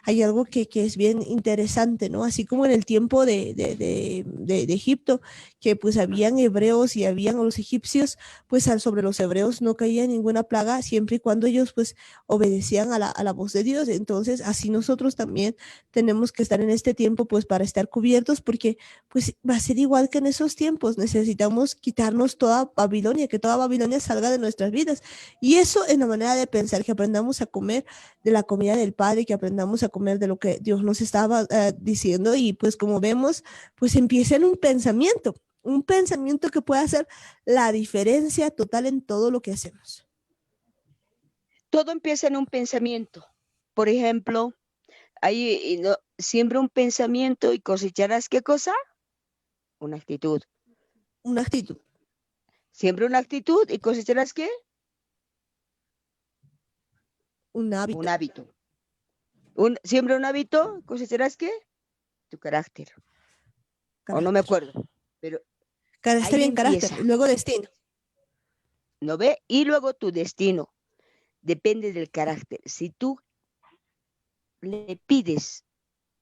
hay algo que es bien interesante, ¿no? Así como en el tiempo de Egipto, que pues habían hebreos y habían los egipcios, pues sobre los hebreos no caía ninguna plaga siempre y cuando ellos pues obedecían a la voz de Dios. Entonces así nosotros también tenemos que estar en este tiempo pues para estar cubiertos porque pues va a ser igual que en esos tiempos. Necesitamos quitarnos toda Babilonia, que toda Babilonia salga de nuestras vidas. Y eso en la manera de pensar, que aprendamos a comer de la comida del Padre, que aprendamos a comer de lo que Dios nos estaba diciendo. Y pues como vemos, pues empieza en un pensamiento que puede hacer la diferencia total en todo lo que hacemos. Todo empieza en un pensamiento. Por ejemplo, ahí no, siembra un pensamiento y cosecharás ¿qué cosa? Una actitud. Una actitud, Siembra una actitud y cosecharás ¿qué? un Un hábito. hábito. Siembra un hábito, cosecharás ¿qué? Tu carácter. O no me Carácter. acuerdo, pero Está ahí bien, carácter. empieza, Luego destino. ¿no ve? Y luego tu destino depende del carácter. Si tú le pides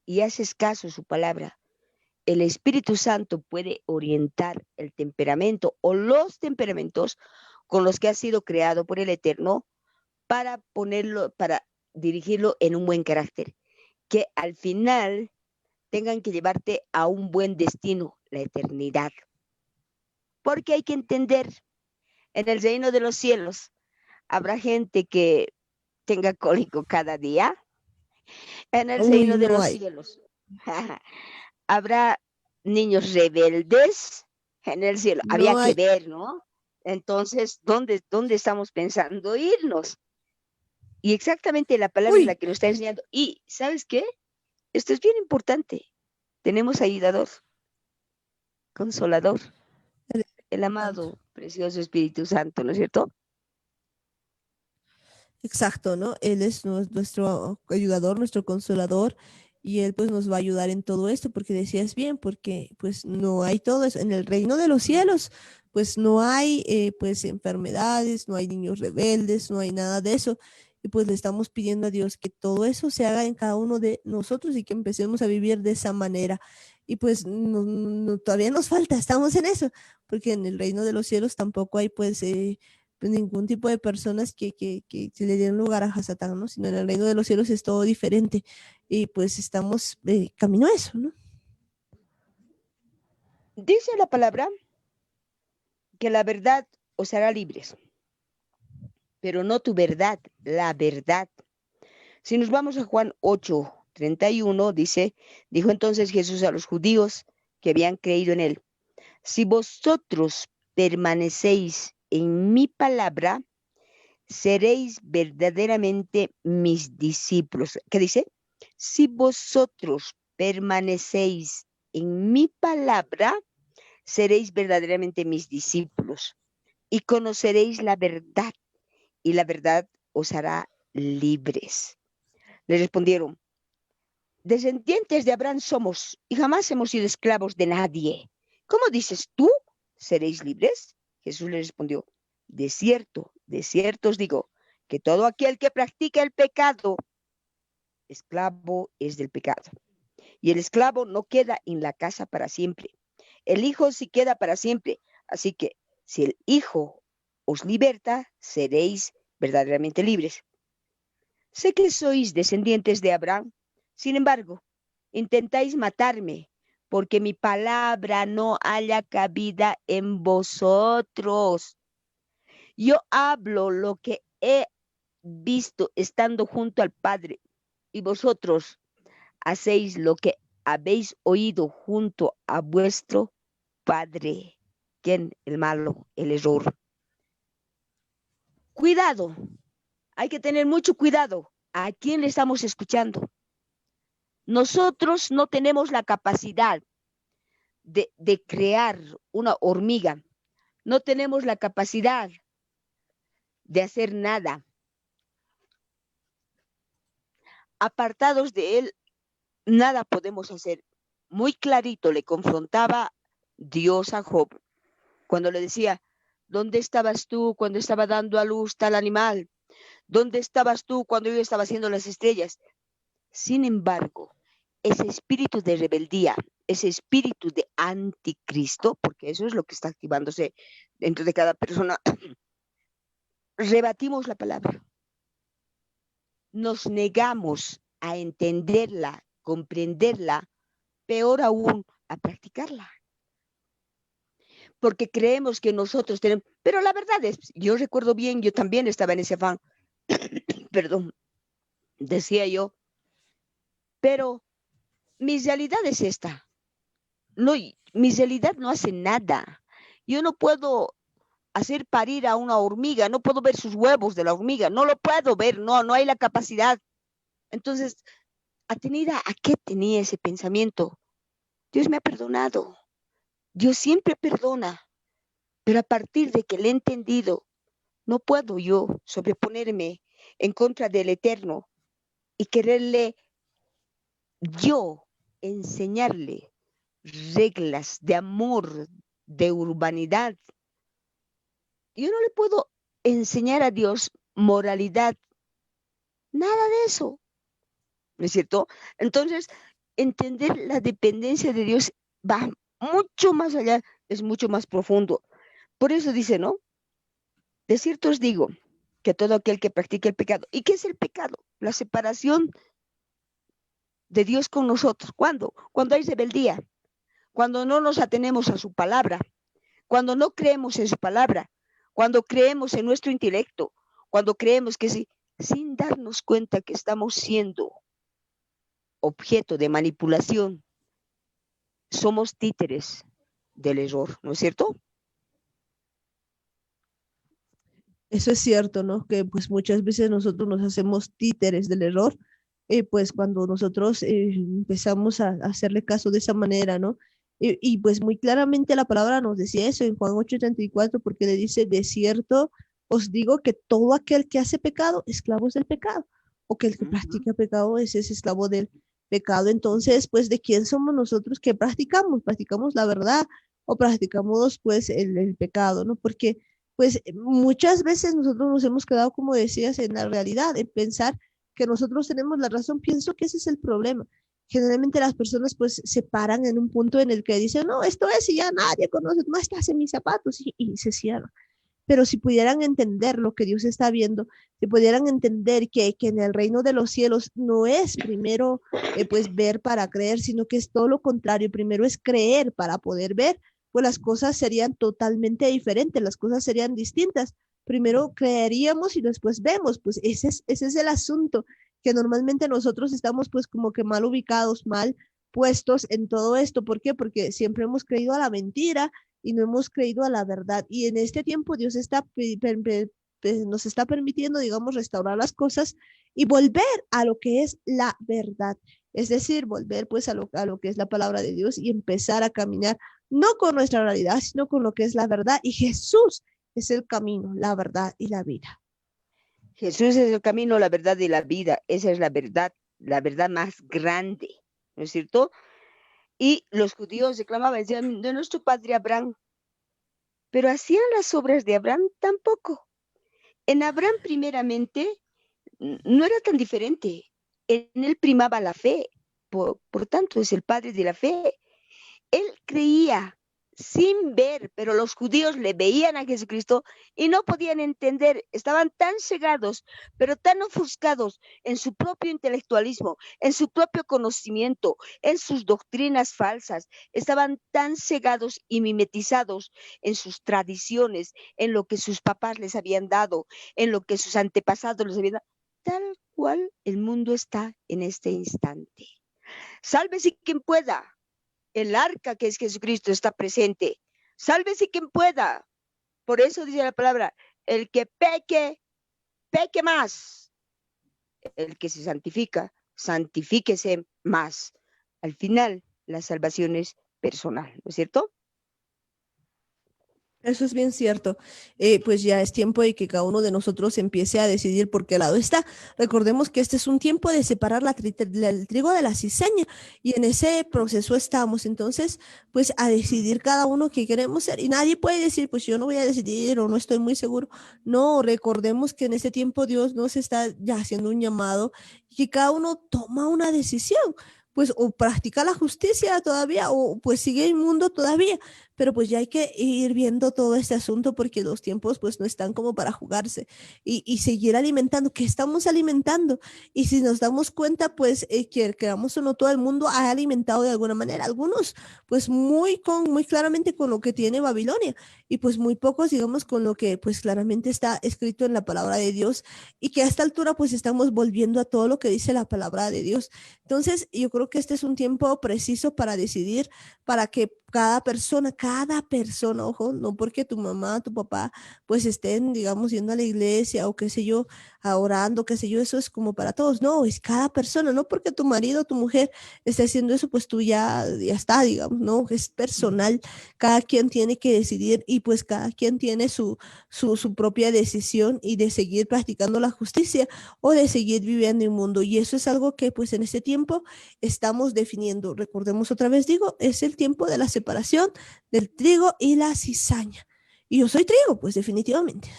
y haces caso a su palabra, el Espíritu Santo puede orientar el temperamento o los temperamentos con los que has sido creado por el Eterno para ponerlo, para dirigirlo en un buen carácter, que al final tengan que llevarte a un buen destino, la eternidad. Porque hay que entender, en el reino de los cielos habrá gente que tenga cólico cada día. En el Uy, reino de no los hay. cielos habrá niños rebeldes en el cielo. Había No que hay. ver, ¿no? Entonces, ¿dónde estamos pensando irnos? Y exactamente la palabra es la Uy, que nos está enseñando. Y, ¿sabes qué? Esto es bien importante. tenemos ayudador, consolador, El el Santo. amado, precioso Espíritu Santo, ¿no es cierto? Exacto, ¿no? Él es nuestro ayudador, nuestro consolador, y él pues nos va a ayudar en todo esto, porque decías bien, porque pues no hay todo eso. En el reino de los cielos, pues no hay pues enfermedades, no hay niños rebeldes, no hay nada de eso. Y pues le estamos pidiendo a Dios que todo eso se haga en cada uno de nosotros y que empecemos a vivir de esa manera. Y pues todavía nos falta, estamos en eso, porque en el reino de los cielos tampoco hay pues ningún tipo de personas que se le den lugar a Hasatán, ¿no? Sino en el reino de los cielos es todo diferente. Y pues estamos camino a eso, ¿no? Dice la palabra que la verdad os hará libres, pero no tu verdad, la verdad. Si nos vamos a Juan 8:31, dijo entonces Jesús a los judíos que habían creído en él: si vosotros permanecéis en mi palabra, seréis verdaderamente mis discípulos. ¿Qué dice? Si vosotros permanecéis en mi palabra, seréis verdaderamente mis discípulos y conoceréis la verdad, y la verdad os hará libres. Le respondieron: descendientes de Abraham somos y jamás hemos sido esclavos de nadie. ¿Cómo dices tú? ¿Seréis libres? Jesús le respondió: de cierto os digo, que todo aquel que practica el pecado, esclavo es del pecado. Y el esclavo no queda en la casa para siempre. El Hijo sí queda para siempre. Así que si el Hijo os liberta, seréis verdaderamente libres. Sé que sois descendientes de Abraham, sin embargo, intentáis matarme, porque mi palabra no haya cabida en vosotros. Yo hablo lo que he visto estando junto al Padre, y vosotros hacéis lo que habéis oído junto a vuestro Padre. ¿Quién? El malo, el error. Cuidado, hay que tener mucho cuidado. ¿A quién le estamos escuchando? Nosotros no tenemos la capacidad de crear una hormiga. No tenemos la capacidad de hacer nada. Apartados de Él, nada podemos hacer. Muy clarito le confrontaba Dios a Job cuando le decía: ¿dónde estabas tú cuando estaba dando a luz tal animal? ¿Dónde estabas tú cuando yo estaba haciendo las estrellas? Sin embargo, ese espíritu de rebeldía, ese espíritu de anticristo, porque eso es lo que está activándose dentro de cada persona, rebatimos la palabra. Nos negamos a entenderla, comprenderla, peor aún, a practicarla. Porque creemos que nosotros tenemos, pero la verdad es, yo recuerdo bien, yo también estaba en ese afán, perdón, decía yo, pero mi realidad es esta. No, mi realidad no hace nada. Yo no puedo hacer parir a una hormiga, no puedo ver sus huevos de la hormiga, no lo puedo ver, no hay la capacidad. Entonces, atenida a qué tenía ese pensamiento, Dios me ha perdonado. Dios siempre perdona, pero a partir de que le he entendido, no puedo yo sobreponerme en contra del Eterno y quererle yo enseñarle reglas de amor, de urbanidad. Yo no le puedo enseñar a Dios moralidad, nada de eso, ¿no es cierto? Entonces, entender la dependencia de Dios va mucho más allá, es mucho más profundo. Por eso dice, ¿no? De cierto os digo que todo aquel que practique el pecado. ¿Y qué es el pecado? La separación de Dios con nosotros. ¿Cuándo? Cuando hay rebeldía, cuando no nos atenemos a su palabra, cuando no creemos en su palabra, cuando creemos en nuestro intelecto, cuando creemos que sí, sin darnos cuenta que estamos siendo objeto de manipulación, somos títeres del error, ¿no es cierto? Eso es cierto, ¿no? Que pues muchas veces nosotros nos hacemos títeres del error pues cuando nosotros empezamos a hacerle caso de esa manera, ¿no? Y pues muy claramente la palabra nos decía eso en Juan 8:34, porque le dice, de cierto os digo que todo aquel que hace pecado, esclavo es del pecado, o que el que Ujú. practica pecado es esclavo del pecado. Entonces, pues, ¿de quién somos nosotros que practicamos? ¿Practicamos la verdad o practicamos, pues, el pecado, ¿no? Porque, pues, muchas veces nosotros nos hemos quedado, como decías, en la realidad, en pensar que nosotros tenemos la razón. Pienso que ese es el problema. Generalmente las personas, pues, se paran en un punto en el que dicen, no, esto es y ya nadie conoce, no estás en mis zapatos, y se cierran. Pero si pudieran entender lo que Dios está viendo, si pudieran entender que en el reino de los cielos no es primero pues ver para creer, sino que es todo lo contrario, primero es creer para poder ver, pues las cosas serían totalmente diferentes, las cosas serían distintas. Primero creeríamos y después vemos, pues ese es el asunto, que normalmente nosotros estamos pues como que mal ubicados, mal puestos en todo esto. ¿Por qué? Porque siempre hemos creído a la mentira y no hemos creído a la verdad. Y en este tiempo Dios nos está permitiendo, digamos, restaurar las cosas y volver a lo que es la verdad. Es decir, volver pues a lo que es la palabra de Dios y empezar a caminar no con nuestra realidad, sino con lo que es la verdad. Y Jesús es el camino, la verdad y la vida. Jesús es el camino, la verdad y la vida. Esa es la verdad más grande, ¿no es cierto? Y los judíos reclamaban, decían, de nuestro padre Abraham, pero hacían las obras de Abraham tampoco. En Abraham, primeramente, no era tan diferente. En él primaba la fe, por tanto, es el padre de la fe. Él creía sin ver, pero los judíos le veían a Jesucristo y no podían entender, estaban tan cegados, pero tan ofuscados en su propio intelectualismo, en su propio conocimiento, en sus doctrinas falsas, estaban tan cegados y mimetizados en sus tradiciones, en lo que sus papás les habían dado, en lo que sus antepasados les habían dado, tal cual el mundo está en este instante. Sálvese quien pueda, el arca que es Jesucristo está presente. Sálvese quien pueda. Por eso dice la palabra, el que peque, peque más. El que se santifica, santifíquese más. Al final, la salvación es personal, ¿no es cierto? Eso es bien cierto. Pues ya es tiempo de que cada uno de nosotros empiece a decidir por qué lado está. Recordemos que este es un tiempo de separar el trigo de la cizaña y en ese proceso estamos. Entonces, pues a decidir cada uno qué queremos ser. Y nadie puede decir, pues yo no voy a decidir o no estoy muy seguro. No, recordemos que en este tiempo Dios nos está ya haciendo un llamado y que cada uno toma una decisión. Pues o practica la justicia todavía o pues sigue inmundo todavía, pero pues ya hay que ir viendo todo este asunto porque los tiempos pues no están como para jugarse y seguir alimentando. ¿Qué estamos alimentando? Y si nos damos cuenta, pues que queramos o no, todo el mundo ha alimentado de alguna manera. Algunos pues muy claramente con lo que tiene Babilonia y pues muy pocos, digamos, con lo que pues claramente está escrito en la palabra de Dios y que a esta altura pues estamos volviendo a todo lo que dice la palabra de Dios. Entonces, yo creo que este es un tiempo preciso para decidir, para que cada persona, ojo, no porque tu mamá, tu papá, pues estén, digamos, yendo a la iglesia o qué sé yo, orando, qué sé yo, eso es como para todos. No, es cada persona, no porque tu marido o tu mujer esté haciendo eso, pues tú ya está, digamos, no, es personal. Cada quien tiene que decidir y pues cada quien tiene su propia decisión y de seguir practicando la justicia o de seguir viviendo inmundo. Y eso es algo que pues en este tiempo estamos definiendo. Recordemos otra vez, digo, es el tiempo de la separación del trigo y la cizaña. Y yo soy trigo, pues definitivamente.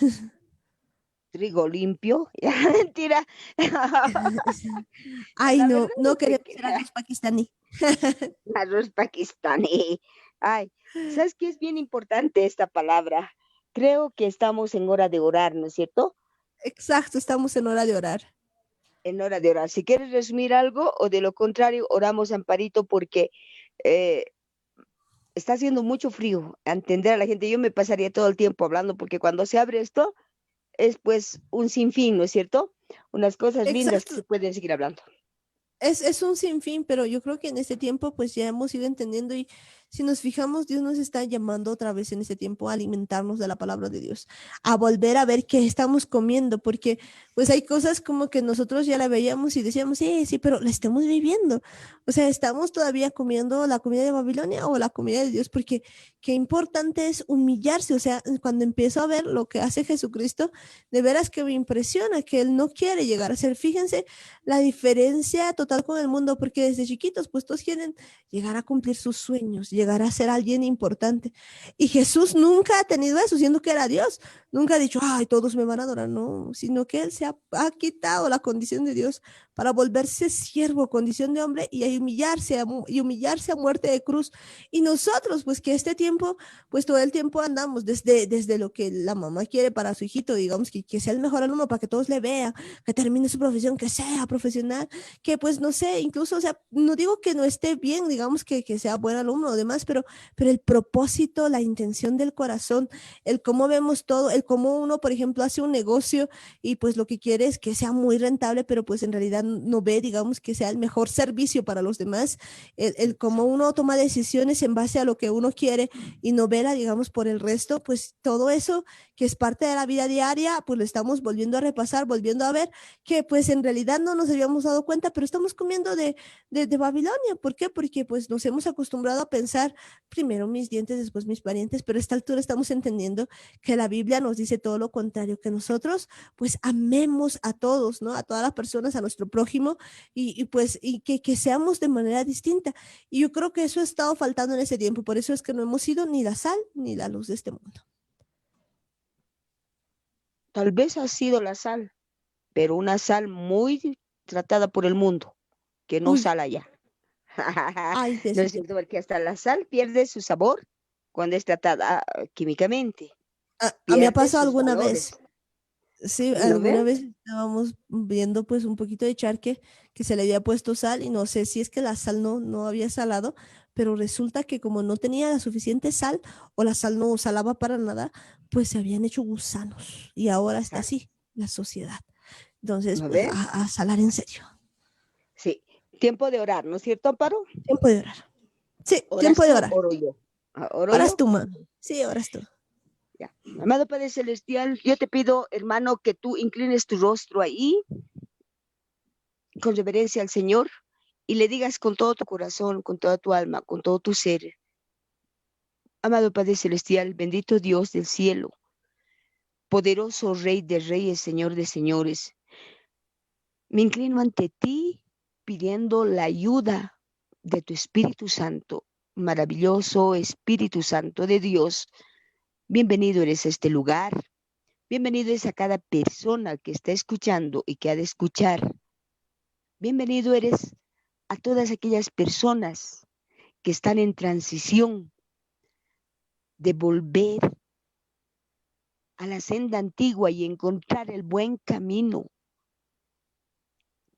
Trigo limpio. Mentira. Ay, La no, verdad no es de queremos que ser arroz pakistaní. arroz pakistaní. Ay, ¿sabes qué es bien importante esta palabra? Creo que estamos en hora de orar, ¿no es cierto? Exacto, estamos en hora de orar. En hora de orar. Si quieres resumir algo o de lo contrario, oramos, Amparito, porque eh, está haciendo mucho frío. Entender a la gente, yo me pasaría todo el tiempo hablando, porque cuando se abre esto es pues un sinfín, ¿no es cierto? Unas cosas lindas que Exacto. se pueden seguir hablando. Es un sinfín, pero yo creo que en este tiempo pues ya hemos ido entendiendo y si nos fijamos, Dios nos está llamando otra vez en este tiempo a alimentarnos de la palabra de Dios, a volver a ver qué estamos comiendo, porque pues hay cosas como que nosotros ya la veíamos y decíamos, sí, sí, pero la estamos viviendo. O sea, estamos todavía comiendo la comida de Babilonia o la comida de Dios, porque qué importante es humillarse. O sea, cuando empiezo a ver lo que hace Jesucristo, de veras que me impresiona que Él no quiere llegar a ser. Fíjense la diferencia total con el mundo, porque desde chiquitos, pues todos quieren llegar a cumplir sus sueños, llegar a ser alguien importante. Y Jesús nunca ha tenido eso, siendo que era Dios. Nunca ha dicho, ay, todos me van a adorar, no, sino que Él ha quitado la condición de Dios para volverse siervo, condición de hombre, y humillarse a muerte de cruz. Y nosotros, pues que este tiempo, pues todo el tiempo andamos desde lo que la mamá quiere para su hijito, digamos, que sea el mejor alumno para que todos le vean, que termine su profesión, que sea profesional, que pues no sé, incluso, o sea, no digo que no esté bien, digamos, que sea buen alumno o demás, pero el propósito, la intención del corazón, el cómo vemos todo, el cómo uno, por ejemplo, hace un negocio y pues lo que quiere es que sea muy rentable, pero pues en realidad no ve, digamos, que sea el mejor servicio para los demás, el cómo uno toma decisiones en base a lo que uno quiere y no vela, digamos, por el resto, pues todo eso que es parte de la vida diaria, pues lo estamos volviendo a repasar, volviendo a ver que pues en realidad no nos habíamos dado cuenta, pero estamos comiendo de Babilonia. ¿Por qué? Porque pues nos hemos acostumbrado a pensar primero mis dientes, después mis parientes, pero a esta altura estamos entendiendo que la Biblia nos dice todo lo contrario, que nosotros pues amemos a todos, ¿no? A todas las personas, a nuestro prójimo y pues y que seamos de manera distinta. Y yo creo que eso ha estado faltando en ese tiempo, por eso es que no hemos sido ni la sal ni la luz de este mundo. Tal vez ha sido la sal, pero una sal muy tratada por el mundo, que no Uy, sale allá. ay, de ¿No eso es sí. cierto? Porque hasta la sal pierde su sabor cuando es tratada químicamente, A mí ha pierde pasado sus alguna vez. valores. Sí, ¿No alguna ve? vez estábamos viendo pues un poquito de charque que se le había puesto sal y no sé si es que la sal no había salado, pero resulta que como no tenía la suficiente sal o la sal no salaba para nada, pues se habían hecho gusanos y ahora está Exacto. así la sociedad. Entonces, ¿No pues ve? a salar en serio. Sí. Tiempo de orar, ¿no es cierto, Amparo? Tiempo de orar. Sí, ¿Oras tiempo de tú, orar. oro yo? Ah, ¿oro Oras yo? tú, ma. Sí, oras tú. Ya. Amado Padre Celestial, yo te pido, hermano, que tú inclines tu rostro ahí con reverencia al Señor y le digas con todo tu corazón, con toda tu alma, con todo tu ser: amado Padre Celestial, bendito Dios del cielo, poderoso Rey de reyes, Señor de señores, me inclino ante ti pidiendo la ayuda de tu Espíritu Santo, maravilloso Espíritu Santo de Dios. Bienvenido eres a este lugar, bienvenido es a cada persona que está escuchando y que ha de escuchar. Bienvenido eres a todas aquellas personas que están en transición de volver a la senda antigua y encontrar el buen camino.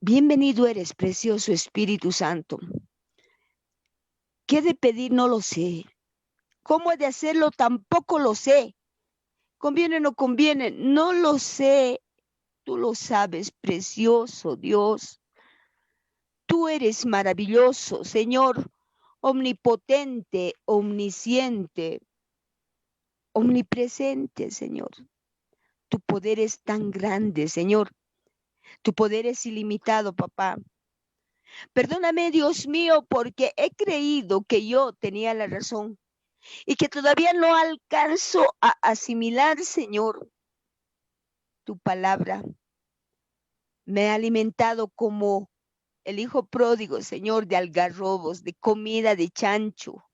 Bienvenido eres, precioso Espíritu Santo. ¿Qué de pedir? No lo sé. ¿Cómo he de hacerlo? Tampoco lo sé. ¿Conviene o no conviene? No lo sé. Tú lo sabes, precioso Dios. Tú eres maravilloso, Señor, omnipotente, omnisciente, omnipresente, Señor. Tu poder es tan grande, Señor. Tu poder es ilimitado, papá. Perdóname, Dios mío, porque he creído que yo tenía la razón y que todavía no alcanzo a asimilar, Señor, tu palabra. Me ha alimentado como el hijo pródigo, Señor, de algarrobos, de comida de chancho.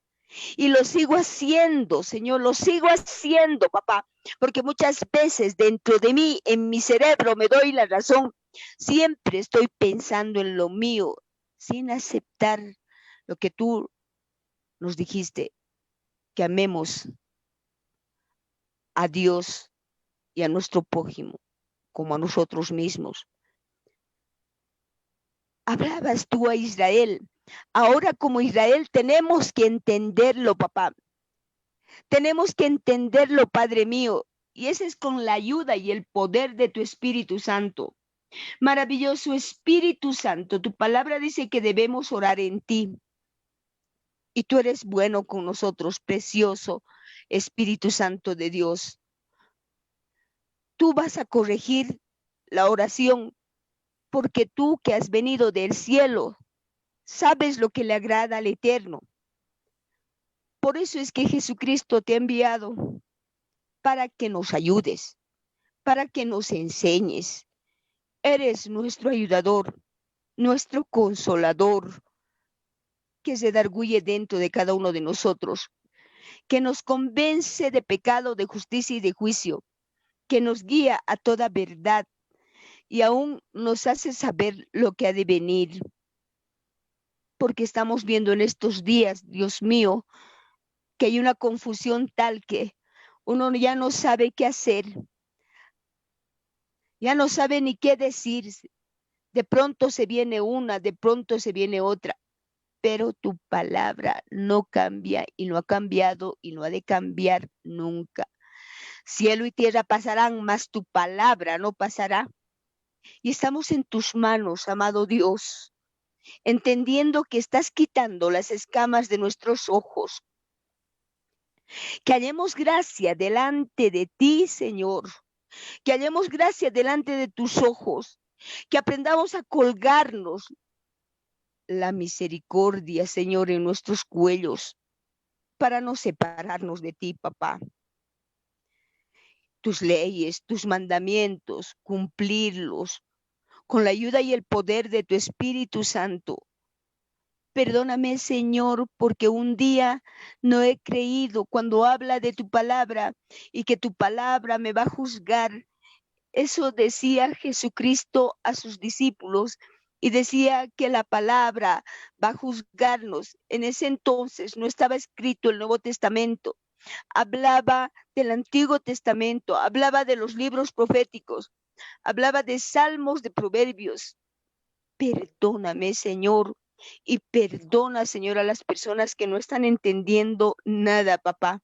Y lo sigo haciendo, Señor, lo sigo haciendo, papá, porque muchas veces dentro de mí, en mi cerebro, me doy la razón. Siempre estoy pensando en lo mío, sin aceptar lo que tú nos dijiste, que amemos a Dios y a nuestro prójimo como a nosotros mismos. Hablabas tú a Israel. Ahora como Israel tenemos que entenderlo, papá. Tenemos que entenderlo, Padre mío. Y ese es con la ayuda y el poder de tu Espíritu Santo. Maravilloso Espíritu Santo, tu palabra dice que debemos orar en ti. Y tú eres bueno con nosotros, precioso Espíritu Santo de Dios. Tú vas a corregir la oración, porque tú que has venido del cielo, sabes lo que le agrada al Eterno. Por eso es que Jesucristo te ha enviado para que nos ayudes, para que nos enseñes. Eres nuestro ayudador, nuestro consolador, que se darguye dentro de cada uno de nosotros, que nos convence de pecado, de justicia y de juicio, que nos guía a toda verdad y aún nos hace saber lo que ha de venir. Porque estamos viendo en estos días, Dios mío, que hay una confusión tal que uno ya no sabe qué hacer, ya no sabe ni qué decir. De pronto se viene una, de pronto se viene otra, pero tu palabra no cambia y no ha cambiado y no ha de cambiar nunca. Cielo y tierra pasarán, mas tu palabra no pasará. Y estamos en tus manos, amado Dios, entendiendo que estás quitando las escamas de nuestros ojos. Que hallemos gracia delante de ti, Señor. Que hallemos gracia delante de tus ojos. Que aprendamos a colgarnos la misericordia, Señor, en nuestros cuellos, para no separarnos de ti, papá. Tus leyes, tus mandamientos, cumplirlos con la ayuda y el poder de tu Espíritu Santo. Perdóname, Señor, porque un día no he creído cuando habla de tu palabra y que tu palabra me va a juzgar. Eso decía Jesucristo a sus discípulos y decía que la palabra va a juzgarnos. En ese entonces no estaba escrito el Nuevo Testamento. Hablaba del Antiguo Testamento, hablaba de los libros proféticos, hablaba de salmos, de proverbios. Perdóname, Señor, y perdona, Señor, a las personas que no están entendiendo nada, papá.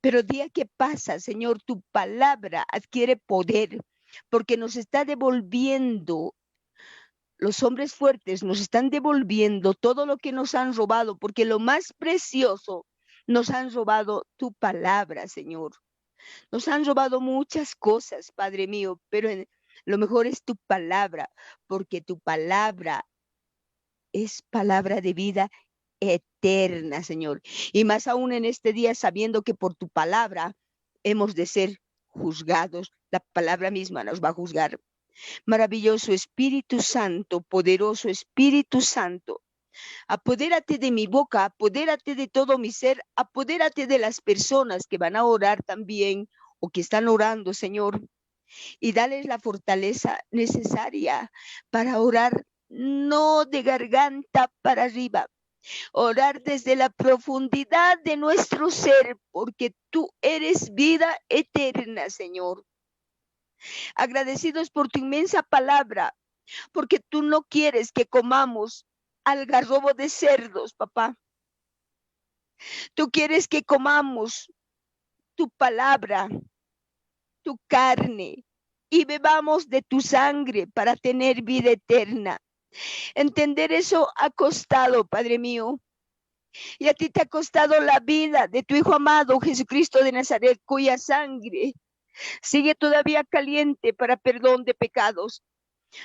Pero día que pasa, Señor, tu palabra adquiere poder, porque nos está devolviendo, los hombres fuertes nos están devolviendo todo lo que nos han robado, porque lo más precioso nos han robado tu palabra, Señor. Nos han robado muchas cosas, Padre mío, pero lo mejor es tu palabra, porque tu palabra es palabra de vida eterna, Señor. Y más aún en este día, sabiendo que por tu palabra hemos de ser juzgados. La palabra misma nos va a juzgar. Maravilloso Espíritu Santo, poderoso Espíritu Santo, apodérate de mi boca, apodérate de todo mi ser, apodérate de las personas que van a orar también o que están orando, Señor, y dales la fortaleza necesaria para orar, no de garganta para arriba, orar desde la profundidad de nuestro ser, porque tú eres vida eterna, Señor. Agradecidos por tu inmensa palabra, porque tú no quieres que comamos algarrobo de cerdos, papá. Tú quieres que comamos tu palabra, tu carne, y bebamos de tu sangre para tener vida eterna. Entender eso ha costado, Padre mío. Y a ti te ha costado la vida de tu Hijo amado, Jesucristo de Nazaret, cuya sangre sigue todavía caliente para perdón de pecados.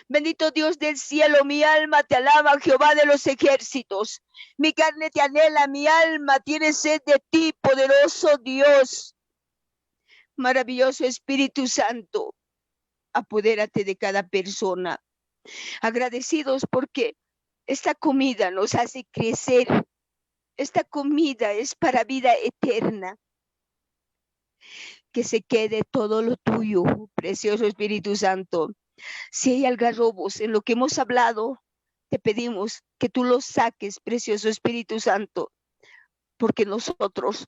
Bendito Dios del cielo, mi alma te alaba, Jehová de los ejércitos. Mi carne te anhela, mi alma tiene sed de ti, poderoso Dios. Maravilloso Espíritu Santo, apodérate de cada persona. Agradecidos porque esta comida nos hace crecer. Esta comida es para vida eterna. Que se quede todo lo tuyo, precioso Espíritu Santo. Si hay algarrobos en lo que hemos hablado, te pedimos que tú los saques, precioso Espíritu Santo, porque nosotros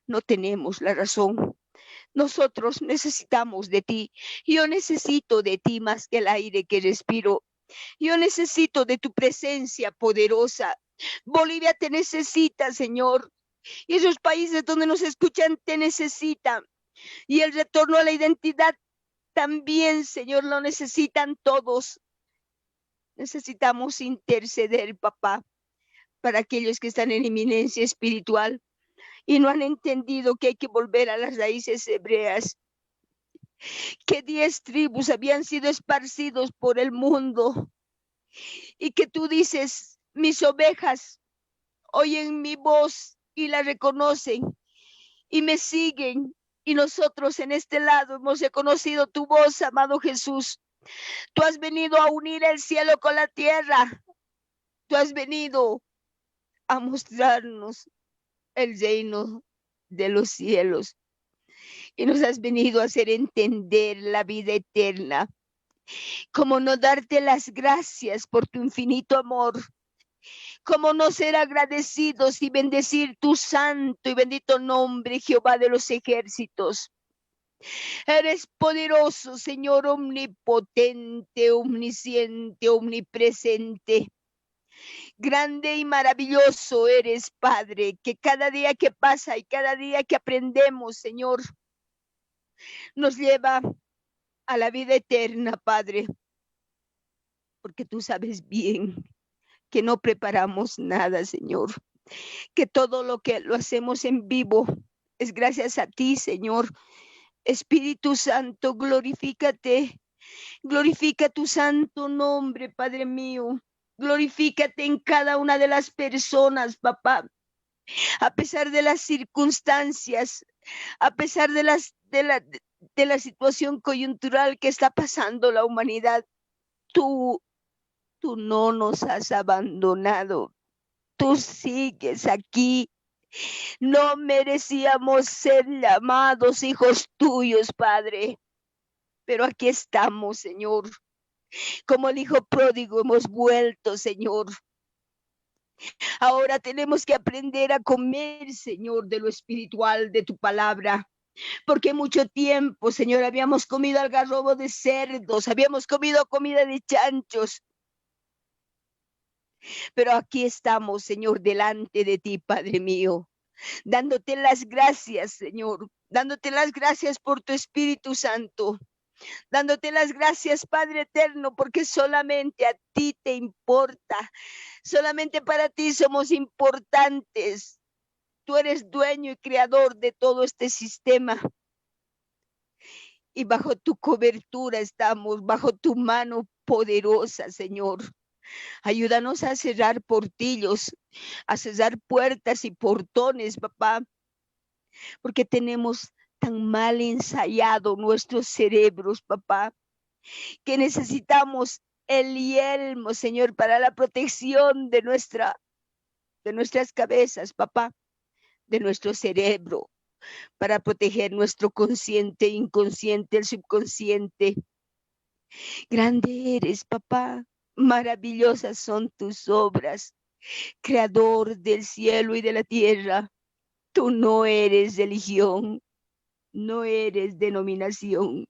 no tenemos la razón. Nosotros necesitamos de ti. Yo necesito de ti más que el aire que respiro. Yo necesito de tu presencia poderosa. Bolivia te necesita, Señor. Y esos países donde nos escuchan te necesitan. Y el retorno a la identidad también, Señor, lo necesitan todos. Necesitamos interceder, papá, para aquellos que están en eminencia espiritual y no han entendido que hay que volver a las raíces hebreas, que 10 tribus habían sido esparcidos por el mundo y que tú dices, mis ovejas oyen mi voz y la reconocen y me siguen. Y nosotros en este lado hemos reconocido tu voz, amado Jesús. Tú has venido a unir el cielo con la tierra. Tú has venido a mostrarnos el reino de los cielos. Y nos has venido a hacer entender la vida eterna. Cómo no darte las gracias por tu infinito amor. Cómo no ser agradecidos y bendecir tu santo y bendito nombre, Jehová de los ejércitos. Eres poderoso, Señor, omnipotente, omnisciente, omnipresente. Grande y maravilloso eres, Padre, que cada día que pasa y cada día que aprendemos, Señor, nos lleva a la vida eterna, Padre, porque tú sabes bien que no preparamos nada, Señor, que todo lo que lo hacemos en vivo es gracias a ti, Señor. Espíritu Santo, glorifícate, glorifica tu santo nombre, Padre mío. Glorifícate en cada una de las personas, papá. A pesar de las circunstancias, a pesar de la situación coyuntural que está pasando la humanidad, tú no nos has abandonado. Tú sigues aquí. No merecíamos ser llamados hijos tuyos, Padre. Pero aquí estamos, Señor. Como el hijo pródigo hemos vuelto, Señor. Ahora tenemos que aprender a comer, Señor, de lo espiritual, de tu palabra. Porque mucho tiempo, Señor, habíamos comido algarrobo de cerdos, habíamos comido comida de chanchos. Pero aquí estamos, Señor, delante de ti, Padre mío, dándote las gracias, Señor, dándote las gracias por tu Espíritu Santo, dándote las gracias, Padre eterno, porque solamente a ti te importa, solamente para ti somos importantes. Tú eres dueño y creador de todo este sistema. Y bajo tu cobertura estamos, bajo tu mano poderosa, Señor. Ayúdanos a cerrar portillos, a cerrar puertas y portones, papá, porque tenemos tan mal ensayado nuestros cerebros, papá, que necesitamos el yelmo, Señor, para la protección de nuestras cabezas, papá, de nuestro cerebro, para proteger nuestro consciente, inconsciente, el subconsciente. Grande eres, papá. Maravillosas son tus obras, creador del cielo y de la tierra. Tú no eres religión, no eres denominación.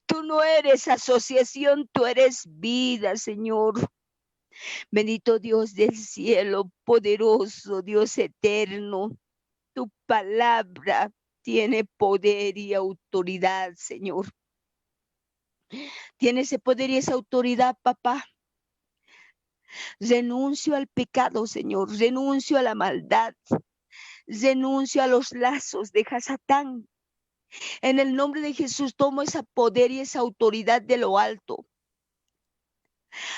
Tú no eres asociación, tú eres vida, Señor. Bendito Dios del cielo, poderoso Dios eterno. Tu palabra tiene poder y autoridad, Señor. Tiene ese poder y esa autoridad, papá. Renuncio al pecado, Señor. Renuncio a la maldad. Renuncio a los lazos de Satán. En el nombre de Jesús tomo ese poder y esa autoridad de lo alto.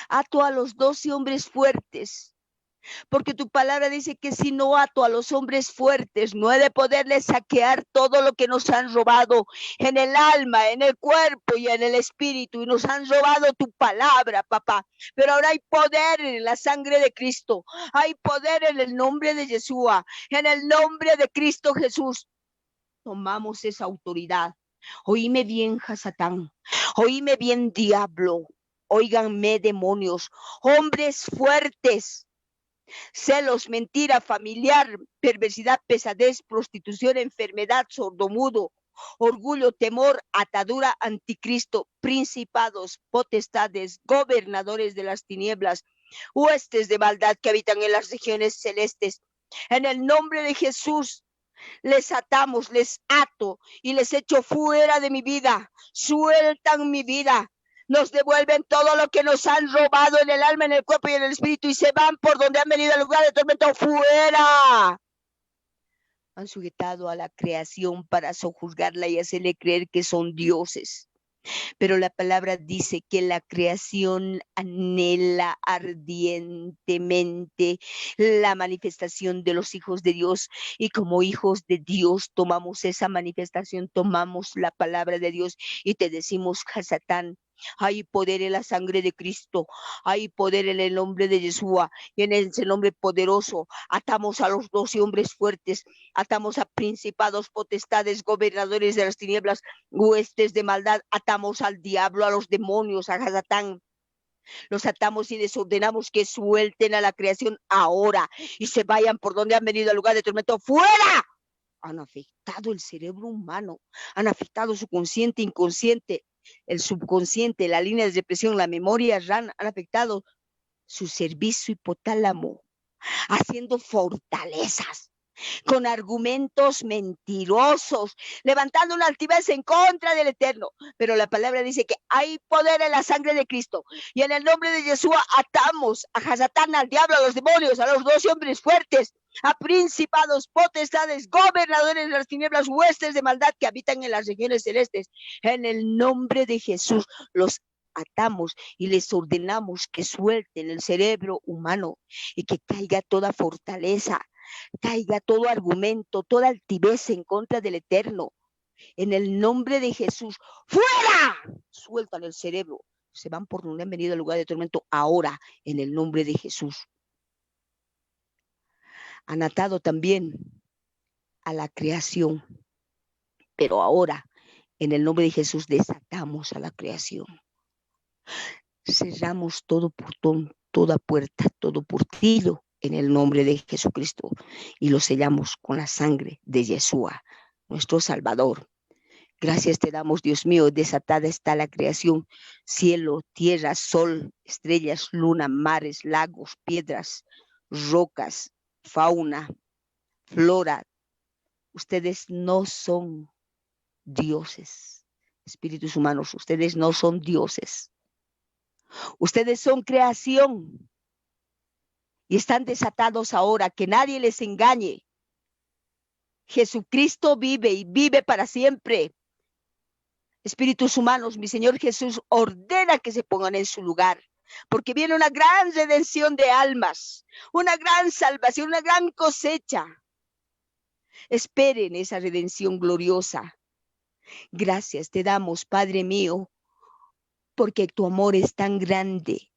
Ato a los 12 hombres fuertes. Porque tu palabra dice que si no ato a los hombres fuertes, no he de poderles saquear todo lo que nos han robado en el alma, en el cuerpo y en el espíritu. Y nos han robado tu palabra, papá. Pero ahora hay poder en la sangre de Cristo. Hay poder en el nombre de Yeshua. En el nombre de Cristo Jesús. Tomamos esa autoridad. Oíme bien, Satán. Oíme bien, diablo. Óiganme, demonios. Hombres fuertes. Celos, mentira, familiar, perversidad, pesadez, prostitución, enfermedad, sordomudo, orgullo, temor, atadura, anticristo, principados, potestades, gobernadores de las tinieblas, huestes de maldad que habitan en las regiones celestes. En el nombre de Jesús les atamos, les ato y les echo fuera de mi vida. Sueltan mi vida. nos devuelven todo lo que nos han robado en el alma, en el cuerpo y en el espíritu, y se van por donde han venido al lugar de tormento. ¡Fuera! Han sujetado a la creación para sojuzgarla y hacerle creer que son dioses. Pero la palabra dice que la creación anhela ardientemente la manifestación de los hijos de Dios, y como hijos de Dios tomamos esa manifestación, tomamos la palabra de Dios y te decimos, Hasatán, hay poder en la sangre de Cristo, hay poder en el nombre de Yeshua, y en ese nombre poderoso atamos a los 12 hombres fuertes, atamos a principados, potestades, gobernadores de las tinieblas, huestes de maldad, atamos al diablo, a los demonios, a Hasatán. Los atamos y les ordenamos que suelten a la creación ahora y se vayan por donde han venido al lugar de tormento. ¡Fuera! Han afectado el cerebro humano, han afectado su consciente, inconsciente, el subconsciente, la línea de depresión, la memoria RAM, han afectado su servicio hipotálamo, haciendo fortalezas con argumentos mentirosos, levantando una altivez en contra del Eterno. Pero la palabra dice que hay poder en la sangre de Cristo, y en el nombre de Yeshua atamos a Hasatán, al diablo, a los demonios, a los 12 hombres fuertes, a principados, potestades, gobernadores de las tinieblas, huestes de maldad que habitan en las regiones celestes. En el nombre de Jesús los atamos y les ordenamos que suelten el cerebro humano y que caiga toda fortaleza, caiga todo argumento, toda altivez en contra del Eterno. En el nombre de Jesús, ¡fuera! Sueltan el cerebro. Se van por donde han venido al lugar de tormento ahora, en el nombre de Jesús. Han atado también a la creación, pero ahora, en el nombre de Jesús, desatamos a la creación. Cerramos todo portón, toda puerta, todo portillo en el nombre de Jesucristo y lo sellamos con la sangre de Yeshua, nuestro Salvador. Gracias te damos, Dios mío, desatada está la creación, cielo, tierra, sol, estrellas, luna, mares, lagos, piedras, rocas, fauna, flora. Ustedes no son dioses, espíritus humanos, ustedes no son dioses. Ustedes son creación y están desatados ahora, que nadie les engañe. Jesucristo vive y vive para siempre. Espíritus humanos, mi Señor Jesús ordena que se pongan en su lugar, porque viene una gran redención de almas, una gran salvación, una gran cosecha. Esperen esa redención gloriosa. Gracias te damos, Padre mío, porque tu amor es tan grande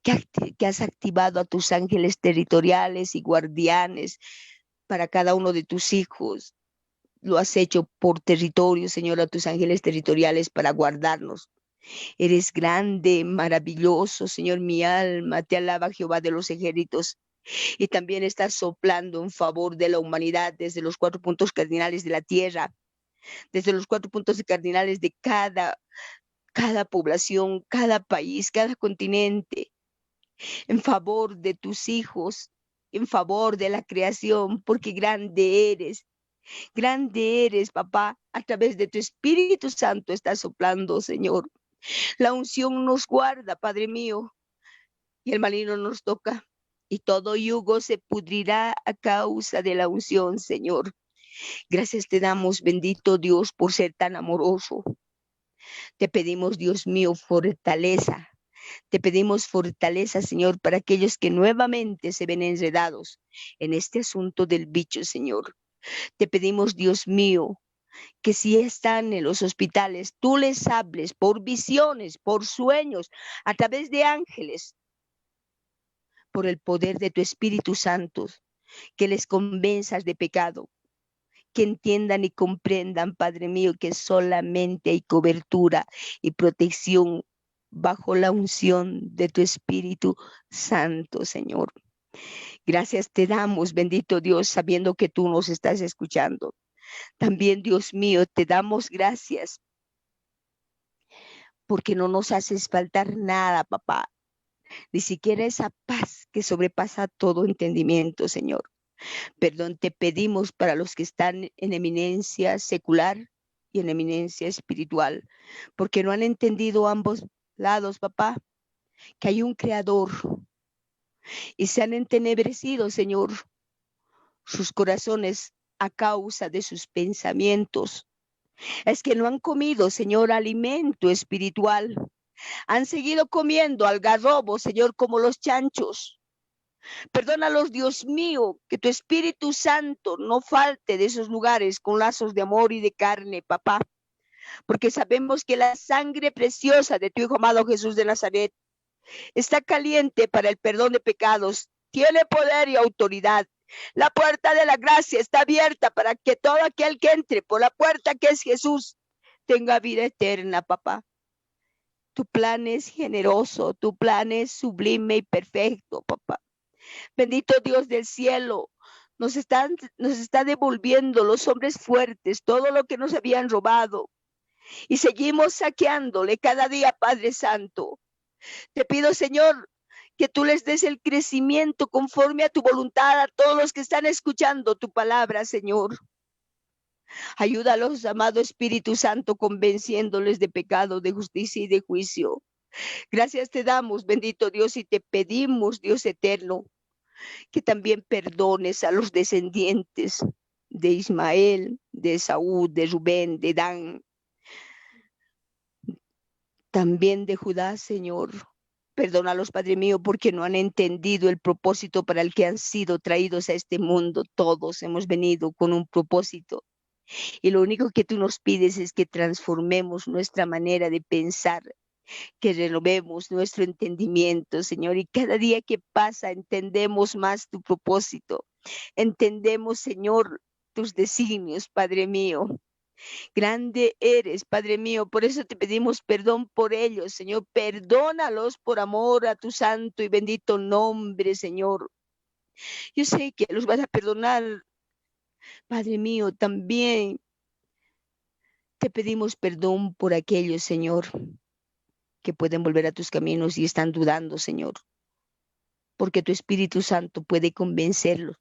que has activado a tus ángeles territoriales y guardianes para cada uno de tus hijos. Lo has hecho por territorio, Señor, a tus ángeles territoriales para guardarnos. Eres grande, maravilloso, Señor, mi alma te alaba, Jehová de los ejércitos. Y también estás soplando en favor de la humanidad desde los 4 puntos cardinales de la tierra, desde los 4 puntos cardinales de cada población, cada país, cada continente, en favor de tus hijos, en favor de la creación, porque grande eres, papá. A través de tu Espíritu Santo estás soplando, Señor. La unción nos guarda, Padre mío, y el maligno nos toca, y todo yugo se pudrirá a causa de la unción, Señor. Gracias te damos, bendito Dios, por ser tan amoroso. Te pedimos, Dios mío, fortaleza. Te pedimos fortaleza, Señor, para aquellos que nuevamente se ven enredados en este asunto del bicho, Señor. Te pedimos, Dios mío, que si están en los hospitales, tú les hables por visiones, por sueños, a través de ángeles, por el poder de tu Espíritu Santo, que les convenzas de pecado, que entiendan y comprendan, Padre mío, que solamente hay cobertura y protección bajo la unción de tu Espíritu Santo, Señor. Gracias te damos, bendito Dios, sabiendo que tú nos estás escuchando. También, Dios mío, te damos gracias porque no nos haces faltar nada, papá, ni siquiera esa paz que sobrepasa todo entendimiento, Señor. Perdón te pedimos para los que están en eminencia secular, y en eminencia espiritual, porque no han entendido ambos lados, papá, que hay un creador y se han entenebrecido, Señor, sus corazones a causa de sus pensamientos. Es que no han comido, Señor, alimento espiritual. Han seguido comiendo algarrobo, Señor, como los chanchos. Perdónalos, Dios mío, que tu Espíritu Santo no falte de esos lugares con lazos de amor y de carne, papá, porque sabemos que la sangre preciosa de tu Hijo amado Jesús de Nazaret está caliente para el perdón de pecados, tiene poder y autoridad. La puerta de la gracia está abierta para que todo aquel que entre por la puerta que es Jesús tenga vida eterna, papá. Tu plan es generoso, tu plan es sublime y perfecto, papá. Bendito Dios del cielo, nos está devolviendo los hombres fuertes todo lo que nos habían robado y seguimos saqueándole cada día, Padre Santo. Te pido, Señor, que tú les des el crecimiento conforme a tu voluntad a todos los que están escuchando tu palabra, Señor. Ayúdalos, amado Espíritu Santo, convenciéndoles de pecado, de justicia y de juicio. Gracias te damos, bendito Dios, y te pedimos, Dios eterno, que también perdones a los descendientes de Ismael, de Esaú, de Rubén, de Dan, también de Judá, Señor. Perdónalos, Padre mío, porque no han entendido el propósito para el que han sido traídos a este mundo. Todos hemos venido con un propósito. Y lo único que tú nos pides es que transformemos nuestra manera de pensar, que renovemos nuestro entendimiento, Señor. Y cada día que pasa entendemos más tu propósito. Entendemos, Señor, tus designios, Padre mío. Grande eres, Padre mío, por eso te pedimos perdón por ellos, Señor. Perdónalos por amor a tu santo y bendito nombre, Señor. Yo sé que los vas a perdonar, Padre mío, también. Te pedimos perdón por aquellos, Señor, que pueden volver a tus caminos y están dudando, Señor, porque tu Espíritu Santo puede convencerlos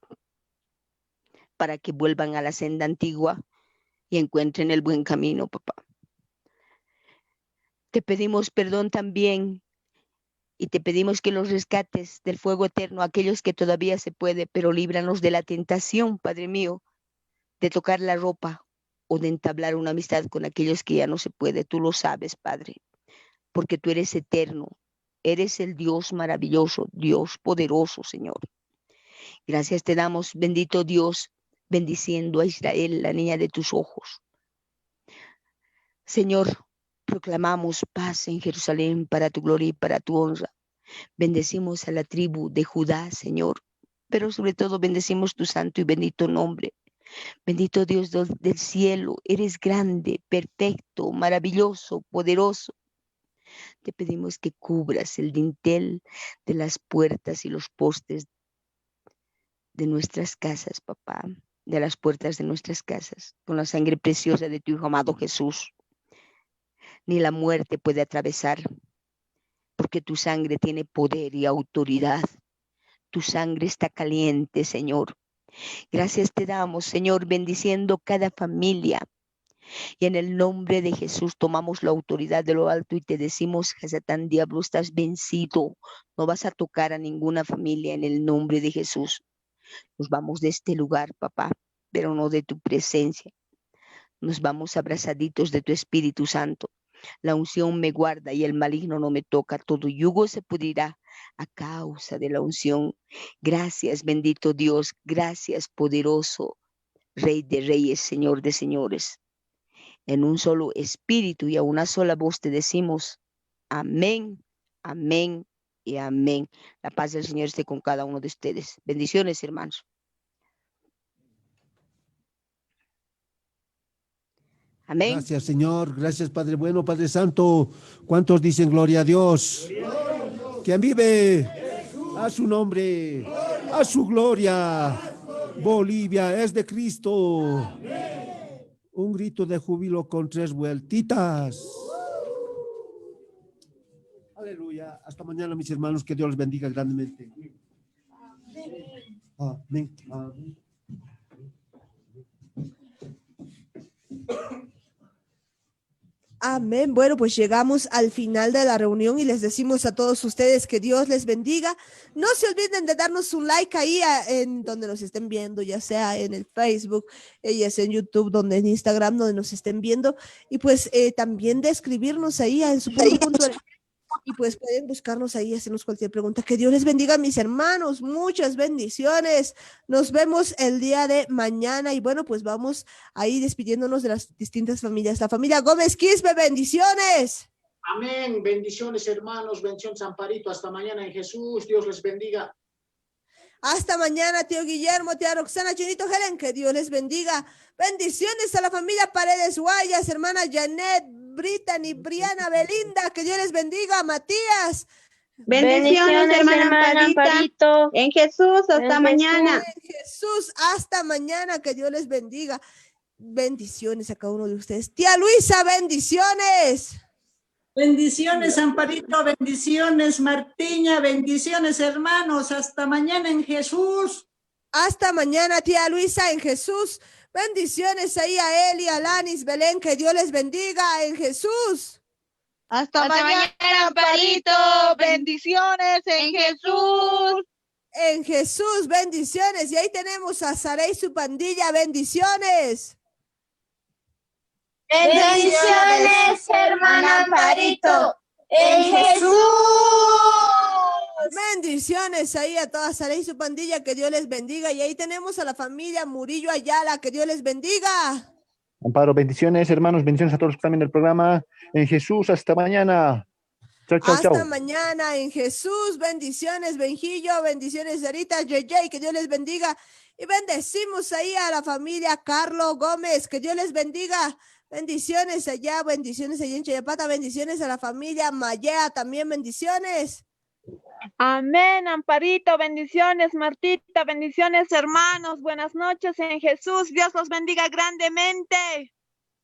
para que vuelvan a la senda antigua y encuentren el buen camino, papá. Te pedimos perdón también y te pedimos que los rescates del fuego eterno a aquellos que todavía se puede, pero líbranos de la tentación, Padre mío, de tocar la ropa o de entablar una amistad con aquellos que ya no se puede. Tú lo sabes, Padre, porque tú eres eterno, eres el Dios maravilloso, Dios poderoso, Señor. Gracias te damos, bendito Dios, bendiciendo a Israel, la niña de tus ojos. Señor, proclamamos paz en Jerusalén para tu gloria y para tu honra. Bendecimos a la tribu de Judá, Señor, pero sobre todo bendecimos tu santo y bendito nombre. Bendito Dios del cielo, eres grande, perfecto, maravilloso, poderoso. Te pedimos que cubras el dintel de las puertas y los postes de nuestras casas, papá, de las puertas de nuestras casas, con la sangre preciosa de tu Hijo amado Jesús. Ni la muerte puede atravesar, porque tu sangre tiene poder y autoridad. Tu sangre está caliente, Señor. Gracias te damos, Señor, bendiciendo cada familia. Y en el nombre de Jesús tomamos la autoridad de lo alto y te decimos, Satán, diablo, estás vencido. No vas a tocar a ninguna familia en el nombre de Jesús. Nos vamos de este lugar, papá, pero no de tu presencia. Nos vamos abrazaditos de tu Espíritu Santo. La unción me guarda y el maligno no me toca. Todo yugo se pudrirá a causa de la unción. Gracias, bendito Dios. Gracias, poderoso Rey de reyes, Señor de señores. En un solo espíritu y a una sola voz te decimos amén, amén y amén. La paz del Señor esté con cada uno de ustedes. Bendiciones, hermanos. Amén. Gracias, Señor. Gracias, Padre bueno, Padre Santo. ¿Cuántos dicen gloria a Dios? ¿Quién vive? A su nombre, a su gloria. Bolivia es de Cristo. Un grito de júbilo con 3 vueltitas. Aleluya. Hasta mañana, mis hermanos. Que Dios les bendiga grandemente. Amén. Amén. Amén. Bueno, pues llegamos al final de la reunión y les decimos a todos ustedes que Dios les bendiga. No se olviden de darnos un like ahí en donde nos estén viendo, ya sea en el Facebook, ya sea en YouTube, donde en Instagram, donde nos estén viendo. Y pues también de escribirnos ahí en su punto. Y pues pueden buscarnos ahí, hacernos cualquier pregunta. Que Dios les bendiga, mis hermanos. Muchas bendiciones. Nos vemos el día de mañana. Y bueno, pues vamos ahí despidiéndonos de las distintas familias. La familia Gómez Quispe, bendiciones. Amén. Bendiciones, hermanos. Bendiciones, Amparito. Hasta mañana en Jesús. Dios les bendiga. Hasta mañana, tío Guillermo, tía Roxana, Chinito Helen, que Dios les bendiga. Bendiciones a la familia Paredes Guayas, hermana Janet, Brittany, Briana, Belinda, que Dios les bendiga. Matías. Bendiciones, hermana Amparito. En Jesús, hasta mañana. En Jesús, hasta mañana, que Dios les bendiga. Bendiciones a cada uno de ustedes. Tía Luisa, bendiciones. Bendiciones, Amparito, bendiciones, Martiña, bendiciones, hermanos. Hasta mañana en Jesús. Hasta mañana, tía Luisa, en Jesús. Bendiciones ahí a Eli, a Lanis, Belén, que Dios les bendiga en Jesús. Hasta mañana, Amparito. Bendiciones en Jesús. En Jesús, bendiciones. Y ahí tenemos a Sara y su pandilla, bendiciones. Bendiciones, hermana Amparito. En Jesús. Bendiciones ahí a toda Sara y su pandilla, que Dios les bendiga. Y ahí tenemos a la familia Murillo Ayala, que Dios les bendiga. Amparo, bendiciones, hermanos, bendiciones a todos los que están viendo el programa. En Jesús, hasta mañana. Chao, chao, Hasta chao. mañana en Jesús. Bendiciones, Benjillo. Bendiciones, Sarita, JJ, que Dios les bendiga. Y bendecimos ahí a la familia Carlos Gómez, que Dios les bendiga. Bendiciones allá en Chayapata. Bendiciones a la familia Maya, también bendiciones. Amén, Amparito, bendiciones, Martita, bendiciones, hermanos, buenas noches en Jesús, Dios los bendiga grandemente.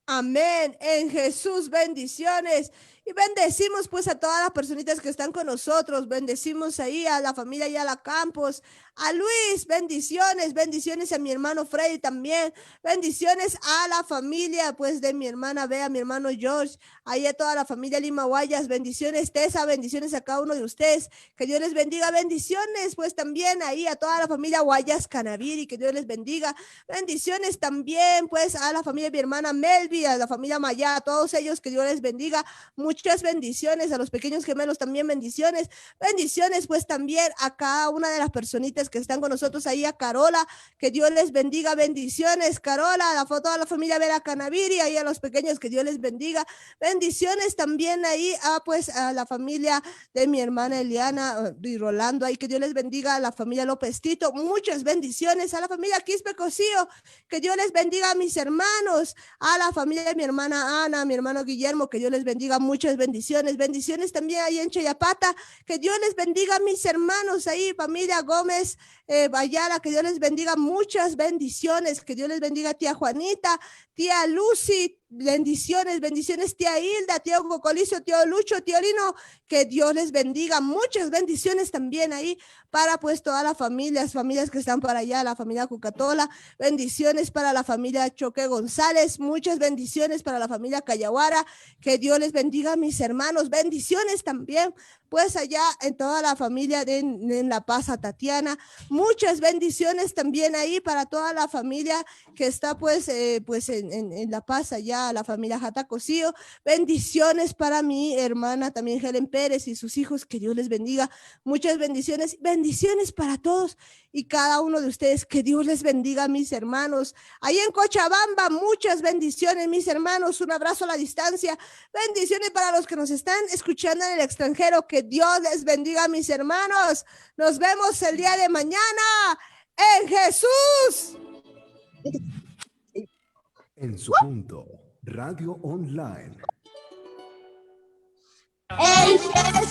Amén, en Jesús, bendiciones. Y bendecimos pues a todas las personitas que están con nosotros, bendecimos ahí a la familia Yala Campos, a Luis, bendiciones a mi hermano Freddy también, bendiciones a la familia pues de mi hermana Bea, mi hermano George, ahí a toda la familia Lima Guayas, bendiciones Tessa, bendiciones a cada uno de ustedes, que Dios les bendiga, bendiciones pues también ahí a toda la familia Guayas Canaviri, que Dios les bendiga, bendiciones también pues a la familia de mi hermana Melvi, a la familia Maya, a todos ellos, que Dios les bendiga, muchas bendiciones a los pequeños gemelos también, bendiciones pues también a cada una de las personitas que están con nosotros ahí, a Carola, que Dios les bendiga, bendiciones Carola, a toda la familia Vera Canaviri, ahí a los pequeños, que Dios les bendiga, bendiciones también ahí a pues a la familia de mi hermana Eliana y Rolando, ahí que Dios les bendiga, a la familia López Tito, muchas bendiciones a la familia Quispe Cosío, que Dios les bendiga a mis hermanos, a la familia de mi hermana Ana, a mi hermano Guillermo, que Dios les bendiga, muchas bendiciones también ahí en Chayapata, que Dios les bendiga a mis hermanos ahí, familia Gómez, Ayala, que Dios les bendiga, muchas bendiciones, que Dios les bendiga, tía Juanita, tía Lucy, bendiciones, tía Hilda, tío Cocolicio, tío Lucho, tío Lino, que Dios les bendiga, muchas bendiciones también ahí para pues todas las familias que están para allá, la familia Cucatola, bendiciones para la familia Choque González, muchas bendiciones para la familia Cayaguara, que Dios les bendiga a mis hermanos, bendiciones también pues allá en toda la familia en La Paz a Tatiana, muchas bendiciones también ahí para toda la familia que está pues en La Paz allá, la familia Jata Cosío, bendiciones para mi hermana también Helen Pérez y sus hijos, que Dios les bendiga, muchas bendiciones para todos y cada uno de ustedes, que Dios les bendiga, mis hermanos, ahí en Cochabamba, muchas bendiciones, mis hermanos, un abrazo a la distancia, bendiciones para los que nos están escuchando en el extranjero, que Dios les bendiga, mis hermanos, nos vemos el día de mañana en Jesús. En su punto, Radio Online. En Jesús.